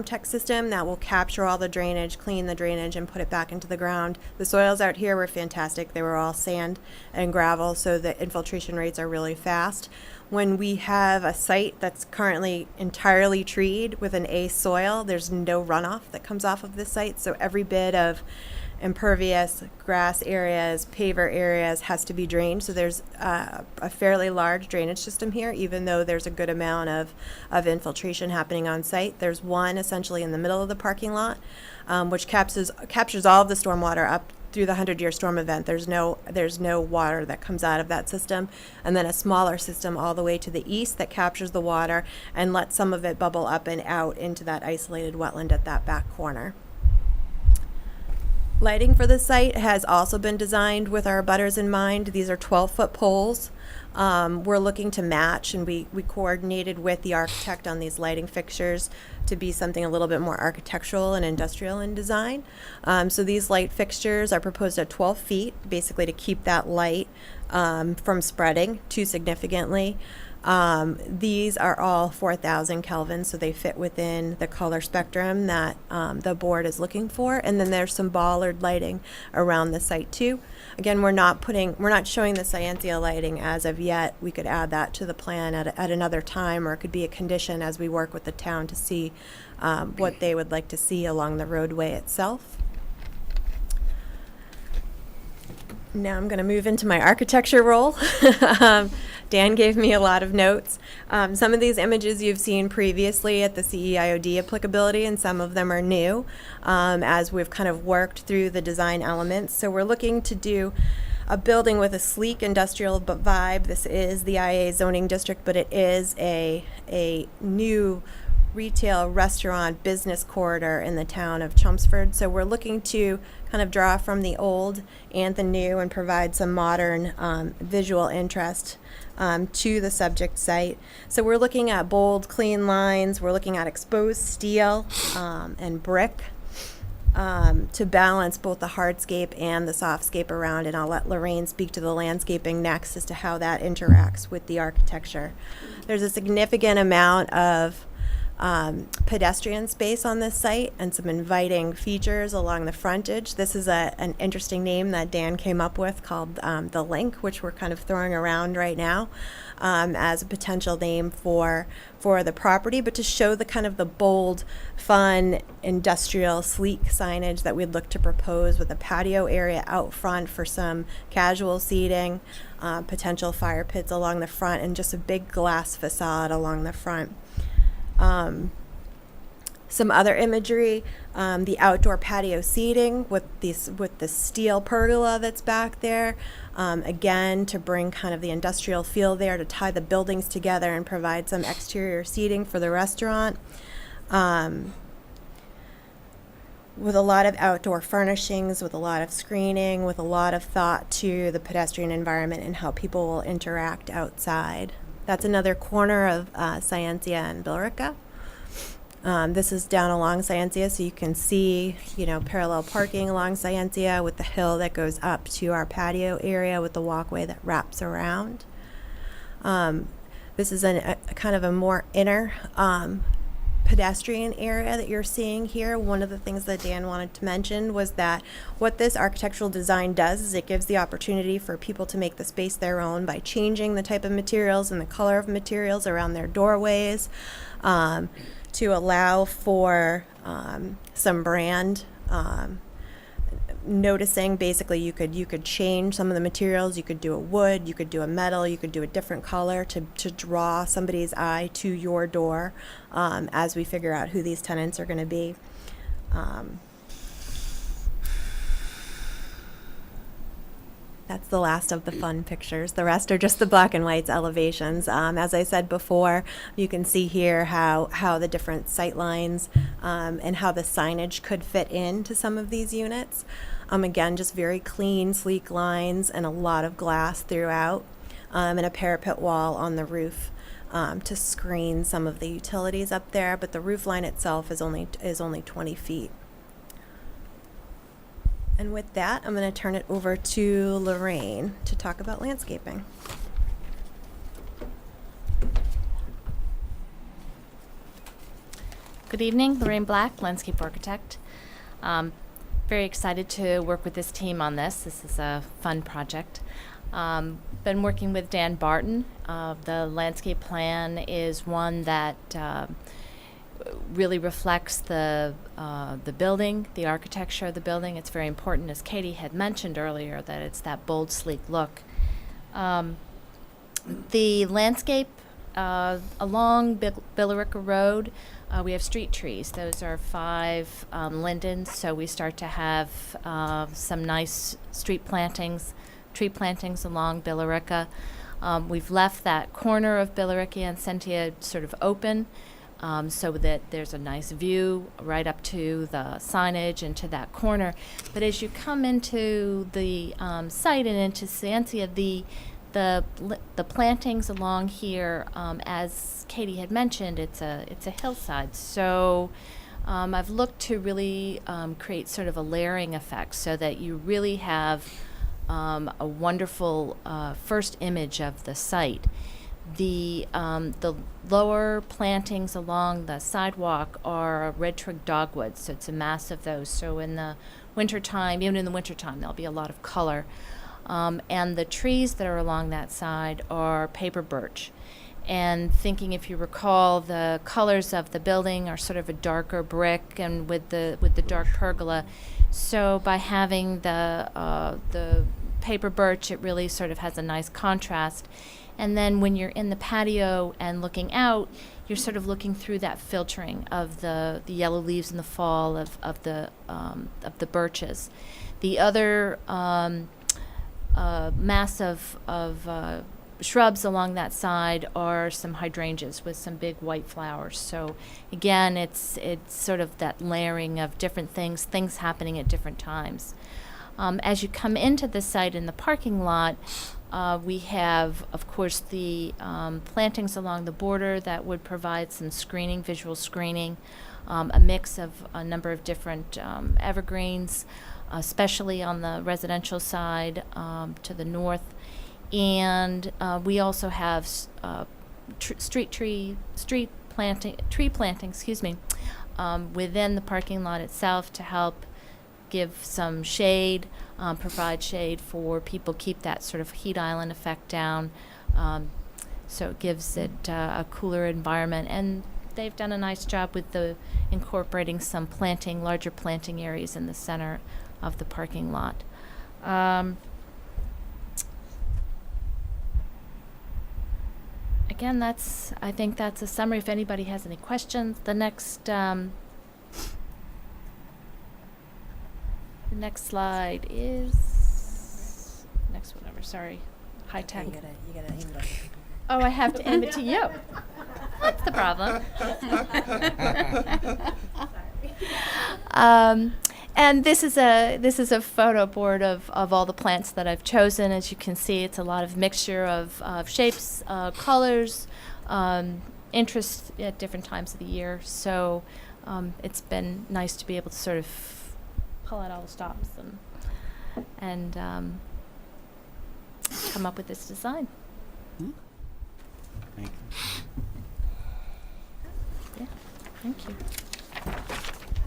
tech system that will capture all the drainage, clean the drainage, and put it back into the ground. The soils out here were fantastic. They were all sand and gravel, so the infiltration rates are really fast. When we have a site that's currently entirely treed with an A soil, there's no runoff that comes off of this site, so every bit of impervious grass areas, paver areas has to be drained. So there's a fairly large drainage system here, even though there's a good amount of infiltration happening on site. There's one essentially in the middle of the parking lot, which captures all of the stormwater up through the 100-year storm event. There's no water that comes out of that system, and then a smaller system all the way to the east that captures the water and lets some of it bubble up and out into that isolated wetland at that back corner. Lighting for the site has also been designed with our abutters in mind. These are 12-foot poles. We're looking to match, and we coordinated with the architect on these lighting fixtures to be something a little bit more architectural and industrial in design. So these light fixtures are proposed at 12 feet, basically to keep that light from spreading too significantly. These are all 4,000 Kelvin, so they fit within the color spectrum that the board is looking for. And then there's some bollard lighting around the site too. Again, we're not showing the Scientia lighting as of yet. We could add that to the plan at another time, or it could be a condition as we work with the town to see what they would like to see along the roadway itself. Now I'm going to move into my architecture role. Dan gave me a lot of notes. Some of these images you've seen previously at the CEIOD applicability, and some of them are new as we've kind of worked through the design elements. So we're looking to do a building with a sleek industrial vibe. This is the IA zoning district, but it is a new retail, restaurant, business corridor in the town of Chelmsford. So we're looking to kind of draw from the old and the new and provide some modern visual interest to the subject site. So we're looking at bold, clean lines. We're looking at exposed steel and brick to balance both the hardscape and the softscape around. And I'll let Lorraine speak to the landscaping next as to how that interacts with the architecture. There's a significant amount of pedestrian space on this site and some inviting features along the frontage. This is an interesting name that Dan came up with called the Link, which we're kind of throwing around right now as a potential name for the property, but to show the kind of the bold, fun, industrial, sleek signage that we'd look to propose with a patio area out front for some casual seating, potential fire pits along the front, and just a big glass facade along the front. Some other imagery, the outdoor patio seating with the steel pergola that's back there, again to bring kind of the industrial feel there, to tie the buildings together and provide some exterior seating for the restaurant. With a lot of outdoor furnishings, with a lot of screening, with a lot of thought to the pedestrian environment and how people will interact outside. That's another corner of Scientia and Billerica. This is down along Scientia, so you can see, parallel parking along Scientia with the hill that goes up to our patio area with the walkway that wraps around. This is a kind of a more inner pedestrian area that you're seeing here. One of the things that Dan wanted to mention was that what this architectural design does is it gives the opportunity for people to make the space their own by changing the type of materials and the color of materials around their doorways, to allow for some brand noticing. Basically, you could change some of the materials. You could do a wood, you could do a metal, you could do a different color to draw somebody's eye to your door as we figure out who these tenants are going to be. That's the last of the fun pictures. The rest are just the black and whites elevations. As I said before, you can see here how the different sight lines and how the signage could fit into some of these units. Again, just very clean, sleek lines and a lot of glass throughout, and a parapet wall on the roof to screen some of the utilities up there. But the roof line itself is only 20 feet. And with that, I'm going to turn it over to Lorraine to talk about landscaping. Good evening, Lorraine Black, landscape architect. Very excited to work with this team on this. This is a fun project. Been working with Dan Barton. The landscape plan is one that really reflects the building, the architecture of the building. It's very important, as Katie had mentioned earlier, that it's that bold, sleek look. The landscape along Billerica Road, we have street trees. Those are 5 lindens, so we start to have some nice tree plantings along Billerica. We've left that corner of Billerica and Scientia sort of open, so that there's a nice view right up to the signage and to that corner. But as you come into the site and into Scientia, the plantings along here, as Katie had mentioned, it's a hillside. So I've looked to really create sort of a layering effect so that you really have a wonderful first image of the site. The lower plantings along the sidewalk are red twig dogwoods, so it's a mass of those. So in the wintertime, even in the wintertime, there'll be a lot of color. And the trees that are along that side are paper birch. And thinking, if you recall, the colors of the building are sort of a darker brick and with the dark pergola. So by having the paper birch, it really sort of has a nice contrast. And then when you're in the patio and looking out, you're sort of looking through that filtering of the yellow leaves in the fall of the birches. The other mass of shrubs along that side are some hydrangeas with some big white flowers. So again, it's sort of that layering of different things happening at different times. As you come into the site in the parking lot, we have, of course, the plantings along the border that would provide some screening, visual screening, a mix of a number of different evergreens, especially on the residential side to the north. And we also have tree planting, within the parking lot itself to help give some shade, provide shade for people, keep that sort of heat island effect down. So it gives it a cooler environment. And they've done a nice job with incorporating some larger planting areas in the center of the parking lot. Again, I think that's a summary. If anybody has any questions, the next slide is next one over. Sorry, high tech. You gotta aim it. Oh, I have to aim it to you. That's the problem. And this is a photo board of all the plants that I've chosen. As you can see, it's a lot of mixture of shapes, colors, interests at different times of the year. So it's been nice to be able to sort of pull out all the stops and come up with this design. Thank you. Yeah, thank you.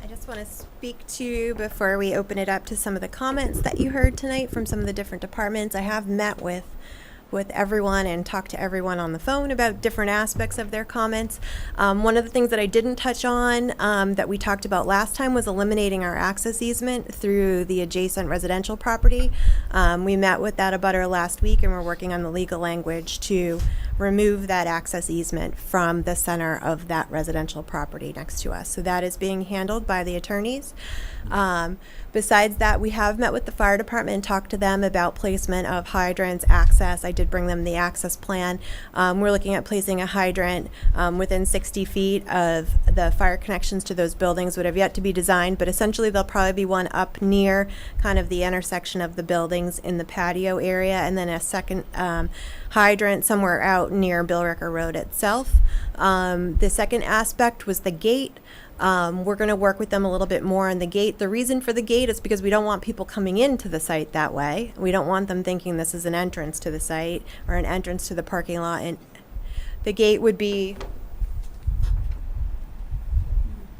I just want to speak to, before we open it up to some of the comments that you heard tonight from some of the different departments. I have met with everyone and talked to everyone on the phone about different aspects of their comments. One of the things that I didn't touch on that we talked about last time was eliminating our access easement through the adjacent residential property. We met with that abutter last week and we're working on the legal language to remove that access easement from the center of that residential property next to us. So that is being handled by the attorneys. Besides that, we have met with the fire department and talked to them about placement of hydrants, access. I did bring them the access plan. We're looking at placing a hydrant within 60 feet of the fire connections to those buildings, would have yet to be designed, but essentially there'll probably be one up near kind of the intersection of the buildings in the patio area, and then a second hydrant somewhere out near Bill Ricker Road itself. The second aspect was the gate. We're going to work with them a little bit more on the gate. The reason for the gate is because we don't want people coming into the site that way. We don't want them thinking this is an entrance to the site or an entrance to the parking lot. And the gate would be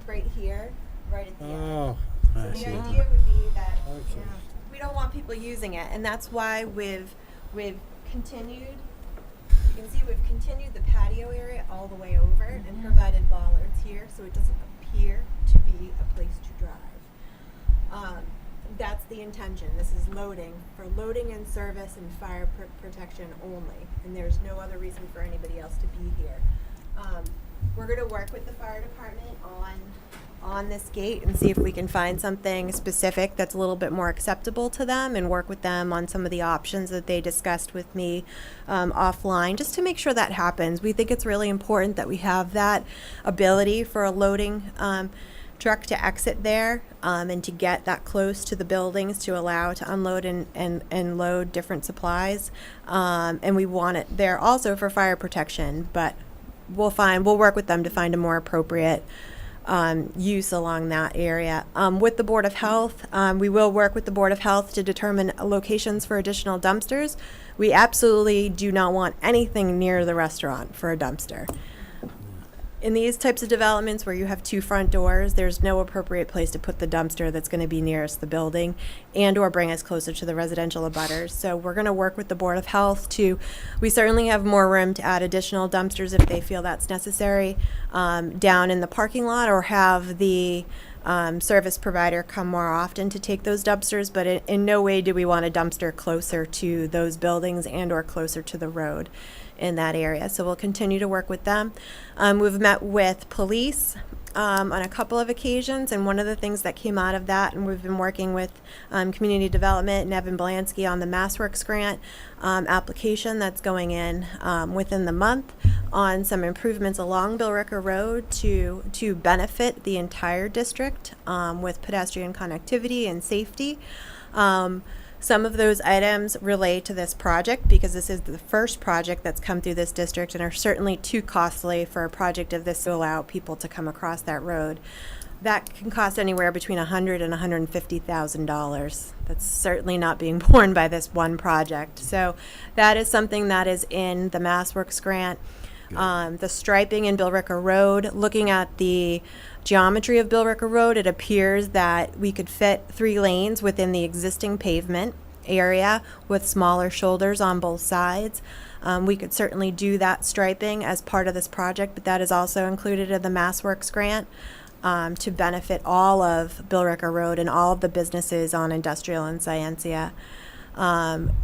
right here, right at the end. Oh, So I the see. idea would be that Okay. we don't want people using it, and that's why we've continued. You can see we've continued the patio area all the way over and provided bollards here, so it doesn't appear to be a place to drive. That's the intention. This is for loading and service and fire protection only, and there's no other reason for anybody else to be here. We're going to work with the fire department on on this gate and see if we can find something specific that's a little bit more acceptable to them and work with them on some of the options that they discussed with me offline, just to make sure that happens. We think it's really important that we have that ability for a loading truck to exit there and to get that close to the buildings to allow to unload and load different supplies. And we want it there also for fire protection, but we'll work with them to find a more appropriate use along that area. With the Board of Health, we will work with the Board of Health to determine locations for additional dumpsters. We absolutely do not want anything near the restaurant for a dumpster. In these types of developments where you have two front doors, there's no appropriate place to put the dumpster that's going to be nearest the building and or bring us closer to the residential abutters. So we're going to work with the Board of Health we certainly have more room to add additional dumpsters if they feel that's necessary down in the parking lot, or have the service provider come more often to take those dumpsters, but in no way do we want a dumpster closer to those buildings and or closer to the road in that area. So we'll continue to work with them. We've met with police on a couple of occasions, and one of the things that came out of that, and we've been working with community development and Evan Blansky on the MassWorks grant application that's going in within the month on some improvements along Billerica Road to benefit the entire district with pedestrian connectivity and safety. Some of those items relate to this project because this is the first project that's come through this district and are certainly too costly for a project of this to allow people to come across that road. That can cost anywhere between $100,000 and $150,000. That's certainly not being borne by this one project. So that is something that is in the MassWorks grant. The striping in Billerica Road, looking at the geometry of Billerica Road, it appears that we could fit 3 lanes within the existing pavement area with smaller shoulders on both sides. We could certainly do that striping as part of this project, but that is also included in the MassWorks grant to benefit all of Billerica Road and all of the businesses on Industrial and Scientia.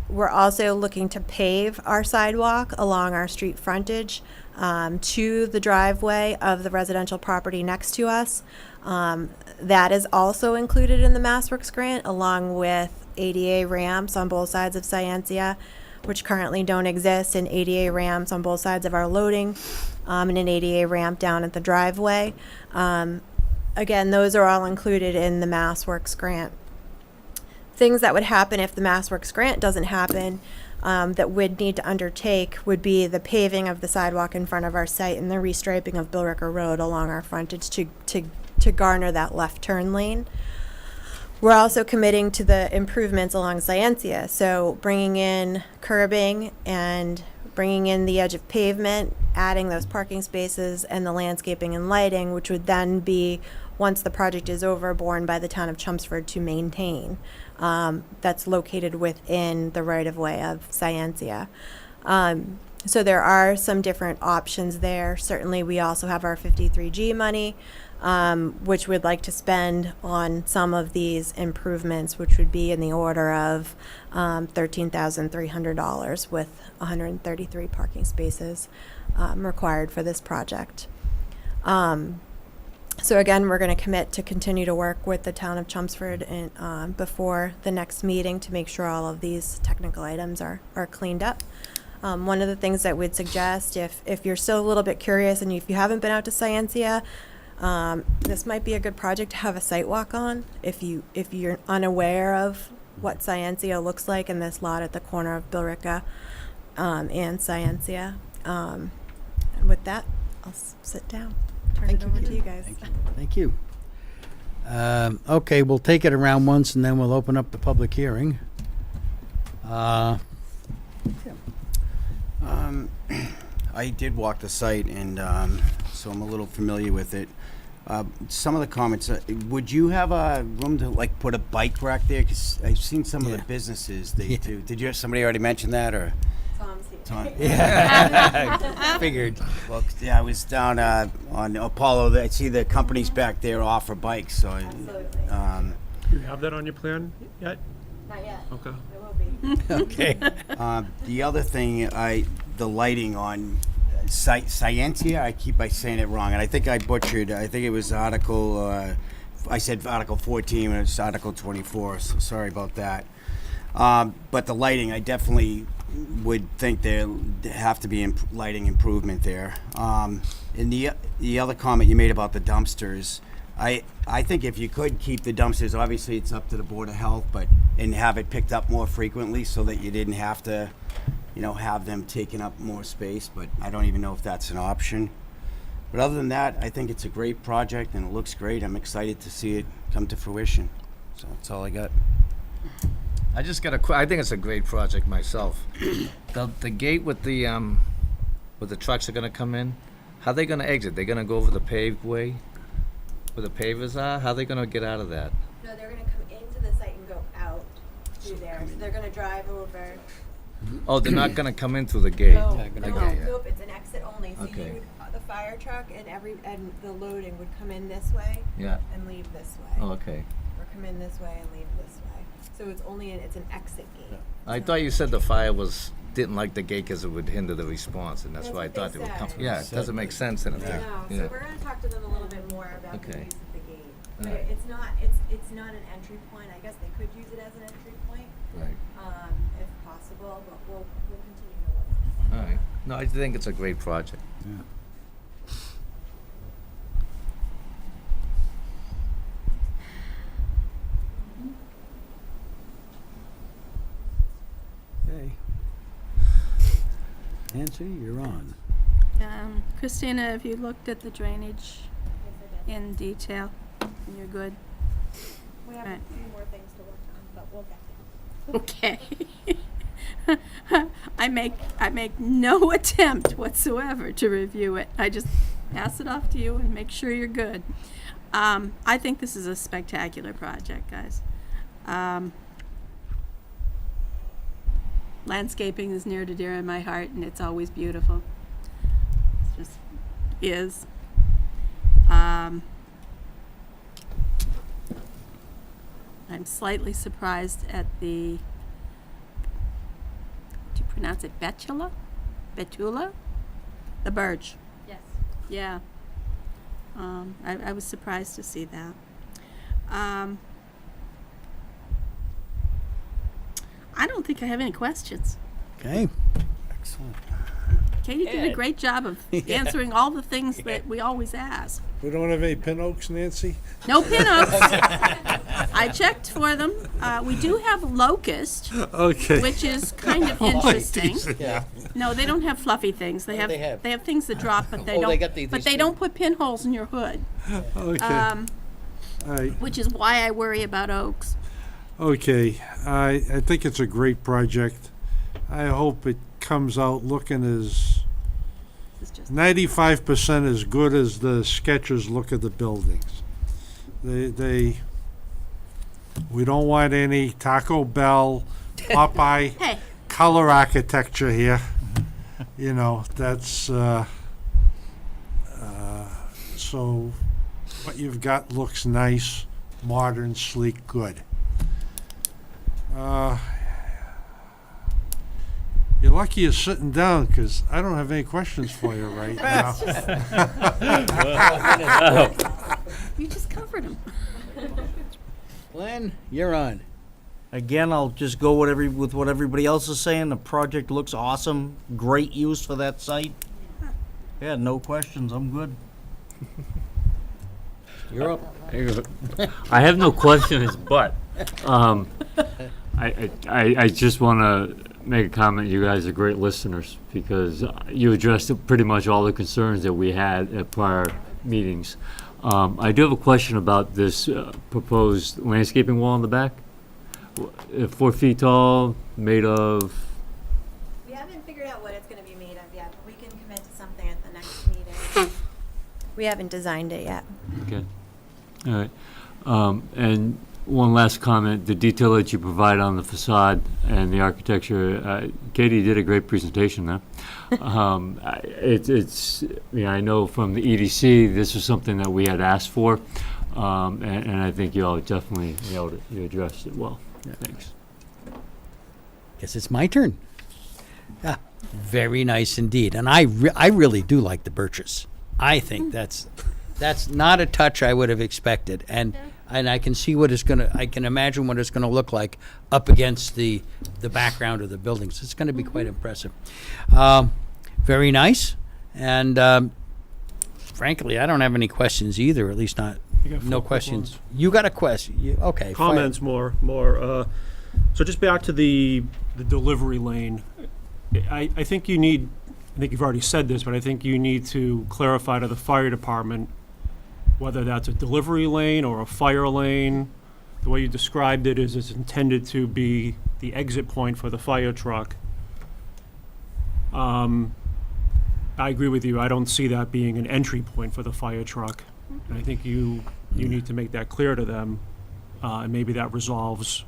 We're also looking to pave our sidewalk along our street frontage to the driveway of the residential property next to us. That is also included in the MassWorks grant, along with ADA ramps on both sides of Scientia, which currently don't exist, and ADA ramps on both sides of our loading, and an ADA ramp down at the driveway. Again, those are all included in the MassWorks grant. Things that would happen if the MassWorks grant doesn't happen that we'd need to undertake would be the paving of the sidewalk in front of our site and the restriping of Billerica Road along our frontage to garner that left turn lane. We're also committing to the improvements along Scientia, so bringing in curbing and bringing in the edge of pavement, adding those parking spaces and the landscaping and lighting, which would then be, once the project is over, borne by the town of Chelmsford to maintain. That's located within the right-of-way of Scientia. So there are some different options there. Certainly, we also have our 53G money, which we'd like to spend on some of these improvements, which would be in the order of $13,300 with 133 parking spaces required for this project. So again, we're going to commit to continue to work with the town of Chelmsford and before the next meeting to make sure all of these technical items are cleaned up. One of the things that we'd suggest, if you're still a little bit curious and if you haven't been out to Scientia, this might be a good project to have a site walk on if you're unaware of what Scientia looks like in this lot at the corner of Billerica and Scientia. And with that, I'll sit down. Turn it over to you guys. Thank you. Okay, we'll take it around once and then we'll open up the public hearing. I did walk the site, and so I'm a little familiar with it. Some of the comments, would you have a room to like put a bike rack there? Because I've seen some of the businesses they do. Did you have somebody already mention that, or? Tom. Yeah, figured. Well, yeah, I was down on Apollo. I see the companies back there offer bikes. So, You have that on your plan yet? Not yet. Okay. It will be. Okay. the other thing, the lighting on Scientia, I keep saying it wrong, and I think I butchered. I think it was Article. I said Article 14, and it's Article 24. So sorry about that. But the lighting, I definitely would think there have to be lighting improvement there. And the other comment you made about the dumpsters, I think if you could keep the dumpsters, obviously it's up to the Board of Health, and have it picked up more frequently so that you didn't have to, have them taking up more space. But I don't even know if that's an option. But other than that, I think it's a great project and it looks great. I'm excited to see it come to fruition. So that's all I got. I just got I think it's a great project myself. The gate with the trucks are gonna come in, how are they gonna exit? They're gonna go over the paved way where the pavers are? How are they gonna get out of that? No, they're gonna come into the site and go out through there. So they're gonna drive over. Oh, they're not gonna come in through the gate? Nope, it's an exit only. So Okay. you would, the fire truck and the loading would come in this way Yeah. and leave this way. Oh, okay. Or come in this way and leave this way. So it's only it's an exit gate. I thought you said the fire didn't like the gate because it would hinder the response, and that's why I what thought they they would come. said. Yeah, it doesn't make sense in a No, so we're gonna talk to them a little bit more about the Okay. use of the gate. But Alright. it's not an entry point. I guess they could use it as an entry point, Right. if possible, but we'll continue to look. All right. No, I think it's a great project. Okay. Nancy, you're on. Christina, have you looked at the drainage in detail? You're good? We have Right. a few more things to work on, but we'll get there. Okay. I make no attempt whatsoever to review it. I just pass it off to you and make sure you're good. I think this is a spectacular project, guys. Landscaping is near to dear in my heart, and it's always beautiful. It just is. I'm slightly surprised at the, do you pronounce it betula? Betula? The birch. Yes. Yeah. I was surprised to see that. I don't think I have any questions. Okay. Excellent. Katie did a great job of answering all the things that we always ask. We don't have any pin oaks, Nancy? No pin-ups. I checked for them. We do have locust, Okay. which is kind of interesting. No, they don't have fluffy things. They have they have? things that drop, but they Oh, don't. they got but these they two. don't put pinholes in your hood, Okay. All right. which is why I worry about oaks. Okay. I think it's a great project. I hope it comes out looking as It's just 95% as good as the sketches look at the buildings. We don't want any Taco Bell, Popeye hey. color architecture here. That's so what you've got looks nice, modern, sleek, good. You're lucky you're sitting down, because I don't have any questions for you right now. You just covered them. Glenn, you're on. Again, I'll just go with what everybody else is saying. The project looks awesome. Great use for that site. Yeah, no questions. I'm good. You're up. I have no questions, but I just want to make a comment. You guys are great listeners because you addressed pretty much all the concerns that we had at prior meetings. I do have a question about this proposed landscaping wall in the back. 4 feet tall, made of. We haven't figured out what it's gonna be made of yet, but we can commit to something at the next meeting. We haven't designed it yet. Okay. All right. And one last comment, the detail that you provide on the facade and the architecture, Katie did a great presentation there. I know from the EDC, this was something that we had asked for, and I think you all definitely nailed it. You addressed it well. Thanks. Guess it's my turn. Very nice indeed. And I really do like the birches. I think that's not a touch I would have expected. And I can see I can imagine what it's gonna look like up against the background of the buildings. It's gonna be quite impressive. Very nice. And frankly, I don't have any questions either, at least not, You got no four quick questions. ones. You got a question? Okay. fire- Comments more. So just back to the delivery lane. I think you've already said this, but I think you need to clarify to the fire department whether that's a delivery lane or a fire lane. The way you described it is it's intended to be the exit point for the fire truck. I agree with you. I don't see that being an entry point for the fire truck. And I think you need to make that clear to them. And maybe that resolves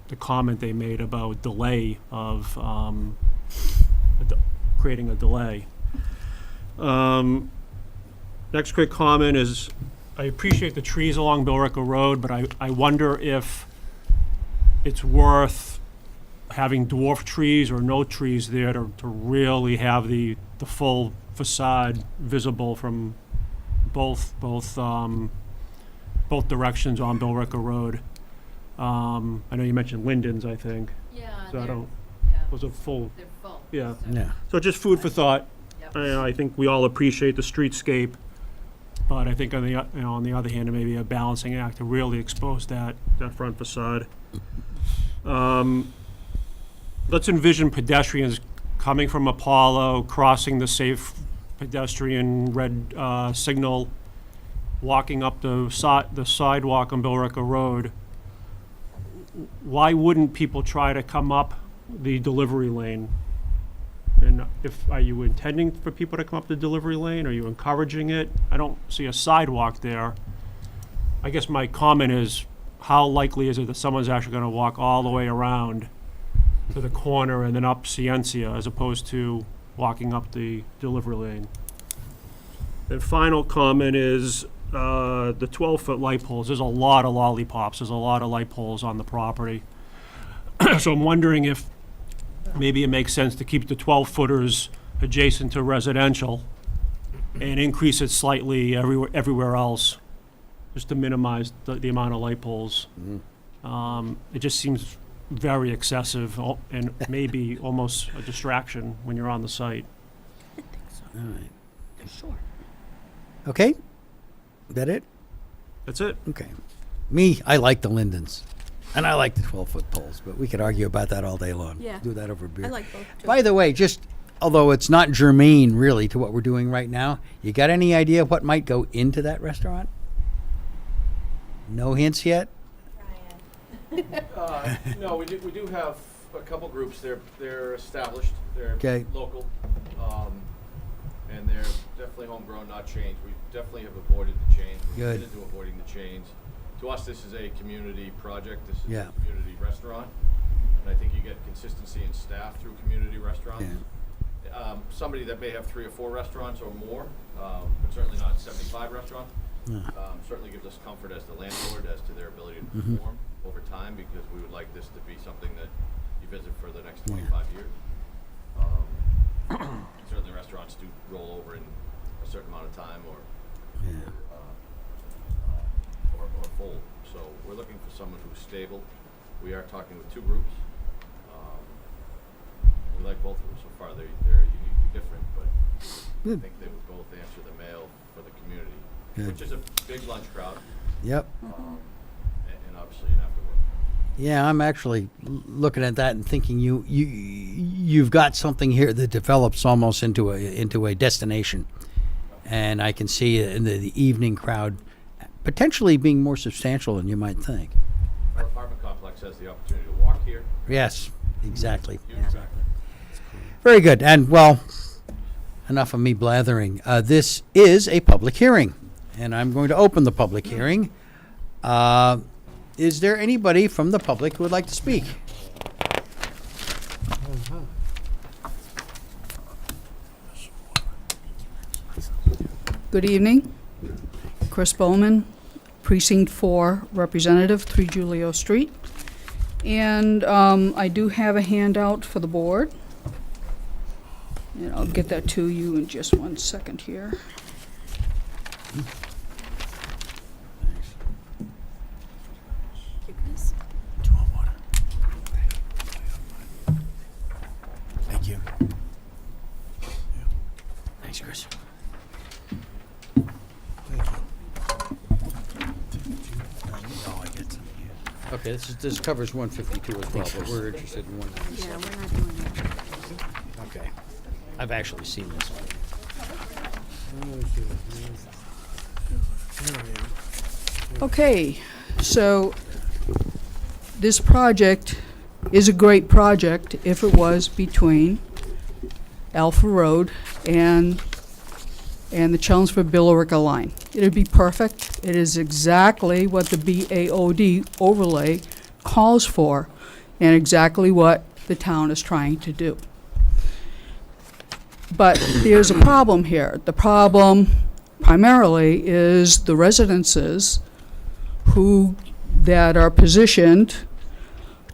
the comment they made about delay of creating a delay. Next quick comment is, I appreciate the trees along Billerica Road, but I wonder if it's worth having dwarf trees or no trees there to really have the full facade visible from both directions on Billerica Road. I know you mentioned lindens, I think. Yeah, So I don't, those are full. They're full. Yeah. Yeah. So just food for thought. Yep. I think we all appreciate the streetscape, but I think on the other hand, it may be a balancing act to really expose that front facade. Let's envision pedestrians coming from Apollo, crossing the safe pedestrian red signal, walking up the sidewalk on Billerica Road. Why wouldn't people try to come up the delivery lane? And are you intending for people to come up the delivery lane? Are you encouraging it? I don't see a sidewalk there. I guess my comment is, how likely is it that someone's actually gonna walk all the way around to the corner and then up Ciencia as opposed to walking up the delivery lane? And final comment is, the 12-foot light poles. There's a lot of lollipops. There's a lot of light poles on the property. So I'm wondering if maybe it makes sense to keep the 12-footers adjacent to residential and increase it slightly everywhere else, just to minimize the amount of light poles. It just seems very excessive and maybe almost a distraction when you're on the site. All right. Sure. Okay? That it? That's it. Okay. Me, I like the lindens. And I like the 12-foot poles, but we could argue about that all day long. Yeah. Do that over beer. I like both too. By the way, just, although it's not germane really to what we're doing right now, you got any idea what might go into that restaurant? No hints yet? No, we do have a couple groups. They're established. They're Okay. local, and they're definitely homegrown, not chains. We definitely have avoided the chains. We're Good. committed to avoiding the chains. To us, this is a community project. This is Yeah. a community restaurant, and I think you get consistency in staff through community restaurants. Somebody that may have 3 or 4 restaurants or more, but certainly not 75 restaurants. Certainly gives us comfort as the landlord as to their ability to perform over time, because we would like this to be something that you visit for the next 25 years. Certainly restaurants do roll over in a certain amount of time or fold. So we're looking for someone who's stable. We are talking with 2 groups. We like both of them so far. They're uniquely different, but I think they would both answer the mail for the community, which is a big lunch crowd. Yep. And obviously an after work. Yeah, I'm actually looking at that and thinking you've got something here that develops almost into a destination, and I can see in the evening crowd potentially being more substantial than you might think. Our apartment complex has the opportunity to walk here. Yes, exactly. Exactly. Very good. And well, enough of me blathering. This is a public hearing, and I'm going to open the public hearing. Is there anybody from the public who would like to speak? Good evening. Chris Bowman, Precinct 4 Representative, 3 Julio Street. And I do have a handout for the board. And I'll get that to you in just 1 second here. Thank you. Thanks, Chris. Okay, this covers 152 as well, but we're interested in 197. Yeah, we're not doing that. Okay. I've actually seen this one. Okay, so this project is a great project if it was between Alpha Road and the Chelmsford Billerica line. It'd be perfect. It is exactly what the BAOD overlay calls for and exactly what the town is trying to do. But there's a problem here. The problem primarily is the residences that are positioned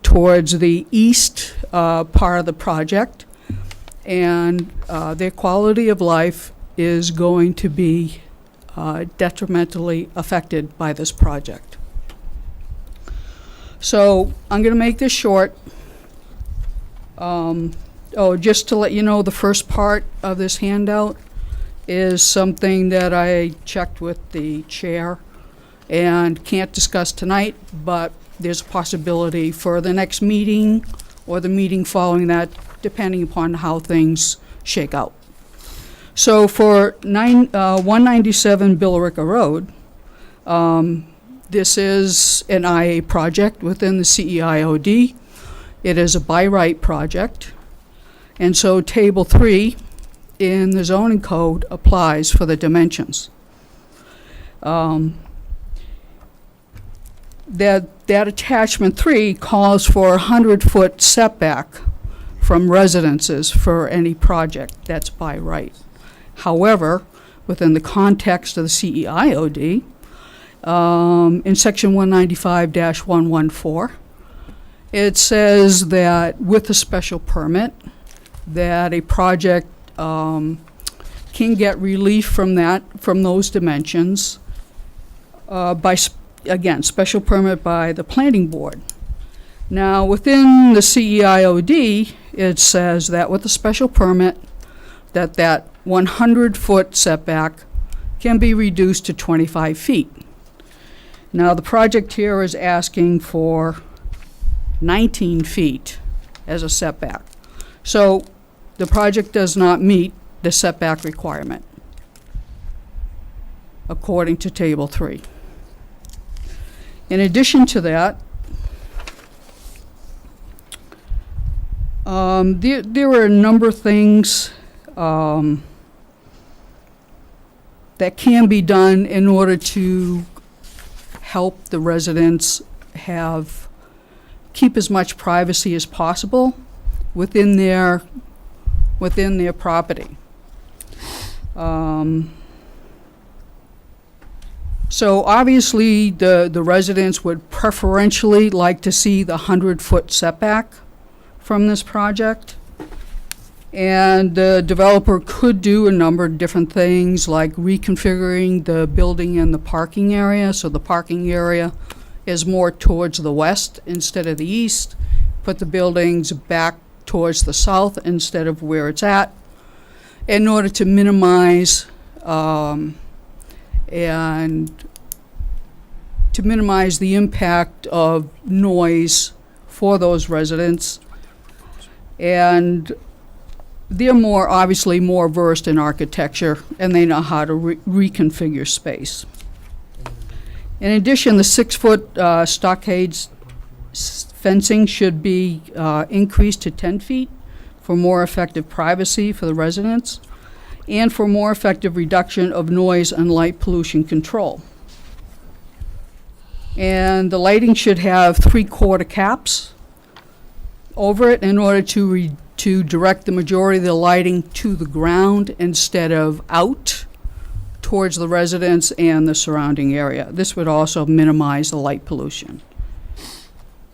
towards the east part of the project, and their quality of life is going to be detrimentally affected by this project. So I'm going to make this short. Just to let you know, the first part of this handout is something that I checked with the chair and can't discuss tonight, but there's a possibility for the next meeting or the meeting following that, depending upon how things shake out. So for 197 Billerica Road, this is an IA project within the CEIOD. It is a by right project. And so Table 3 in the zoning code applies for the dimensions. That attachment 3 calls for a 100-foot setback from residences for any project that's by right. However, within the context of the CEIOD, in section 195-114, it says that with a special permit, that a project can get relief from those dimensions by, again, special permit by the planning board. Now, within the CEIOD, it says that with a special permit, that 100-foot setback can be reduced to 25 feet. Now, the project here is asking for 19 feet as a setback. So the project does not meet the setback requirement, according to Table 3. In addition to that, there are a number of things that can be done in order to help the residents keep as much privacy as possible within their property. So obviously the residents would preferentially like to see the 100-foot setback from this project. And the developer could do a number of different things, like reconfiguring the building and the parking area, so the parking area is more towards the west instead of the east, put the buildings back towards the south instead of where it's at, in order to minimize the impact of noise for those residents. And they're obviously more versed in architecture, and they know how to reconfigure space. In addition, the 6-foot stockades fencing should be increased to 10 feet for more effective privacy for the residents and for more effective reduction of noise and light pollution control. And the lighting should have 3/4 caps over it in order to direct the majority of the lighting to the ground instead of out towards the residents and the surrounding area. This would also minimize the light pollution.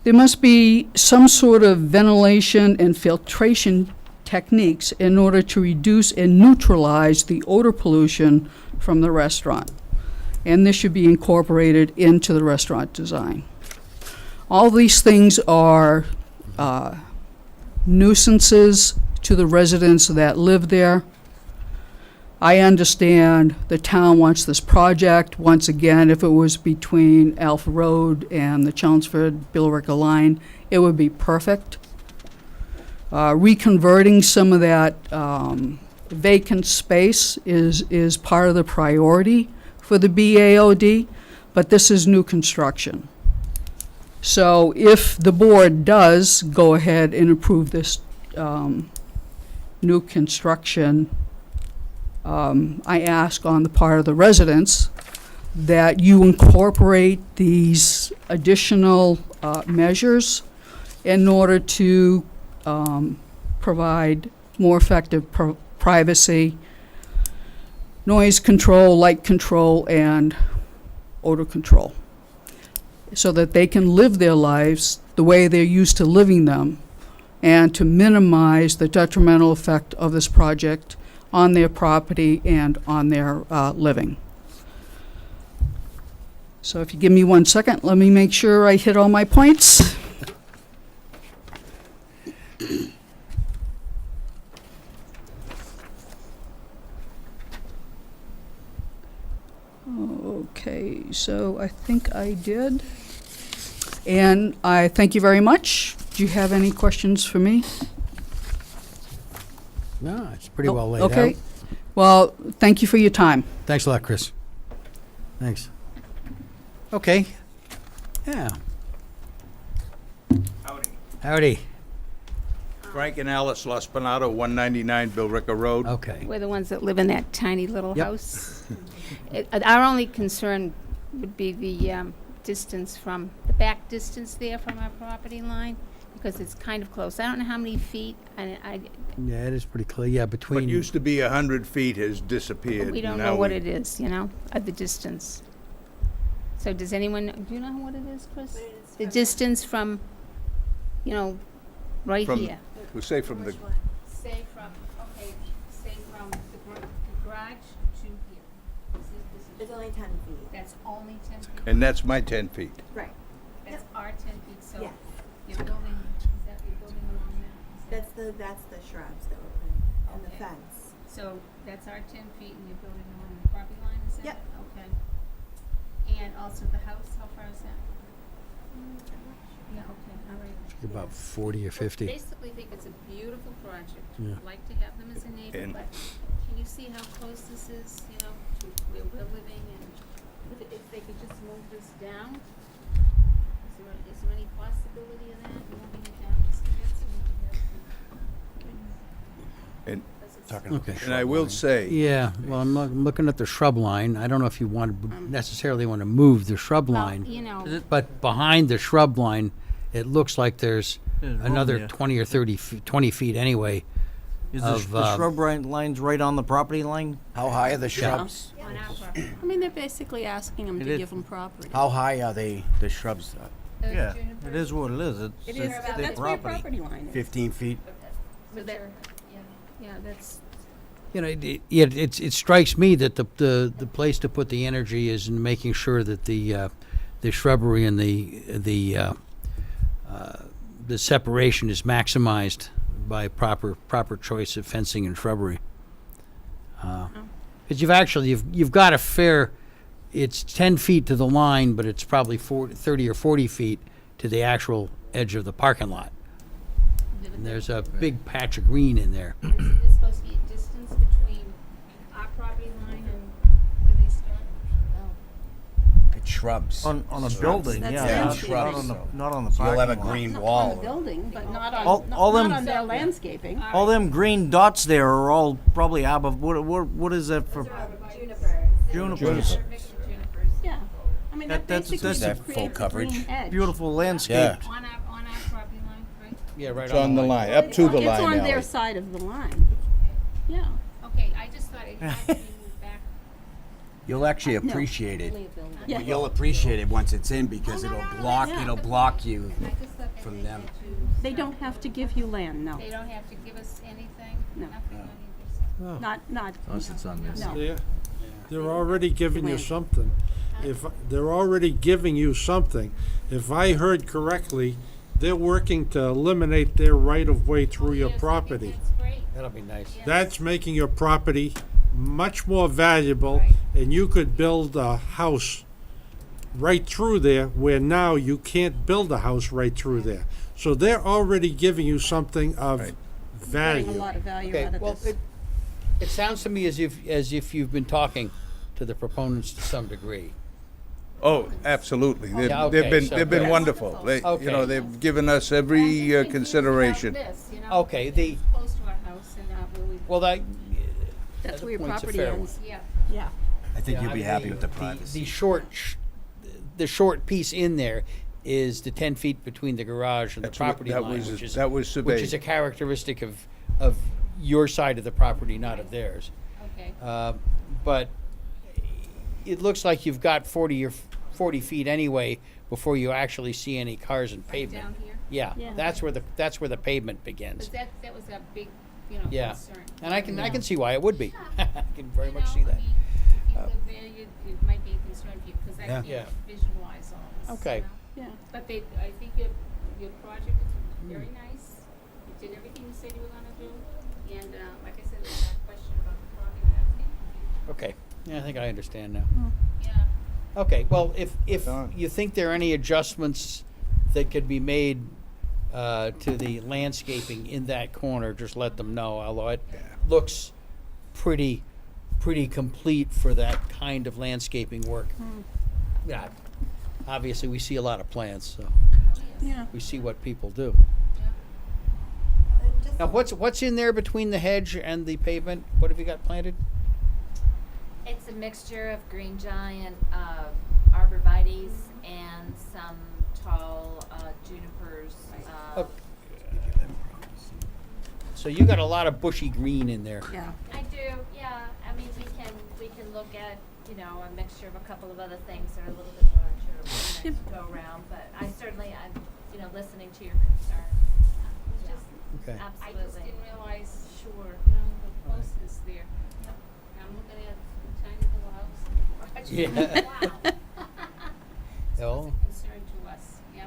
There must be some sort of ventilation and filtration techniques in order to reduce and neutralize the odor pollution from the restaurant. And this should be incorporated into the restaurant design. All these things are nuisances to the residents that live there. I understand the town wants this project. Once again, if it was between Alpha Road and the Chelmsford Billerica line, it would be perfect. Reconverting some of that vacant space is part of the priority for the BAOD, but this is new construction. So if the board does go ahead and approve this new construction, I ask on the part of the residents that you incorporate these additional measures in order to provide more effective privacy, noise control, light control, and odor control, so that they can live their lives the way they're used to living them, and to minimize the detrimental effect of this project on their property and on their living. So if you give me 1 second, let me make sure I hit all my points. Okay, so I think I did. And I thank you very much. Do you have any questions for me? No, it's pretty well laid out. Okay. Well, thank you for your time. Thanks a lot, Chris. Thanks. Okay. Yeah. Howdy. Howdy. Frank and Alice Laspinato, 199 Billerica Road. Okay. We're the ones that live in that tiny little Yep. house. Our only concern would be the distance from, the back distance there from our property line, because it's kind of close. I don't know how many feet, and Yeah, it is pretty clear. Yeah, What between. used to be 100 feet has disappeared. we don't Now know what it is, you know, of the distance. So does anyone, do you know what it is, Chris? The distance from, you know, right From- here. We'll say from the, Say from, okay, say from the garage to here. It's only 10 feet. That's only 10 feet? and that's my 10 feet. Right. That's our 10 feet, so Yes. your building, is that your building along there? Is that- That's the shrubs that we're putting and the Okay. fence. So that's our 10 feet and your building along the property line, is that? Yep. Okay. And also the house, how far is that? Yeah, okay, all right. About 40 or 50. Basically think it's a beautiful project. Yeah. I'd like to have them as a neighbor, And- but can you see how close this is, you know, to where we're living? And if they could just move this down? Is there any possibility of that, moving it down just a bit so we can have And, some? Okay. and I will say, Yeah, well, I'm looking at the shrub line. I don't know if you necessarily want to move the shrub Well, line. you know, But behind the shrub line, it looks like there's There's room another there. 20 or 20 feet anyway. Is of, the shrub lines right on the property line? How high are the shrubs? on our property. I mean, they're basically asking them It to is- give them property. How high are the shrubs? Those Yeah, junipers, it is what it is. It It's is, their that's where your property. property line is. 15 feet? so that, yeah, that's, You know, it strikes me that the place to put the energy is in making sure that the shrubbery and the separation is maximized by proper choice of fencing and shrubbery. Because you've got a fair, it's 10 feet to the line, but it's probably 30 or 40 feet to the actual edge of the parking lot. And there's a big patch of green in there. is there supposed to be a distance between our property line and where they start? It's shrubs. On a Shrubs. building, That's yeah. landscaping. Not on the, not on the So you'll parking have a lot. green On wall. the building, but not All- on, all not them- on their landscaping. All them green dots there are all probably what is that for? Junipers. Yeah. I mean, that That's- basically that's- just That full creates a coverage. green edge. Beautiful landscape. Yeah. On our property line, right? Yeah, right it's on the line, up to the It's line, on their Ally. side of the line. Yeah. Okay, I just thought it had to be moved back. You'll actually appreciate it. Yeah. You'll appreciate it once it's in because Oh, no, it'll no, block, that's it'll not the block point. you I just thought that from they them. had to- They don't have to give you land, no. They don't have to give us anything? No. Nothing on either side? Not, Unless it's on this. no. They're already giving you Land. something. If, they're already giving you something. If I heard correctly, they're working to eliminate their right-of-way through your Yes, I think property. that's great. That'll be nice. Yes. That's making your property much more valuable, Right. and you could build a house right through there, where now you can't build a house right through there. So they're already giving you something of Getting a value. lot of value Okay, out of well, this. it sounds to me as if you've been talking to the proponents to some degree. Oh, absolutely. They've, Yeah, okay, they've so been good. wonderful. They, Okay. you know, they've given us every consideration. This, you know, Okay, the, it's close to our house and where we. well, that. That's the where your point's a property fair one. ends. Yeah. Yeah. I think Yeah, you'd be I happy mean, with the privacy. The short piece in there is the 10 feet between the garage and the That's what- property that line, was- which is. that was Which is surveyed. a characteristic of your side of the property, not of theirs. Okay. But it looks like you've got 40 feet anyway before you actually see any cars and pavement. Down here? Yeah, Yeah. that's where the pavement begins. Because that was a big, you know, Yeah, concern. and I can see why it would be. I can very much see You know, that. I mean, if you live there, it might be a concern for you, because I Yeah. Yeah. can't visualize all this. Okay. You know? Yeah. But I think your project is very nice. You did everything you said you were gonna do, and, like I said, there's that question about the property, I think. Okay, yeah, I think I understand now. Yeah. Okay, well, if Done. you think there are any adjustments that could be made to the landscaping in that corner, just let them know, although it looks pretty complete for that kind of landscaping work. Yeah, obviously, we see a lot of plants, so Yeah. we see what people do. Now, what's in there between the hedge and the pavement? What have you got planted? It's a mixture of green giant, arborvitaes, and some tall junipers. Okay. So you got a lot of bushy green in there. Yeah. I do, yeah. I mean, we can look at, you know, a mixture of a couple of other things that are a little bit larger next Yep. go around. But I'm you know, listening to your concern. Yeah, Okay. I just absolutely. didn't realize, sure, you know, the closeness there. I'm looking at a tiny little house. Yeah. Wow. So Oh. it's a concern to us, yeah.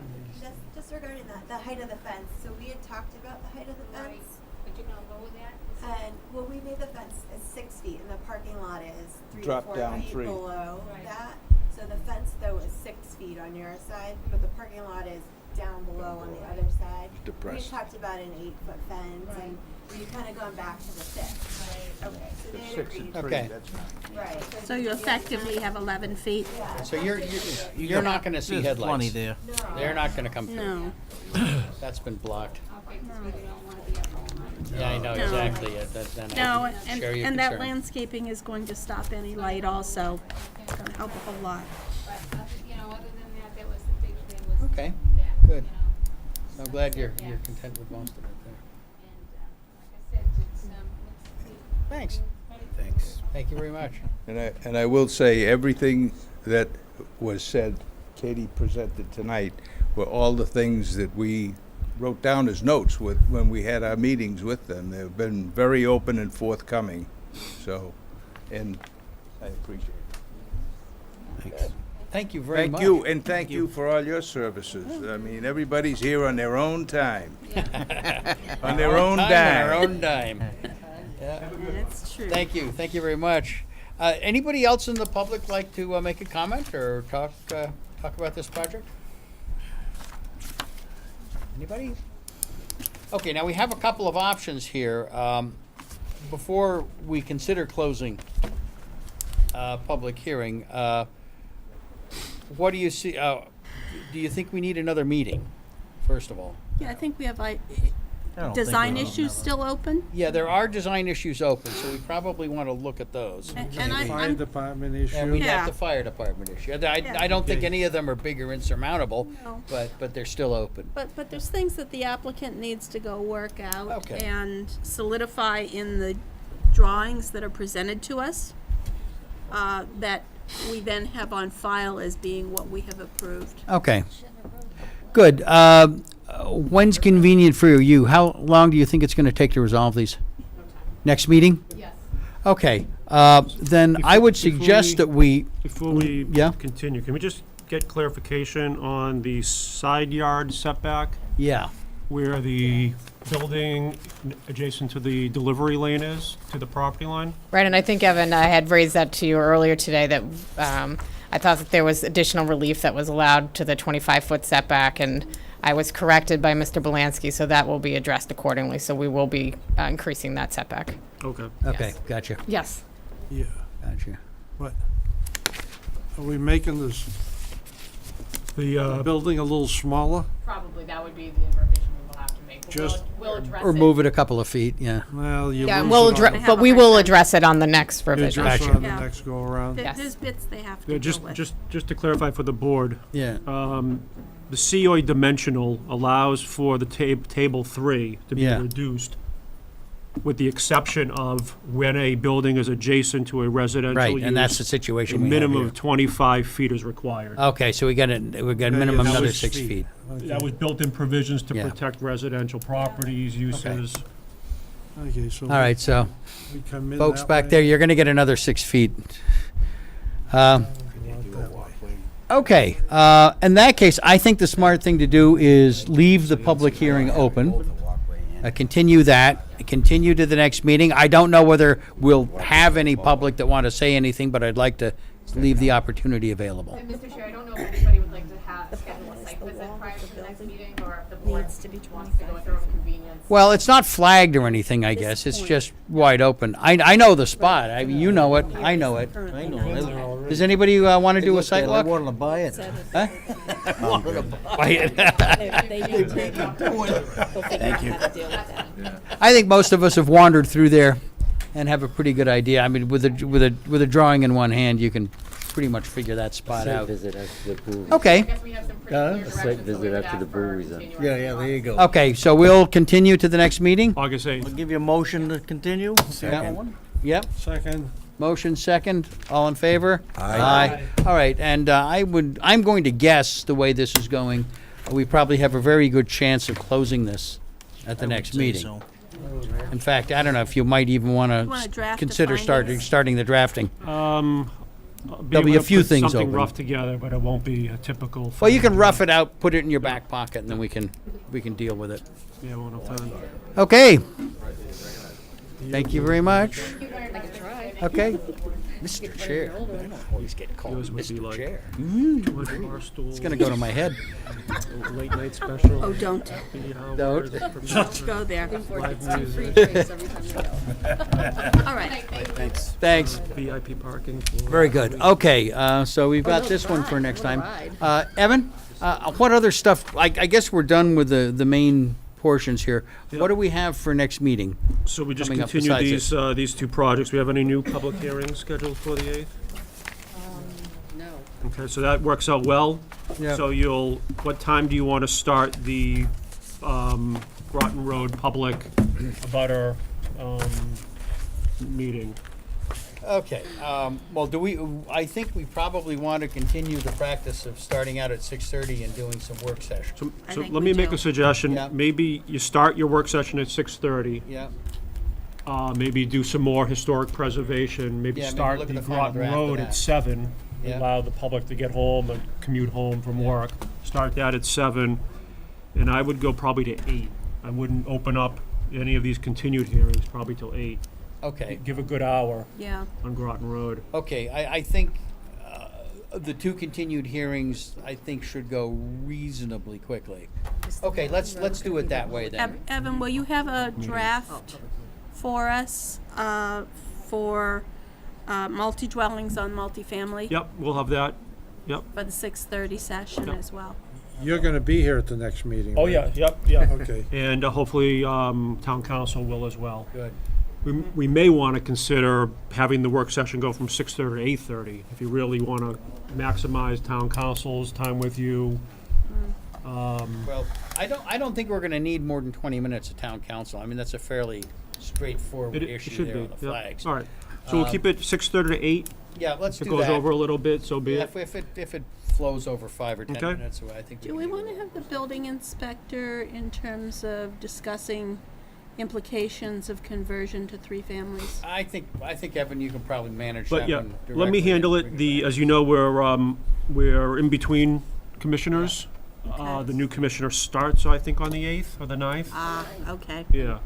Just regarding that, the height of the fence, so we had talked about the height of the Right. fence. But you're gonna lower that? Is it- And, well, we made the fence as 6 feet, and the parking lot is 3 Drop to 4 down feet 3. below Right. that. So the fence, though, is 6 feet on your side, but the parking lot is down below on the other side. We Depressed. talked about an 8-foot fence, and we've kind of gone back to the 6. Right. Okay, so they had 6 agreed. and 3, Okay. that's fine. Right. So you effectively have 11 feet? Yeah. So you're not going to see There's plenty headlights. there. No. They're not going to come through. No. That's been blocked. Okay, because we don't wanna be up all night. Yeah, I know No. exactly. Then No, I share your and that concern. landscaping is going to stop any light also. It's going to help a whole lot. But, you know, other than that, that was the big thing was Okay, that, good. you know. I'm glad you're Yeah. content with most of it there. And, like I said, it's, Thanks. Thanks. Thank you very much. And I will say, everything that was said, Katie presented tonight, were all the things that we wrote down as notes when we had our meetings with them. They've been very open and forthcoming, so, and I appreciate it. Thanks. Thank you very much. Thank you, and thank you for all your services. I mean, everybody's here on their own time. On their own time, dime. On our own dime. Yeah. That's true. Thank you. Thank you very much. Anybody else in the public like to make a comment or talk about this project? Anybody? Okay, now we have a couple of options here. Before we consider closing public hearing, what do you see? Do you think we need another meeting, first of all? Yeah, I think we have like don't think design we will. issues still open. Yeah, there are design issues open, so we probably want to look at those. And Fire I'm, department And we issue. Yeah. got the fire department issue. Yeah. I don't think Okay. any of them are big or insurmountable, No. but they're still open. but there's things that the applicant needs to go work out Okay. and solidify in the drawings that are presented to us. that we then have on file as being what we have approved. Okay. Good. When's convenient for you? How long do you think it's going to take to resolve these? Next meeting? Yes. Okay. Then I would suggest that we. Before we Yeah? continue, can we just get clarification on the side yard setback? Yeah. Where the building adjacent to the delivery lane is, to the property line? Right, and I think, Evan, I had raised that to you earlier today, that I thought that there was additional relief that was allowed to the 25-foot setback, and I was corrected by Mr. Belansky, so that will be addressed accordingly. So we will be increasing that setback. Okay. Okay. Gotcha. Yes. Yeah. Gotcha. What? Are we making this The, building a little smaller? Probably, that would be the revision we will have to make. Just- We'll address Or move it a couple of feet. Yeah. Well, you Yeah, lose we'll it on address, the- but we will address it on the next you revision. address it Gotcha. on the Yeah. next go around. Yes. There's bits they have to yeah, go with. just to clarify for the board, Yeah. the COA dimensional allows for the table 3 to be Yeah. reduced, with the exception of when a building is adjacent to a residential Right. use. And that's the A situation we have minimum here. of 25 feet is required. Okay. So we got Yeah, minimum that another was 6 feet. Okay. That was built-in provisions to Yeah. protect residential properties, uses. Okay, so. All right. So, we come in folks that back way? there, you're going to get another 6 feet. Go that way. Okay, in that case, I think the smart thing to do is leave the public hearing open, continue that, continue to the next meeting. I don't know whether we'll have any public that want to say anything, but I'd like to leave the opportunity available. And Mr. Chair, I don't know if anybody would like to schedule a site visit prior to the next meeting, or if the board wants to go at their own convenience. Well, it's not flagged or anything, I guess. It's just wide open. I know the spot. I mean, you know it. I know it. I know. Does anybody want to do a site I walk? wanted to buy it. Huh? Thank you. I think most of us have wandered through there and have a pretty good idea. I mean, with a drawing in one hand, you can pretty much figure that spot out. Visit after the brewery. Okay. guess we have some pretty clear directions, Site so visit we would after the ask for brewery's done. continuance. Yeah, there you go. Okay, so we'll continue to the next meeting? August 8th. I'll give you a motion to continue. Second. Yep. Second. Motion second. All in favor? Aye. All right, and I'm going to guess the way this is going, we probably have a very good chance of closing this at the next meeting. So. In fact, I don't know if you might even want wanna to draft the consider findings? starting the drafting. There'll be a few things Something open. rough together, but it won't be a typical. Well, you can final rough it out, put it in your back pocket, and then we can deal with it. draft. Yeah, won't have time. Okay. Thank you very much. Okay. Mr. Chair. I always get called Yours would be Mr. like Chair. 200 bar stool. It's going to go to my head. Late night special. Oh, don't. happy hour, Don't. Don't go there. live music, All right. Thanks. VIP parking. for- Very good. Okay, so we've got this one for next time. Evan, what other stuff, I guess we're done with the main portions here. What do we have for next meeting? So we just coming up continue besides these two projects. We have any new public hearings scheduled for the 8th? No. Okay, so that works out well. Yeah. So what time do you want to start the Groton Road public abutter meeting? Okay, well, I think we probably want to continue the practice of starting out at 6:30 and doing some work sessions. So think let we me make do. a suggestion. Yeah. Maybe you start your work session at 6:30. Yeah, Maybe do some more historic preservation. Maybe Yeah, maybe start look at the the final Groton draft of Road that. at 7. Yeah. Allow the public to get home and commute home from work. Start that at 7. And I would go probably to 8. I wouldn't open up any of these continued hearings probably till 8. okay, Give a good hour Yeah. on Groton Road. okay, I think the two continued hearings, I think, should go reasonably quickly. Okay, let's do it that way then. Evan, will you have a draft for us for multi-dwellings on multifamily? Yep, we'll have that. Yep. For the 6:30 session Yep. as well? You're gonna be here at the next meeting, Oh, right? yeah, yeah. Okay. And hopefully, town council will as well. Good. We may want to consider having the work session go from 6:30 to 8:30, if you really want to maximize town council's time with you. Well, I don't think we're going to need more than 20 minutes of town council. I mean, that's a fairly straightforward It issue should there be, on the yeah. flags. All right, so we'll keep it 6:30 to 8, Yeah, let's If do it goes that. over a little bit, so be Yeah, it. if it flows over 5 or 10 Okay. minutes, I think. Do we want to have the building inspector in terms of discussing implications of conversion to 3 families? I think Evan, you can probably manage But that yeah, one let me directly. handle We it. can- As you know, we're in between commissioners. Okay. The new commissioner starts, I think, on the 8th or the 9th. Ah, okay. Yeah.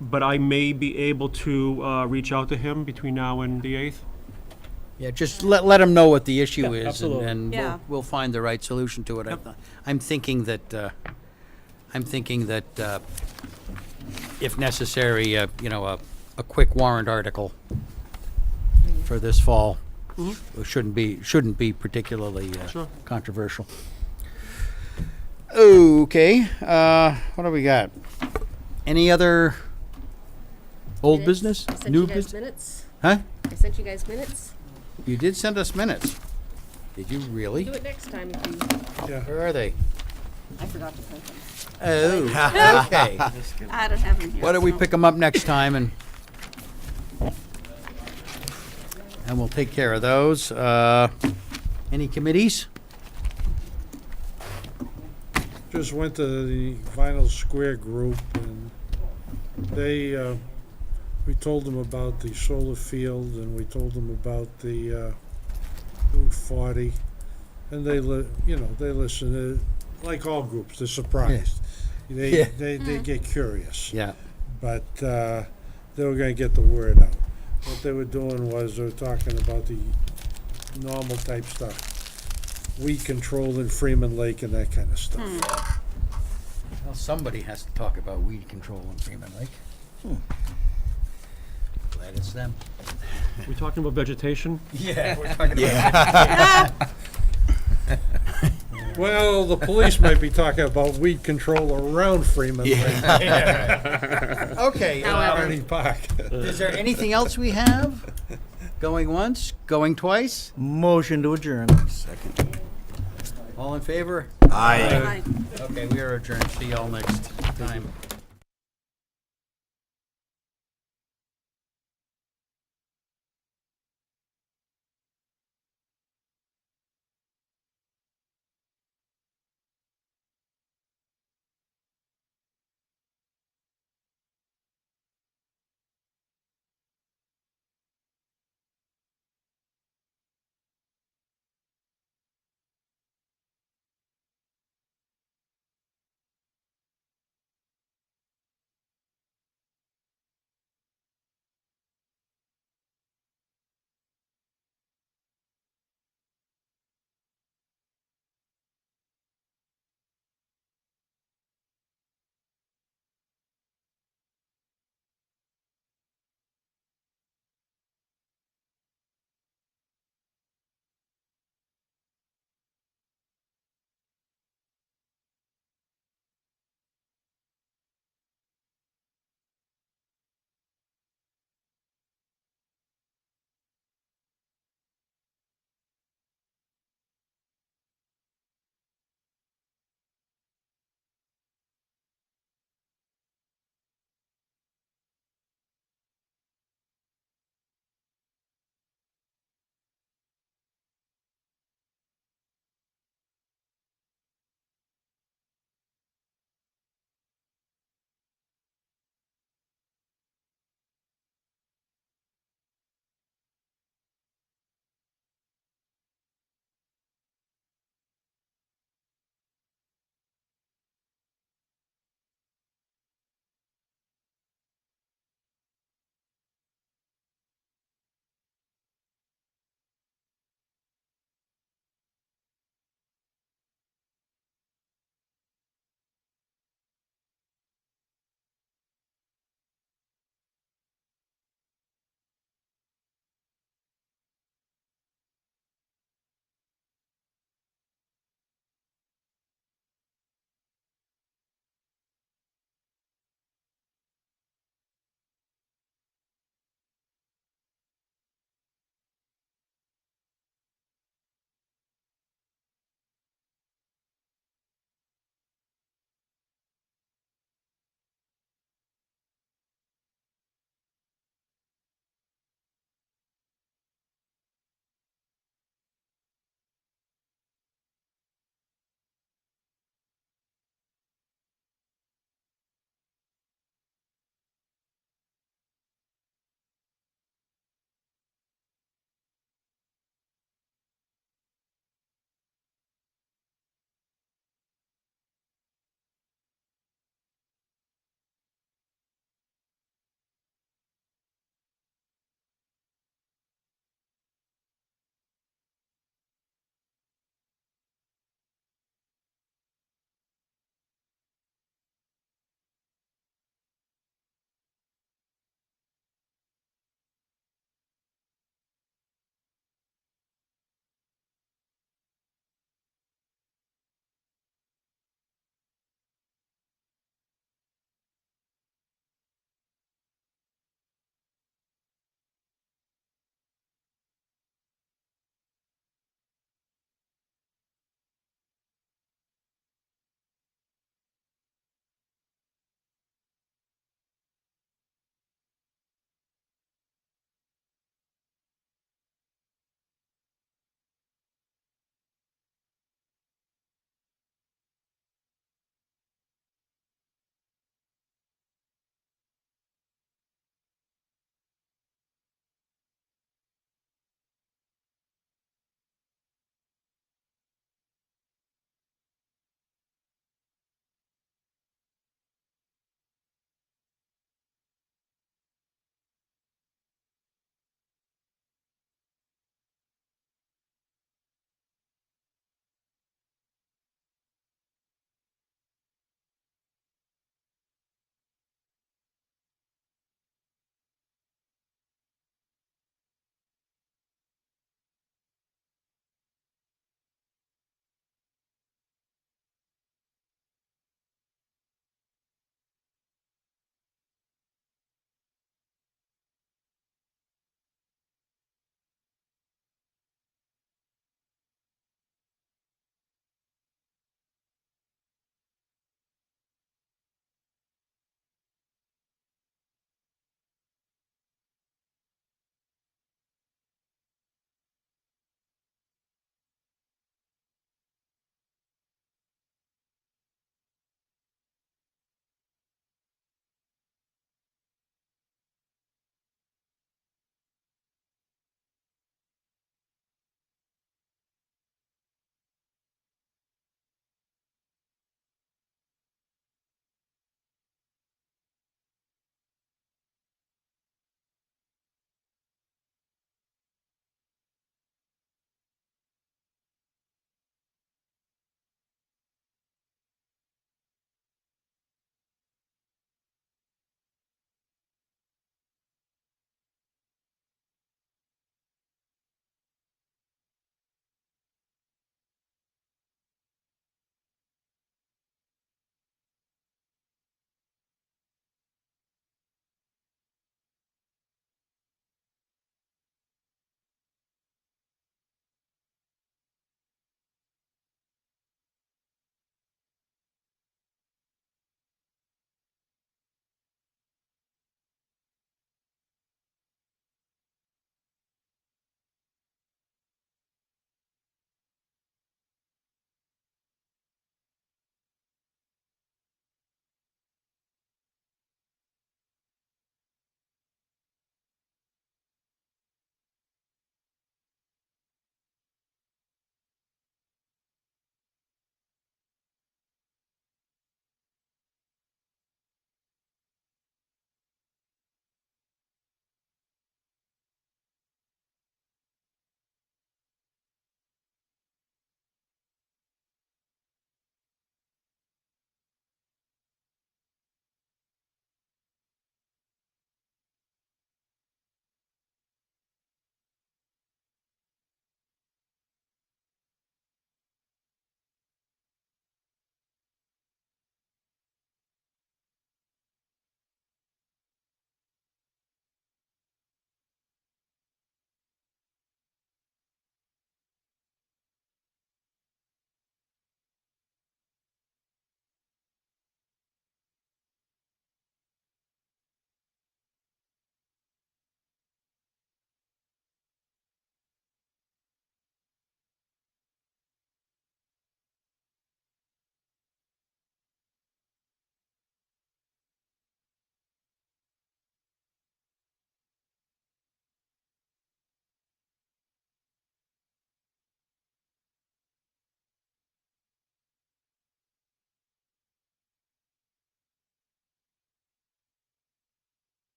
But I may be able to reach out to him between now and the 8th. Yeah, just let him know what the issue Yeah, is, absolutely. and Yeah. we'll find the right solution to it. I'm thinking that if necessary, a quick warrant article for this fall shouldn't be particularly Sure. controversial. Okay, what do we got? Any other old business? I sent New you guys business? minutes. Huh? I sent you guys minutes. You did send us minutes. Did you really? Do it next time if you. Where are they? I forgot to print them. Oh, okay. I don't have them here. Why don't we so- pick them up next time and we'll take care of those. Any committees? Just went to the Vinyl Square group, and they, we told them about the solar field, and we told them about the Route 40, and they listen. Like all groups, they're surprised. Yeah. They get curious. Yeah. But they were going to get the word out. What they were doing was they were talking about the normal type stuff. Weed control in Freeman Lake and that kind of stuff. Well, somebody has to talk about weed control in Freeman Lake. Glad it's them. We talking about vegetation? Yeah, we're talking about Well, the police might be talking about weed control around Freeman Lake. Okay. Hardy Park. Is there anything else we have? Going once, going twice? Motion to adjourn. Second. All in favor? Aye. Okay, we are adjourned. See y'all next time.